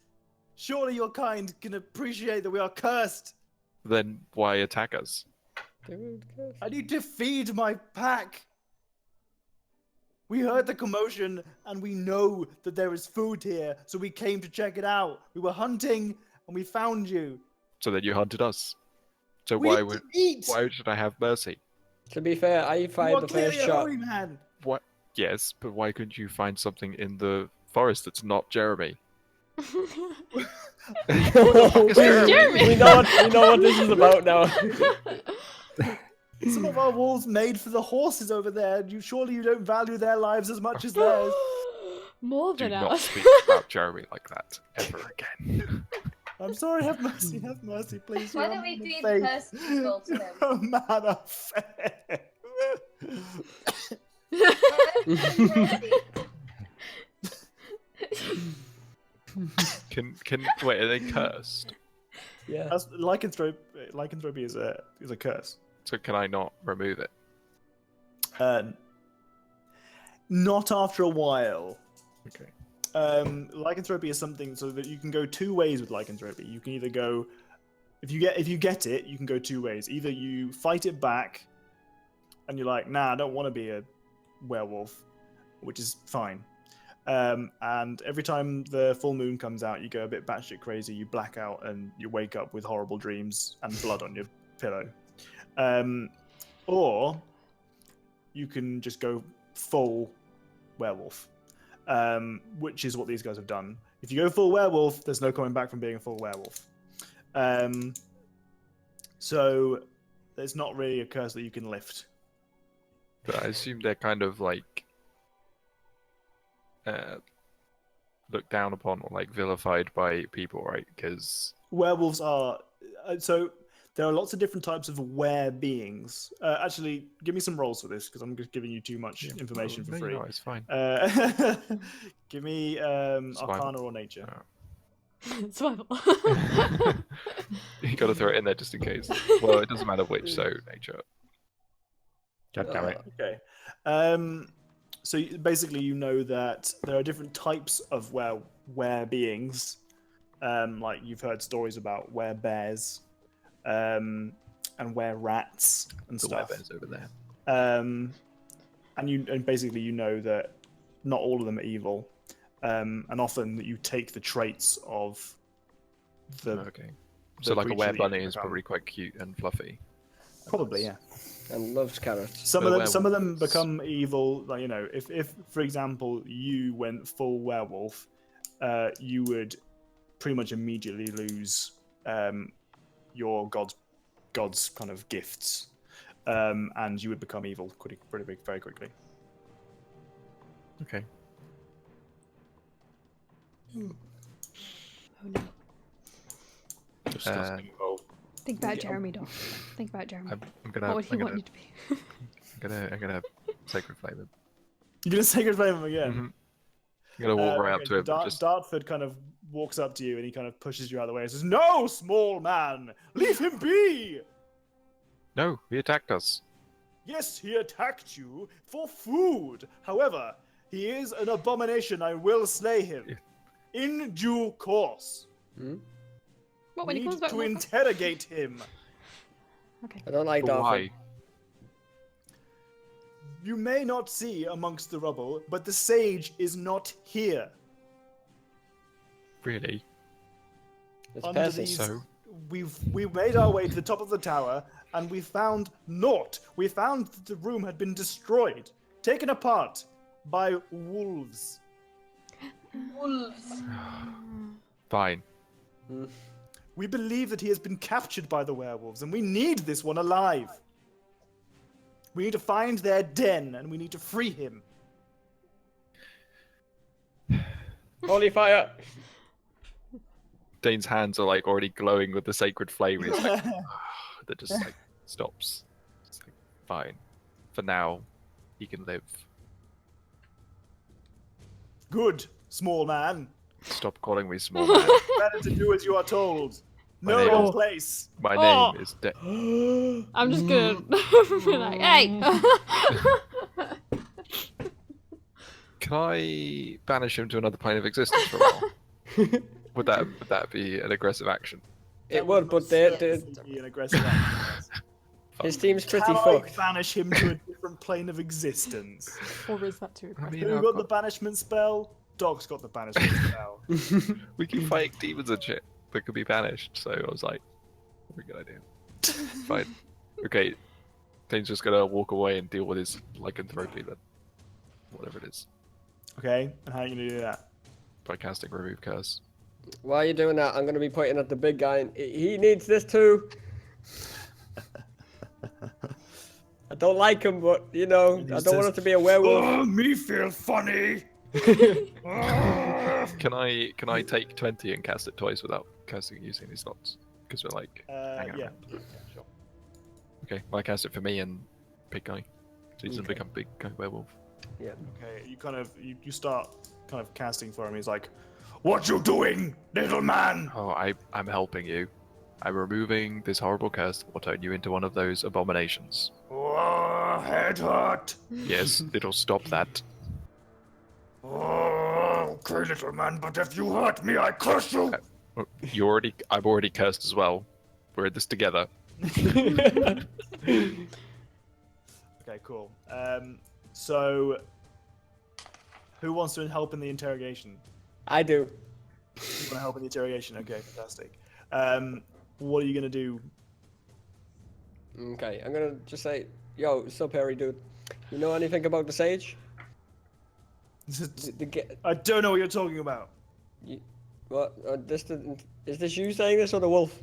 Surely your kind can appreciate that we are cursed. Then why attack us? I need to feed my pack. We heard the commotion and we know that there is food here, so we came to check it out. We were hunting and we found you. So then you hunted us. So We why need to eat. why should I have mercy? To be fair, I You fired are the clearly first a shot. holy man. What? Yes, but why couldn't you find something in the forest that's not Jeremy? Jeremy? We know what this is about now. Some of our wolves made for the horses over there. Surely you don't value their lives as much as theirs. More Do than not ours. speak about Jeremy like that ever again. I'm sorry, have mercy, please. Why You're a don't we man of do faith. the person people to him? You're a man of faith. Can wait? Are they cursed? Yeah. That's, lycanthropy is a curse. So can I not remove it? Not after a while. Okay. Lycanthropy is something so that you can go two ways with lycanthropy. You can either go, if you get it, you can go two ways. Either you fight it back, and you're like, nah, I don't want to be a werewolf, which is fine. And every time the full moon comes out, you go a bit batshit crazy. You black out and you wake up with horrible dreams and blood on your pillow. Or you can just go full werewolf. Which is what these guys have done. If you go full werewolf, there's no coming back from being a full werewolf. So there's not really a curse that you can lift. But I assume they're kind of like looked down upon or like vilified by people, right? Because Werewolves are so there are lots of different types of were beings. Actually, give me some rolls for this because I'm just giving you too much information for free. No, it's fine. Give me Arcana or Nature. Survival. You got to throw it in there just in case. Well, it doesn't matter which, so nature. God damn it. Okay. So basically, you know that there are different types of were beings. Like you've heard stories about bears, and rats and The stuff. werebears over there. And basically you know that not all of them are evil, and often that you take the traits of the. Okay. So like a creature that you werebunny is become. probably quite cute and fluffy. Probably, yeah. And loves carrots. Some The of them werewolves. become evil. Like, you know, if for example you went full werewolf, you would pretty much immediately lose your god's kind of gifts, and you would become evil very quickly. Okay. Oh no. Disgusting involved. Think about Jeremy, Doc. Think about Jeremy. I'm gonna. What would he I'm want gonna, you to be? I'm gonna sacred flame him. You're gonna sacred flame him again. Mhm. I'm gonna walk right up to him. and just... Dartford kind of walks up to you and he kind of pushes you out of the way and says, "No, small man, leave him be." No, he attacked us. Yes, he attacked you for food. However, he is an abomination. I will slay him in due course. What, when he comes Need back? to interrogate him. Okay. I don't like But Dartford. why? You may not see amongst the rubble, but the sage is not here. Really? It's Under peasants. these, So? we've made our way to the top of the tower, and we found naught. We found that the room had been destroyed, taken apart by wolves. Wolves. Fine. We believe that he has been captured by the werewolves, and we need this one alive. We need to find their den, and we need to free him. Holy fire! Dane's hands are like already glowing with the sacred flame. He's like, that just like stops. It's like, fine. For now, he can live. Good, small man. Stop calling me small man. Better to do as you are told. My Know name your is- place. My Oh. name is I'm just gonna be like, hey! Can I banish him to another plane of existence for a while? would that be an aggressive action? It would, but Be an aggressive action. his team's pretty Can I fucked. banish him to a different plane of existence? Or is that too I aggressive? mean, Who I've got the got- banishment spell? Doc's got the banishment spell. we keep fighting demons and shit that could be banished. So I was like, very good idea. Fine. Okay. Dane's just gonna walk away and deal with his lycanthropy then. Whatever it is. Okay, and how are you gonna do that? By casting Remove Curse. Why are you doing that? I'm going to be pointing at the big guy. And he needs this too. I don't like him, but you know, I don't want him to be a werewolf. me feel funny. Can I take 20 and cast it twice without casting using these slots? Because we're like hanging Yeah. around. Yeah, sure. Okay, well, I cast it for me and big guy. So he's gonna become big guy werewolf. Yeah. Okay, you start kind of casting for him. He's like, "What you doing, little man?" Oh, I'm helping you. I'm removing this horrible curse that will turn you into one of those abominations. Oh, head hurt. Yes, it'll stop that. Oh, okay, little man, but if you hurt me, I curse you. I'm already cursed as well. We're in this together. Okay, cool. So, who wants to help in the interrogation? I do. You want to help in the interrogation? Okay, fantastic. What are you gonna do? Okay, I'm gonna just say, yo, what's up, Harry, dude? You know anything about the sage? I don't know what you're talking about. What? Is this you saying this or the wolf?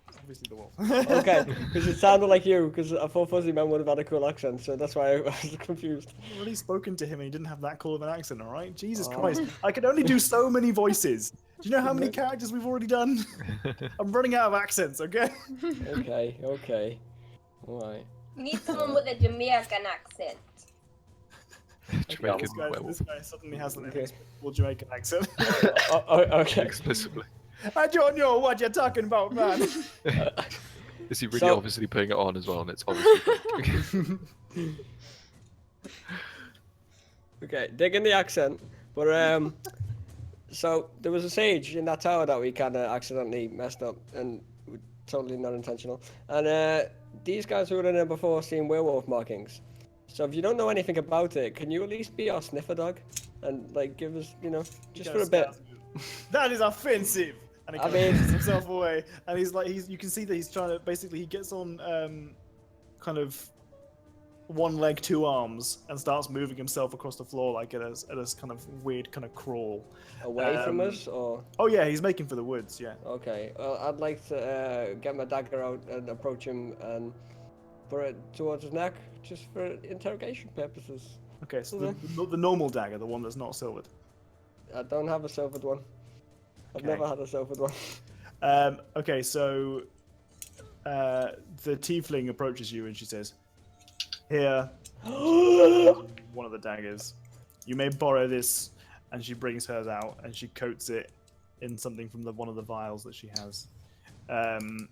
Obviously the wolf. Okay, because it sounded like you, because I thought Fuzzy Man would have had a cool accent, so that's why I was confused. I've already spoken to him and he didn't have that cool of an accent, alright? Jesus Christ. I can only do so many voices. Do you know how many characters we've already done? I'm running out of accents, okay? Okay. Alright. You need someone with a Jamaican accent. Jamaican This guy suddenly has an inexplicable Jamaican accent. Okay. Explicitly. I don't know what you're talking about, man. Is he really obviously putting it on as well? And it's obviously. Okay, digging the accent, but so there was a sage in that tower that we kind of accidentally messed up, and totally not intentional. And these guys who were in there before seen werewolf markings. So if you don't know anything about it, can you at least be our sniffer dog and like give us, just for a bit? That is offensive. And he pushes himself away, and you can see that he's trying to basically he gets on kind of one leg, two arms, and starts moving himself across the floor like at a kind of weird kind of crawl. Away from us, or? Oh yeah, he's making for the woods. Yeah. Okay. Well, I'd like to get my dagger out and approach him and put it towards his neck, just for interrogation purposes. Okay, so the normal dagger, the one that's not silvered. I don't have a silvered one. I've never had a silvered one. Okay, so the tiefling approaches you and she says, "Here, one of the daggers. You may borrow this." And she brings hers out and she coats it in something from one of the vials that she has. And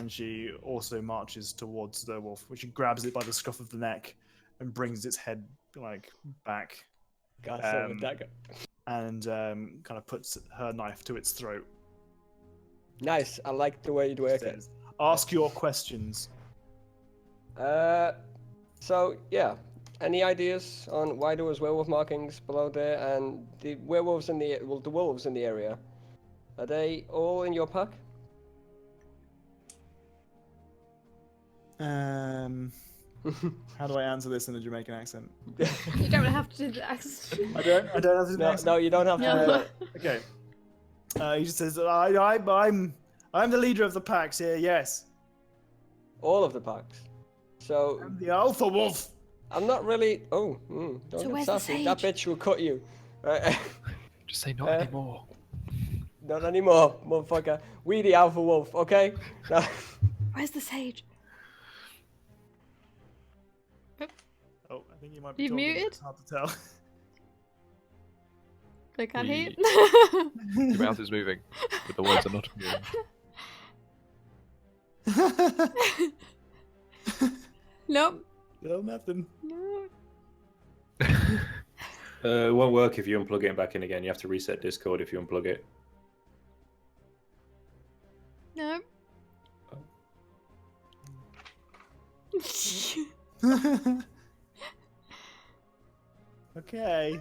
she also marches towards the wolf, which she grabs it by the scruff of the neck and brings its head back. Got a silver dagger. And kind of puts her knife to its throat. Nice. I like the way you work it. Ask your questions. So yeah, any ideas on why there was werewolf markings below there, and the werewolves the wolves in the area? Are they all in your pack? How do I answer this in a Jamaican accent? You don't have to do the accent. I don't have to do the accent. No, you don't have to. Okay. He just says, I'm the leader of the packs here, yes. All of the packs. So I'm the alpha wolf. I'm not really. Don't So get where's the sassy. That sage? bitch will cut you. Right? Just say not anymore. Not anymore, motherfucker. We the alpha wolf, okay? No. Where's the sage? Oh, I think you might be You talking, muted? It's hard to tell. They can't hear. Your mouth is moving, but the words are not moving. Nope. No, nothing. No. It won't work if you unplug it and back in again. You have to reset Discord if you unplug it. No. Okay.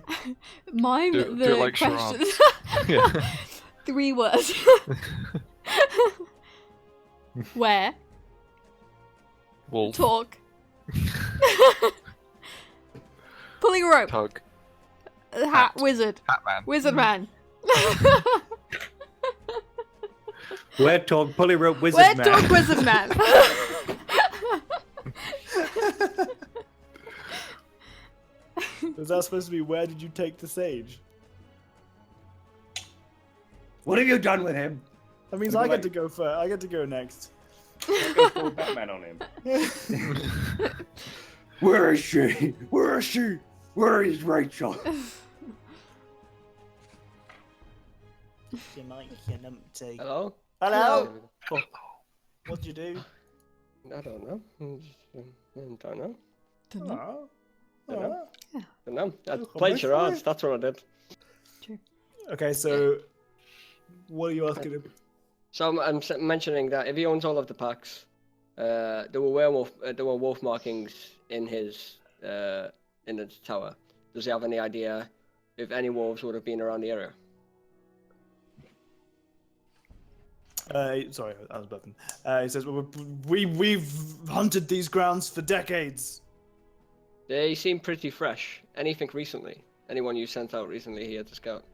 Mime Do the it like questions. charades. 3 words. Where? Wolf. Talk. Pulling a rope. Tug. Hat. Wizard. Hat man. Wizard man. Where talk, pulley rope, wizard Where man. talk wizard man. Was that supposed to be where did you take the sage? What have you done with him? That means I'd I be get like- to go first. I get to go next. Go full Batman on him. Where is she? Where is she? Where is Rachel? Hello? Hello. What'd you do? I don't know. Don't know. Don't know. Don't know. I Oh, played my charades. That's what I did. Okay, so what are you asking him? So I'm mentioning that if he owns all of the packs, there were wolf markings in his tower. Does he have any idea if any wolves would have been around the area? Sorry, I was buzzing. He says, we've hunted these grounds for decades. They seem pretty fresh. Anything recently? Anyone you sent out recently here to scout?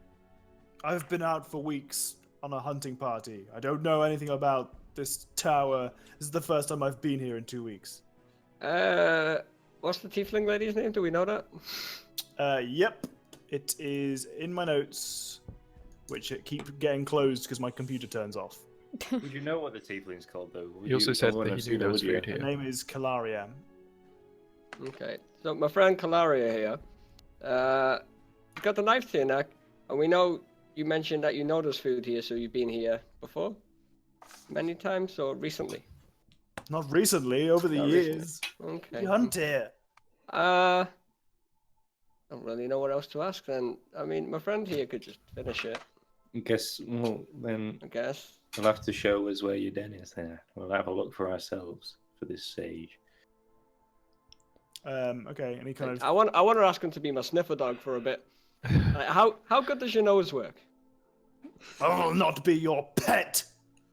I've been out for weeks on a hunting party. I don't know anything about this tower. This is the first time I've been here in 2 weeks. What's the tiefling lady's name? Do we know that? Yep. It is in my notes, which keep getting closed because my computer turns off. Would you know what the tiefling's called, though? He also said that he knew there was food Her here. name is Calaria. Okay. So my friend Calaria here, got the knife to your neck, and we know you mentioned that you know there's food here, so you've been here before? Many times or recently? Not recently, over the Not years. recently. Okay. You hunt here. I don't really know what else to ask then. I mean, my friend here could just finish it, I guess, well, then I guess. you'll have to show us where your den is there. We'll have a look for ourselves for this sage. Okay, any kind of... I want to ask him to be my sniffer dog for a bit. Like, how good does your nose work? I will not be your pet!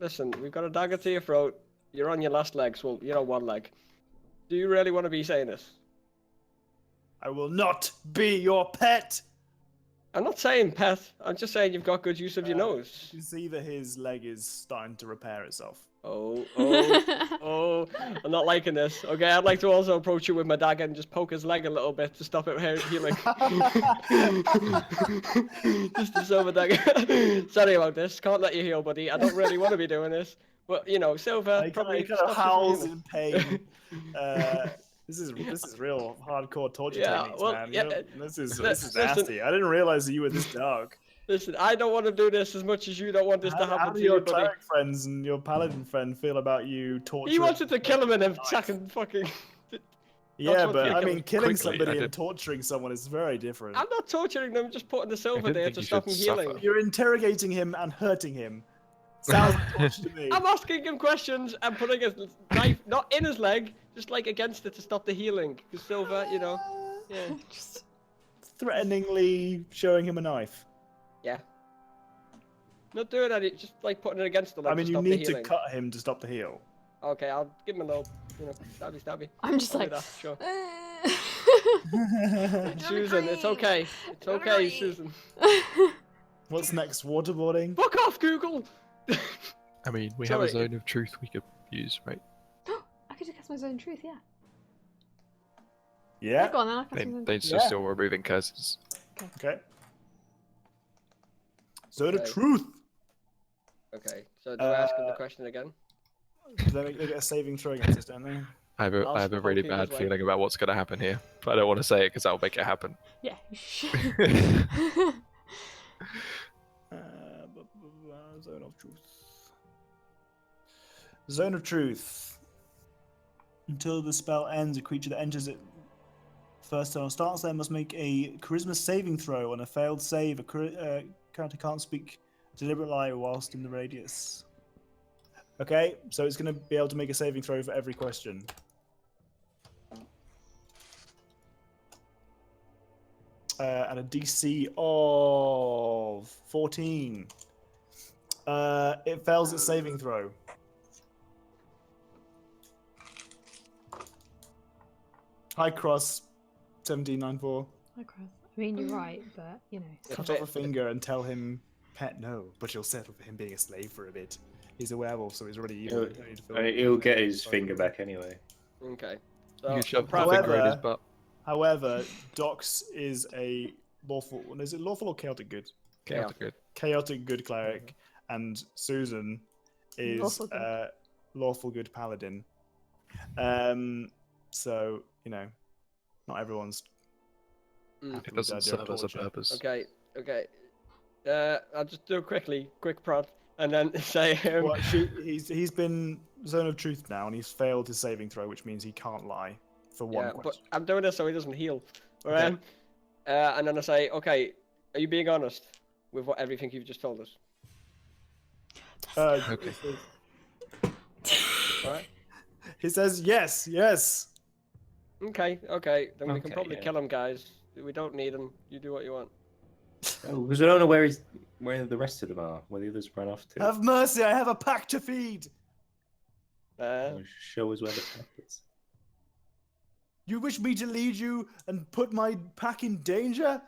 Listen, we've got a dagger to your throat. You're on your last legs. Well, you're on one leg. Do you really want to be saying this? I will not be your pet! I'm not saying pet. I'm just saying you've got good use of your nose. You see that his leg is starting to repair itself. Oh, I'm not liking this. Okay, I'd like to also approach you with my dagger and just poke his leg a little bit to stop it healing. Just a silver dagger. Sorry about this. Can't let you heal, buddy. I don't really want to be doing this. But, you know, silver He probably kind of stops you from howls healing. in pain. This is real hardcore torture Yeah, techniques, well, man. yeah, This is listen- nasty. I didn't realize that you were this dark. Listen, I don't want to do this as much as you don't want this to How happen do to your you, buddy. cleric friends and your paladin friend feel about you torturing? He wanted to kill him in a second fucking... Yeah, what but you I kill mean, him. killing Quickly, I somebody and did- torturing someone is very different. I'm not torturing them, just putting the silver didn't there think to you stop him should healing. suffer. You're interrogating him and hurting him. Sounds like torture to me. I'm asking him questions and putting his knife not in his leg, just like against it to stop the healing. Because silver, you know, yeah, Just Threateningly showing him a knife. yeah. Not doing that, just like putting it against the leg I mean, to you stop the need to healing. cut him to stop the heal. Okay, I'll give him a little, you know, stabby. I'm just I'll do like. that, sure. Don't Susan, it's agree. okay. It's Don't okay, agree. Susan. What's next? Waterboarding? Fuck off, Google! I mean, we have a Sorry. zone of truth we could use, right? I could just cast my zone truth, yeah. Yeah. Go on then, I'll cast They, my zone they're truth. still removing curses. Okay. Zone of Okay. truth. Okay, so do I ask him the question again? They get a saving throw against this, don't they? I have a Ask the really whole bad people's way. feeling about what's going to happen here, but I don't want to say it because that'll make it happen. Yeah. Zone of truth. Zone of truth. Until the spell ends, a creature that enters it first turn or starts there must make a charisma saving throw. On a failed save, a character can't speak a deliberate lie whilst in the radius. Okay, so it's going to be able to make a saving throw for every question. At a DC of 14. It fails its saving throw. High cross 1794. Hi, Chris. I mean, you're right, but, you know. Cut off a finger and tell him, pet, no, but you'll settle for him being a slave for a bit. He's a werewolf, so he's already evil. You don't need to feel- He'll get his finger back anyway. Okay. You So, can shove the probably- finger in his However- butt. However, Dox is a lawful. Is it lawful or chaotic good? Chaotic good. Chaotic good cleric. and Susan is Lawful good. lawful good paladin. So not everyone's. happy It with the doesn't idea of serve as a torture. purpose. Okay. I'll just do it quickly, quick prod, and then say Well, he's been zone of truth now, and he's failed his saving throw, which means he can't lie for one yeah, but question. I'm doing this so he doesn't heal. Okay. And then I say, okay, are you being honest with everything you've just told us? Okay. Right? He says yes. Okay. Then we can Okay, probably yeah. kill him, guys. We don't need him. You do what you want. Oh, because I don't know where the rest of them are, where the others ran off to. Have mercy, I have a pack to feed. Show us where the pack is. You wish me to lead you and put my pack in danger?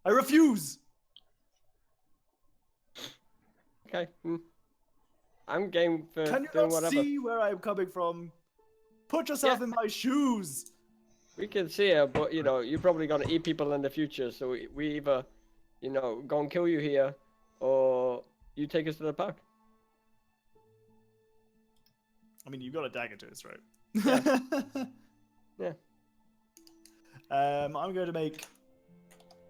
I refuse. Okay. I'm game for Can you doing not whatever. see where I'm coming from? Put yourself in my shoes. We can see it, but you're probably gonna eat people in the future. So we either, go and kill you here, or you take us to the park. I mean, you've got a dagger to his throat. Yeah. I'm going to make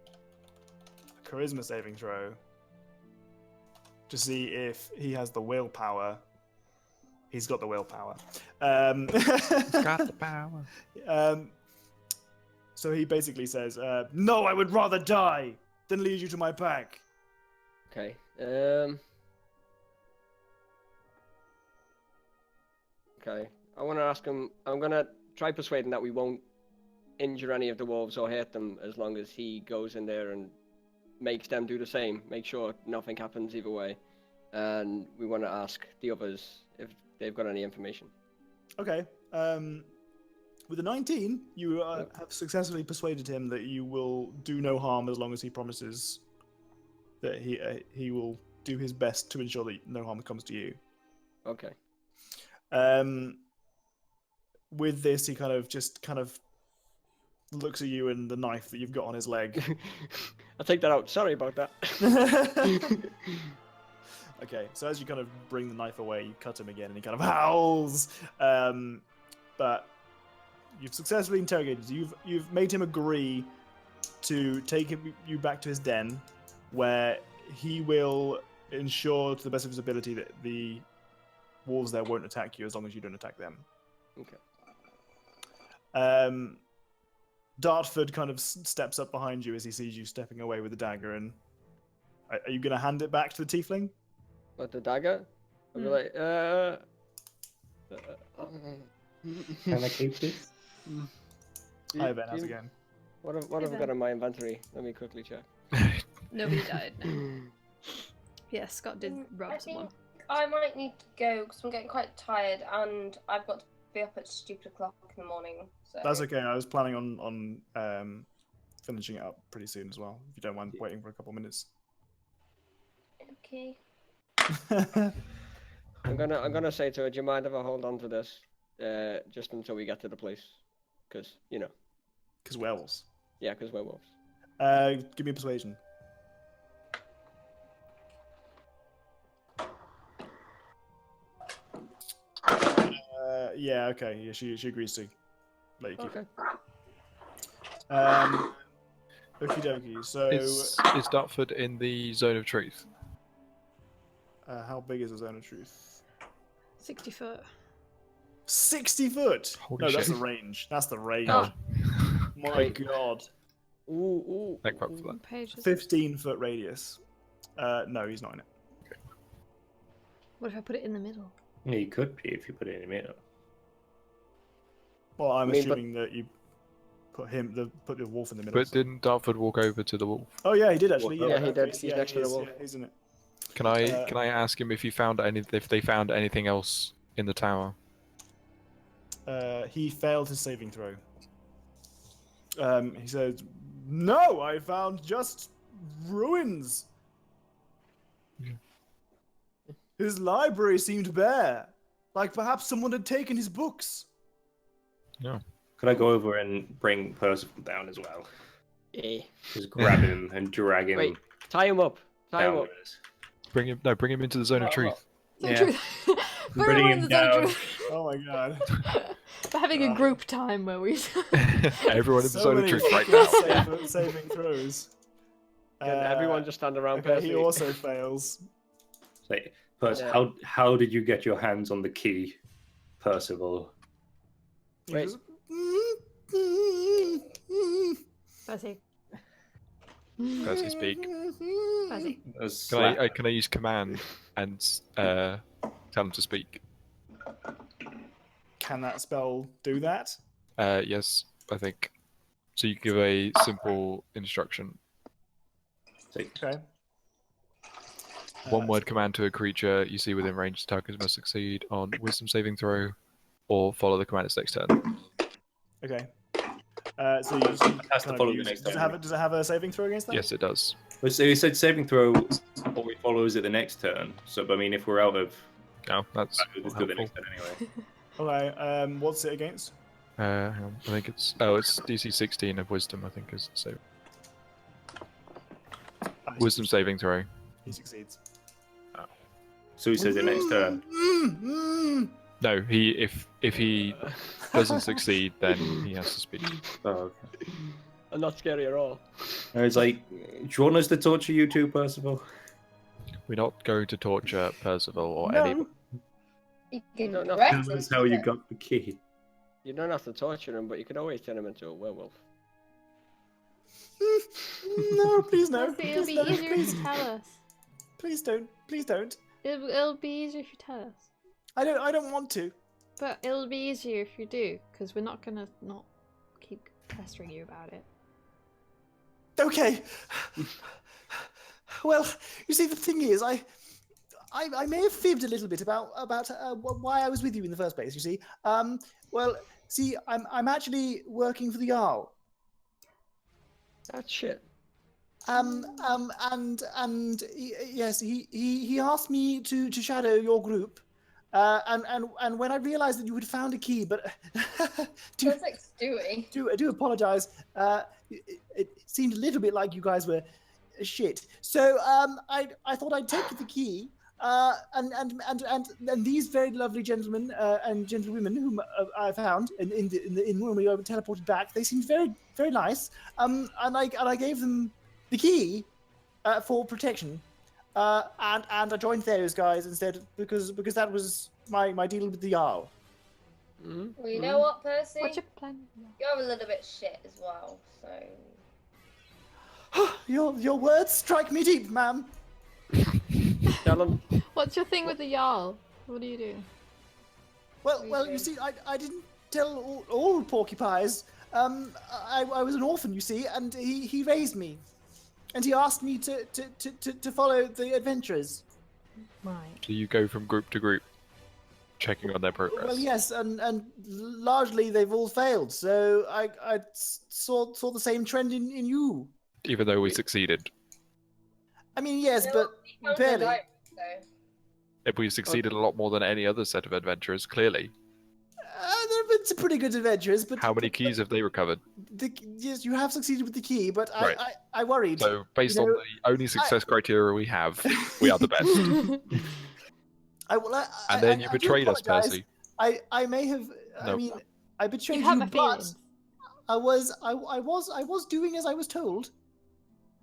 a charisma saving throw to see if he has the willpower. He's got the willpower. He's got the power. So he basically says, "No, I would rather die than lead you to my pack." Okay. Okay. I want to ask him. I'm gonna try persuading that we won't injure any of the wolves or hurt them as long as he goes in there and makes them do the same. Make sure nothing happens either way. And we want to ask the others if they've got any information. Okay. With a 19, you have successfully persuaded him that you will do no harm as long as he promises that he will do his best to ensure that no harm comes to you. Okay. With this, he kind of looks at you and the knife that you've got on his leg. I'll take that out. Sorry about that. Okay, so as you kind of bring the knife away, you cut him again, and he kind of howls. But you've successfully interrogated. You've made him agree to take you back to his den, where he will ensure to the best of his ability that the wolves there won't attack you as long as you don't attack them. Okay. Dartford kind of steps up behind you as he sees you stepping away with the dagger, and are you going to hand it back to the tiefling? But the dagger? I'll be like, Can I keep this? Hi Ben, how's it going? What have I got in my inventory? Let me quickly check. Nobody died. Yeah, Scott did rob I someone. think I might need to go because I'm getting quite tired and I've got to be up at stupid o'clock in the morning. So. That's okay. I was planning on finishing it up pretty soon as well. If you don't mind waiting for a couple minutes. Okay. I'm gonna say to her, do you mind if I hold on to this, just until we get to the place, because Because werewolves. Yeah, because werewolves. Give me a persuasion. Yeah. Okay. Yeah, she agrees to let you keep. Okay. Okie dokie. So Is Dartford in the zone of truth? how big is the zone of truth? 60 foot. 60 foot. Holy No, that's shit. the range. That's the range. Oh. My Wait. God. Ooh. Thank God for that. What page is it? 15-foot radius. No, he's not in it. What if I put it in the middle? Yeah, you could be if you put it in the middle. Well, I'm I mean, but- assuming that you put the wolf in the middle. But didn't Dartford walk over to the wolf? Oh yeah, he did actually. Yeah, he did. He's Yeah, next to the is, wolf. Yeah, he's in it. Can I ask him if they found anything else in the tower? He failed his saving throw. He said, "No, I found just ruins. His library seemed bare, like perhaps someone had taken his books." No. Could I go over and bring Percival down as well? Yeah. Just grab him and drag him Wait, tie him up. Tie him up. downwards. Bring him into the zone of truth. Zone Yeah. truth. Put Bring everyone in him the zone of down. truth. Oh my god. We're having a group time where we. Everyone in the zone of many truth right fucking now. saving throws. Can everyone just stand around Okay, Percy? he also fails. Like, Percy, Yeah. how did you get your hands on the key, Percival? He Wait. just- Percy. Percy, speak. Percy. Can I use command and tell him to speak? Can that spell do that? Yes, I think. So you give a simple instruction. Okay. One word command to a creature you see within range. Targets must succeed on Wisdom saving throw, or follow the command its next turn. Okay. So you just Has to kind of follow the use- next does turn. it have a saving throw against that? Yes, it does. So you said saving throw, or we follows it the next turn. So, but I mean, if we're out of, No, that's we'll not do the helpful. next turn anyway. Okay. What's it against? Hang on. I think it's DC 16 of Wisdom. I think is so. Wisdom saving throw. He succeeds. So he says it next turn. No, if he doesn't succeed, then he has to speak. Oh, okay. I'm not scary at all. I was like, do you want us to torture you too, Percival? We're not going to torture Percival or No. any. You can No, no, threaten Tell us how you him. got the key. You don't have to torture him, but you can always turn him into a werewolf. No, please no. Percy, it'll Please be no. easier if Please, you tell us. please don't. Please don't. It'll be easier if you tell us. I don't want to. But it'll be easier if you do, because we're not gonna not keep pestering you about it. Okay. Well, you see, the thing is, I may have fibbed a little bit about why I was with you in the first place. You see, well, see, I'm actually working for the Jarl. That's shit. Yes, he asked me to shadow your group, and when I realised that you had found a key, but Sounds like Stewie. I do apologise. It seemed a little bit like you guys were shit. So I thought I'd take the key. And these very lovely gentlemen and gentlewomen whom I found in when we were teleported back, they seemed very very nice. And I gave them the key for protection. And I joined those guys instead because that was my deal with the Jarl. Well, you know what, Percy? What's your plan? You're a little bit shit as well, so. Your words strike me deep, ma'am. Tell him. What's your thing with the Jarl? What do you do? Well, you see, I didn't tell all porcupines. I was an orphan, you see, and he raised me, and he asked me to follow the adventurers. Right. So you go from group to group, checking on their progress. Well, yes, and largely they've all failed. So I saw the same trend in you. Even though we succeeded. I mean, yes, You know but what? You found barely. the diary, so. If we succeeded a lot more than any other set of adventurers, clearly. There have been some pretty good adventures, but How many keys have they recovered? Yes, you have succeeded with the key, but Right. I worried. So, based You on know, the only success criteria we have, we are the best. And then you I do betrayed us, apologise. Percy. I may have. I Nope. mean, I betrayed You you, have my but feelings. I was doing as I was told.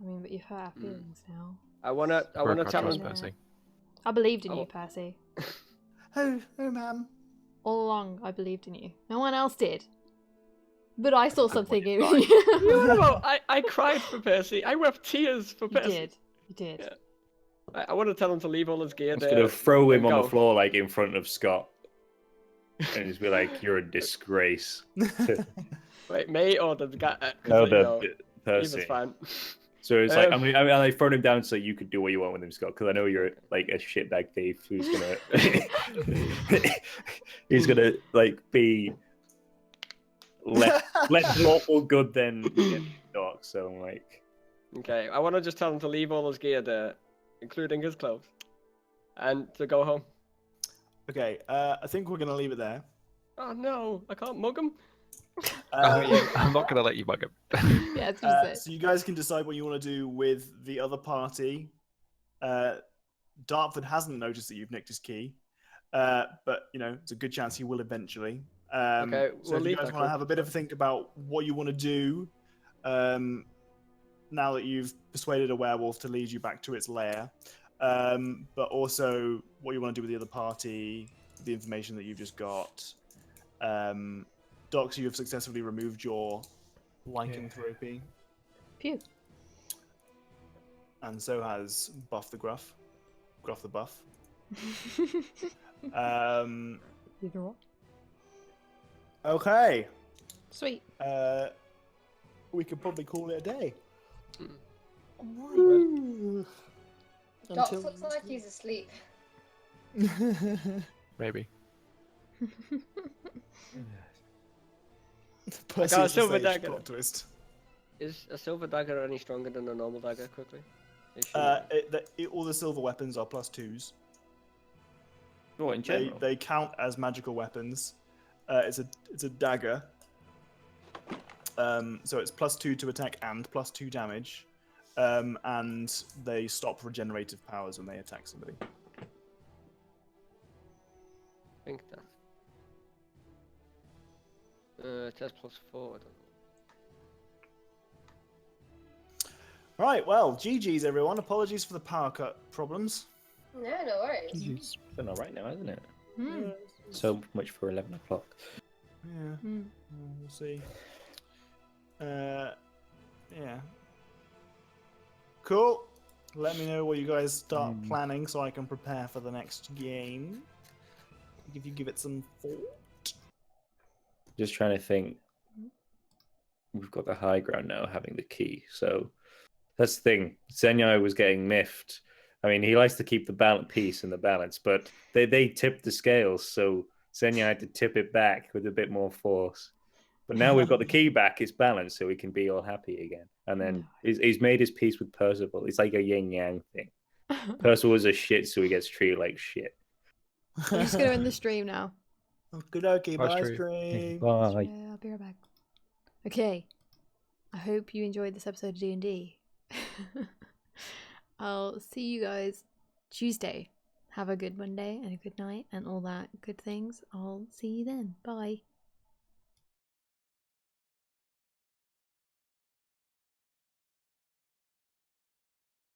I mean, but you've hurt our feelings now. I wanna Broke our tell trust, him. Percy. I believed in Oh. you, Percy. Oh, ma'am. All along, I believed in you. No one else did. But I saw something in You you. know, I cried for Percy. I wept tears for You Percy. did. You did. Yeah. I want to tell him to leave all his gear I'm there. just gonna throw him and on go. the floor like in front of Scott, and just be like, "You're a disgrace." Wait, me or the guy? No, Percy. Percy. Either's fine. So it's like Um, I've thrown him down so you could do what you want with him, Scott, because I know you're like a shitbag thief who's gonna he's gonna like be less lawful good than dark. So I'm like, Okay, I want to just tell him to leave all his gear there, including his clothes, and to go home. Okay, I think we're gonna leave it there. Oh no, I can't mug him. I'm not going to let you mug him. Yeah, it's just it. So you guys can decide what you want to do with the other party. Dartford hasn't noticed that you've nicked his key, but it's a good chance he will eventually. Okay, So we'll if you leave guys that want to group. have a bit of a think about what you want to do, now that you've persuaded a werewolf to lead you back to its lair, but also what you want to do with the other party, the information that you've just got. Dox, you have successfully removed your lycanthropy. Phew. And so has Buff the Gruff. Gruff the Buff. Um, Either or. okay. Sweet. We could probably call it a day. Doc looks like he's asleep. Maybe. Percy got a is the silver sage dagger. plot twist. Is a silver dagger any stronger than a normal dagger? Quickly. All the silver weapons are +2s. What in general? They count as magical weapons. It's a dagger. So it's +2 to attack and +2 damage. And they stop regenerative powers when they attack somebody. I think that. It has +4. I don't know. Right, well, GG's everyone. Apologies for the power cut problems. No, no worries. Jeez. Been all right now, hasn't it? Hmm. So much for 11 o'clock. Yeah, Hmm. we'll see. Yeah. Cool. Let me know what you guys start planning so I can prepare for the next game. If you give it some thought. Just trying to think. We've got the high ground now, having the key. So that's the thing. Zenyo was getting miffed. I mean, he likes to keep the peace and the balance, but they tipped the scales, so Zenyo had to tip it back with a bit more force. But now we've got the key back, it's balanced, so we can be all happy again. And then he's made his peace with Percival. It's like a yin-yang thing. Percival is a shit, so he gets treated like shit. I'm just gonna end the stream now. Okay, Bye, bye, stream. stream. Bye. Yeah, I'll be right back. Okay. I hope you enjoyed this episode of D&D. I'll see you guys Tuesday. Have a good Monday and a good night and all that good things. I'll see you then. Bye.